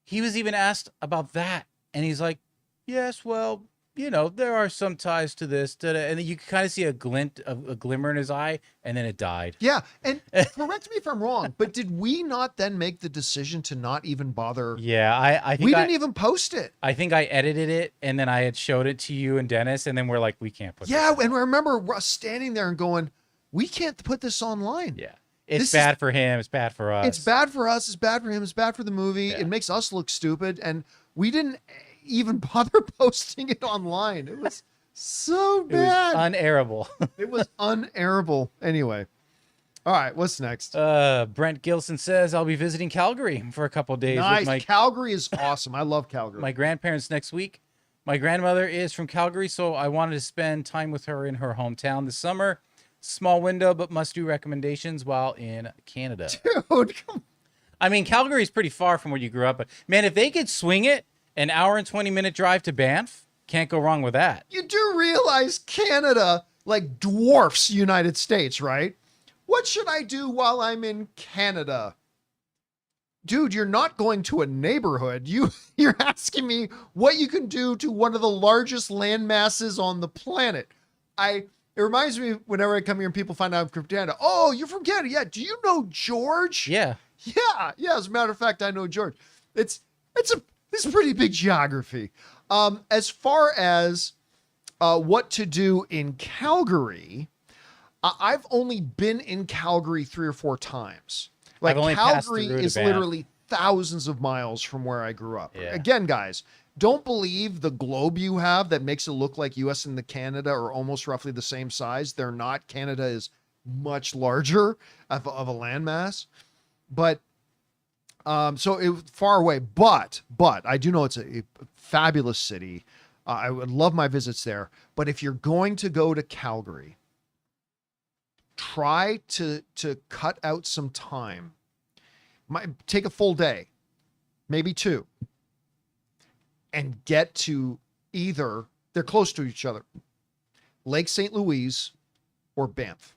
He was even asked about that. And he's like, yes, well, you know, there are some ties to this. And then you could kind of see a glimmer in his eye, and then it died. Yeah. And correct me if I'm wrong, but did we not then make the decision to not even bother? Yeah, I think we didn't even post it. I think I edited it, and then I had showed it to you and Dennis, and then we're like, we can't put this and on. I remember us standing there and going, we can't put this online. Yeah. It's bad for him. It's bad for us. It's bad for us. It's bad for him. It's bad for the movie. Yeah. It makes us look stupid. And we didn't even bother posting it online. It was so bad. It was unairable. It was unairable. Anyway. All right. What's next? Brent Gilson says, I'll be visiting Calgary for a couple of days. Nice. Calgary is awesome. I love Calgary. My grandparents next week. My grandmother is from Calgary, so I wanted to spend time with her in her hometown this summer. Small window, but must do recommendations while in Canada. Dude, come I mean, Calgary is pretty far from where you grew up, but man, if they could swing it, an hour and 20-minute drive to Banff, can't go wrong with that. You do realize Canada like dwarfs United States, right? What should I do while I'm in Canada? Dude, you're not going to a neighborhood. You're asking me what you can do to one of the largest land masses on the planet. It reminds me whenever I come here and people find out I'm from Canada. Oh, you're from Canada. Yeah. Do you know George? Yeah. Yeah. Yeah. As a matter of fact, I know George. It's a pretty big geography. As far as what to do in Calgary, I've only been in Calgary 3 or 4 times. Like, Calgary is literally thousands of miles from where I grew up. Yeah. Again, guys, don't believe the globe you have that makes it look like US and the Canada are almost roughly the same size. They're not. Canada is much larger of a landmass. But so it was far away, but I do know it's a fabulous city. I would love my visits there. But if you're going to go to Calgary, try to cut out some time. Take a full day, maybe 2, and get to either, they're close to each other, Lake St. Louis or Banff.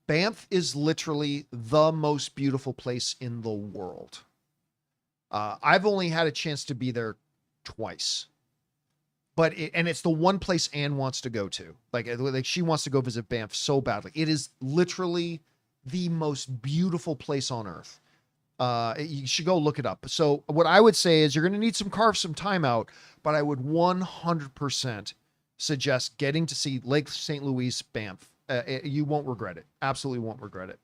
Banff is literally the most beautiful place in the world. I've only had a chance to be there twice, but it's the one place Anne wants to go to. Like she wants to go visit Banff so badly. It is literally the most beautiful place on earth. You should go look it up. So what I would say is you're going to need carve some time out, but I would 100% suggest getting to see Lake St. Louis, Banff. You won't regret it. Absolutely won't regret it.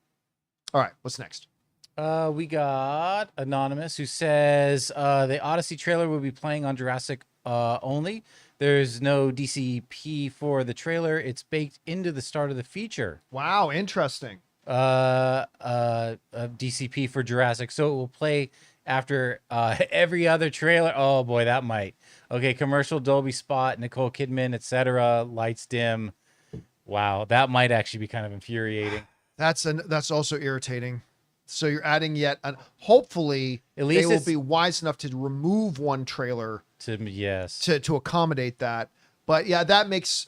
All right, what's next? We got Anonymous, who says the Odyssey trailer will be playing on Jurassic only. There's no DCP for the trailer. It's baked into the start of the feature. Wow, interesting. DCP for Jurassic, so it will play after every other trailer. Oh boy, that might. Okay, commercial, Dolby spot, Nicole Kidman, etc. Lights dim. Wow, that might actually be kind of infuriating. That's also irritating. So you're adding yet, hopefully at least they will be wise enough to remove one trailer to accommodate that. But yeah, that makes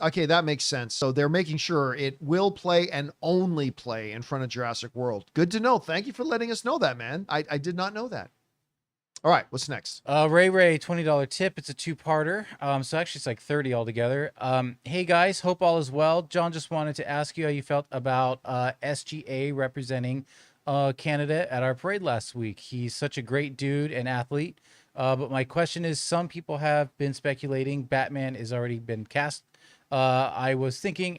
sense. So they're making sure it will play and only play in front of Jurassic World. Good to know. Thank you for letting us know that, man. I did not know that. All right, what's next? Ray $20 tip. It's a 2-parter. So actually it's like 30 altogether. Hey guys, hope all is well. John just wanted to ask you how you felt about SGA representing Canada at our parade last week. He's such a great dude and athlete. But my question is, some people have been speculating Batman has already been cast. I was thinking,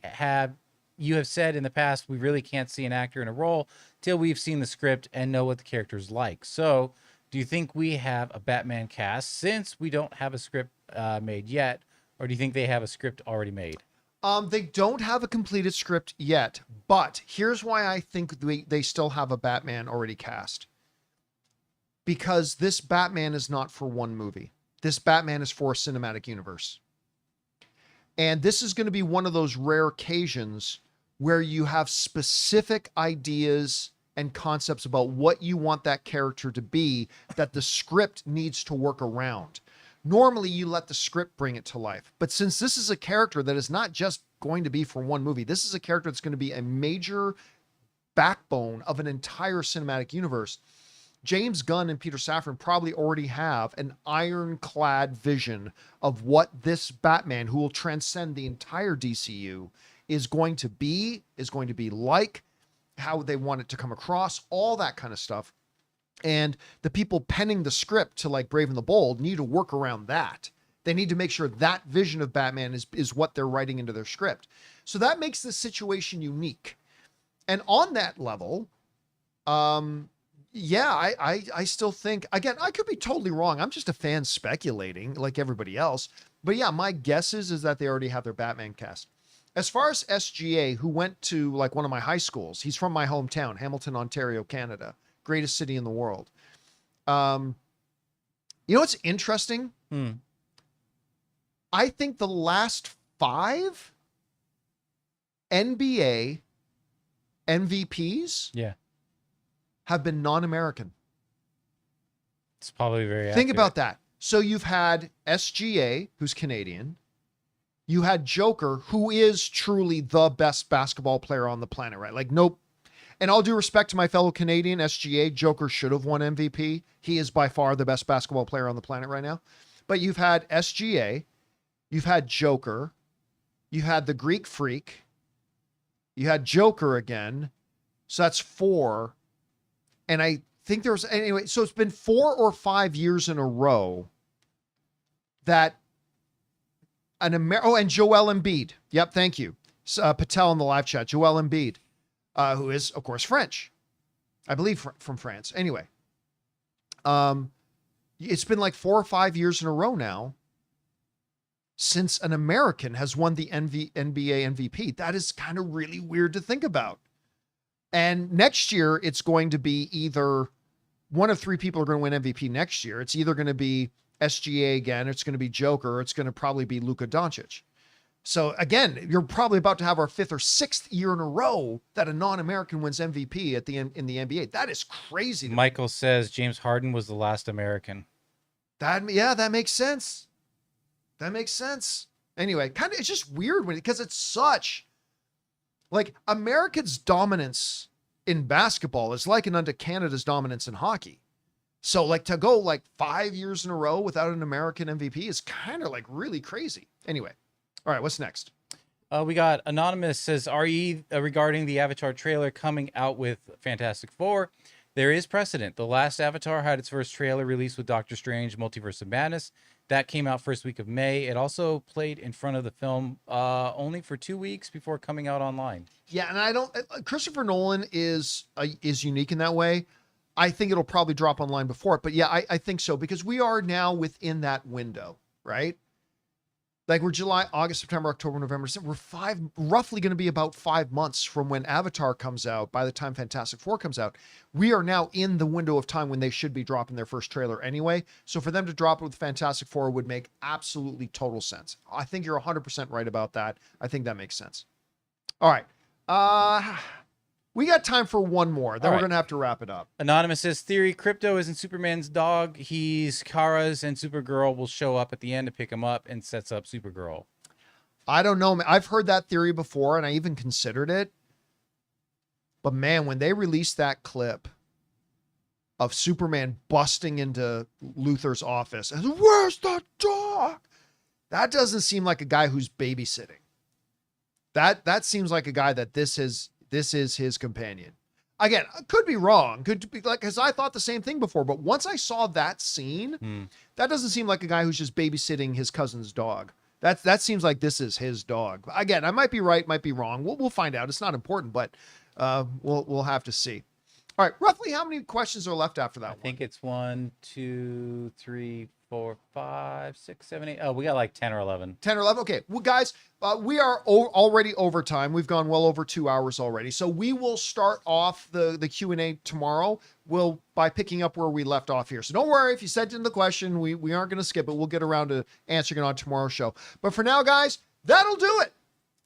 you have said in the past, we really can't see an actor in a role till we've seen the script and know what the character's like. So do you think we have a Batman cast since we don't have a script made yet? Or do you think they have a script already made? They don't have a completed script yet, but here's why I think they still have a Batman already cast. Because this Batman is not for one movie. This Batman is for a cinematic universe. And this is going to be one of those rare occasions where you have specific ideas and concepts about what you want that character to be that the script needs to work around. Normally, you let the script bring it to life. But since this is a character that is not just going to be for one movie, this is a character that's going to be a major backbone of an entire cinematic universe. James Gunn and Peter Safran probably already have an ironclad vision of what this Batman, who will transcend the entire DCU, is going to be like, how they want it to come across, all that kind of stuff. And the people penning the script to like Brave and the Bold need to work around that. They need to make sure that vision of Batman is what they're writing into their script. So that makes the situation unique. And on that level, yeah, I still think, again, I could be totally wrong. I'm just a fan speculating like everybody else. But yeah, my guess is that they already have their Batman cast. As far as SGA, who went to like one of my high schools, he's from my hometown, Hamilton, Ontario, Canada, greatest city in the world. You know what's interesting? I think the last 5 NBA MVPs have been non-American. It's probably very Think about that. So you've had SGA, who's Canadian. You had Joker, who is truly the best basketball player on the planet, right? Like, nope. And all due respect to my fellow Canadian, SGA, Joker should have won MVP. He is by far the best basketball player on the planet right now. But you've had SGA, you've had Joker, you had the Greek Freak, you had Joker again. So that's 4. And I think there's, anyway, so it's been 4 or 5 years in a row that and Joel Embiid. Yep, thank you. Patel in the live chat. Joel Embiid, who is, of course, French. I believe from France. Anyway, it's been like 4 or 5 years in a row now since an American has won the NBA MVP. That is kind of really weird to think about. And next year, it's going to be either one of three people are going to win MVP next year. It's either going to be SGA again, it's going to be Joker, or it's going to probably be Luka Doncic. So again, you're probably about to have our 5th or 6th year in a row that a non-American wins MVP in the NBA. That is crazy. Michael says James Harden was the last American. That makes sense. That makes sense. Anyway, kind of, it's just weird because it's such like America's dominance in basketball is likened unto Canada's dominance in hockey. So like to go like 5 years in a row without an American MVP is kind of like really crazy. Anyway. All right, what's next? We got Anonymous says, RE regarding the Avatar trailer coming out with Fantastic Four. There is precedent. The last Avatar had its first trailer released with Doctor Strange, Multiverse of Madness. That came out first week of May. It also played in front of the film only for 2 weeks before coming out online. Yeah, and Christopher Nolan is unique in that way. I think it'll probably drop online before it, but yeah, I think so because we are now within that window, right? Like we're July, August, September, October, November, December. We're roughly going to be about 5 months from when Avatar comes out. By the time Fantastic Four comes out, we are now in the window of time when they should be dropping their first trailer anyway. So for them to drop it with Fantastic Four would make absolutely total sense. I think you're 100% right about that. I think that makes sense. All right. We got time for one more. Then we're going to have to wrap it up. Anonymous says, theory, Crypto isn't Superman's dog. He's Kara's, and Supergirl will show up at the end to pick him up and sets up Supergirl. I don't know. I've heard that theory before, and I even considered it. But man, when they released that clip of Superman busting into Luthor's office and where's the dog? That doesn't seem like a guy who's babysitting. That seems like a guy that this is his companion. Again, I could be wrong. Could be like, because I thought the same thing before. But once I saw that scene, that doesn't seem like a guy who's just babysitting his cousin's dog. That seems like this is his dog. Again, I might be right, might be wrong. We'll find out. It's not important, but we'll have to see. All right, roughly how many questions are left after that? I think it's 1, 2, 3, 4, 5, 6, 7, 8. Oh, we got like 10 or 11. 10 or 11. Okay. Well, guys, we are already over time. We've gone well over 2 hours already. So we will start off the Q&A tomorrow. By picking up where we left off here. So don't worry if you sent in the question, we aren't going to skip it. We'll get around to answering it on tomorrow's show. But for now, guys, that'll do it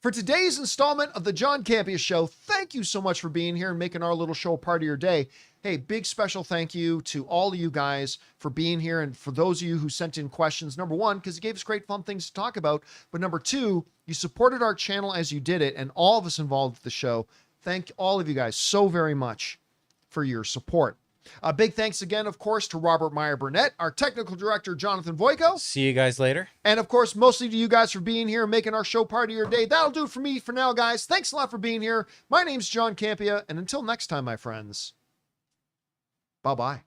for today's installment of the John Campea Show. Thank you so much for being here and making our little show a part of your day. Hey, big special thank you to all of you guys for being here. And for those of you who sent in questions, number one, because you gave us great fun things to talk about. But number two, you supported our channel as you did it. And all of us involved with the show. Thank all of you guys so very much for your support. Big thanks again, of course, to Robert Meyer Burnett, our technical director, Jonathan Voico. See you guys later. And of course, mostly to you guys for being here and making our show part of your day. That'll do it for me for now, guys. Thanks a lot for being here. My name's John Campea. And until next time, my friends, bye-bye.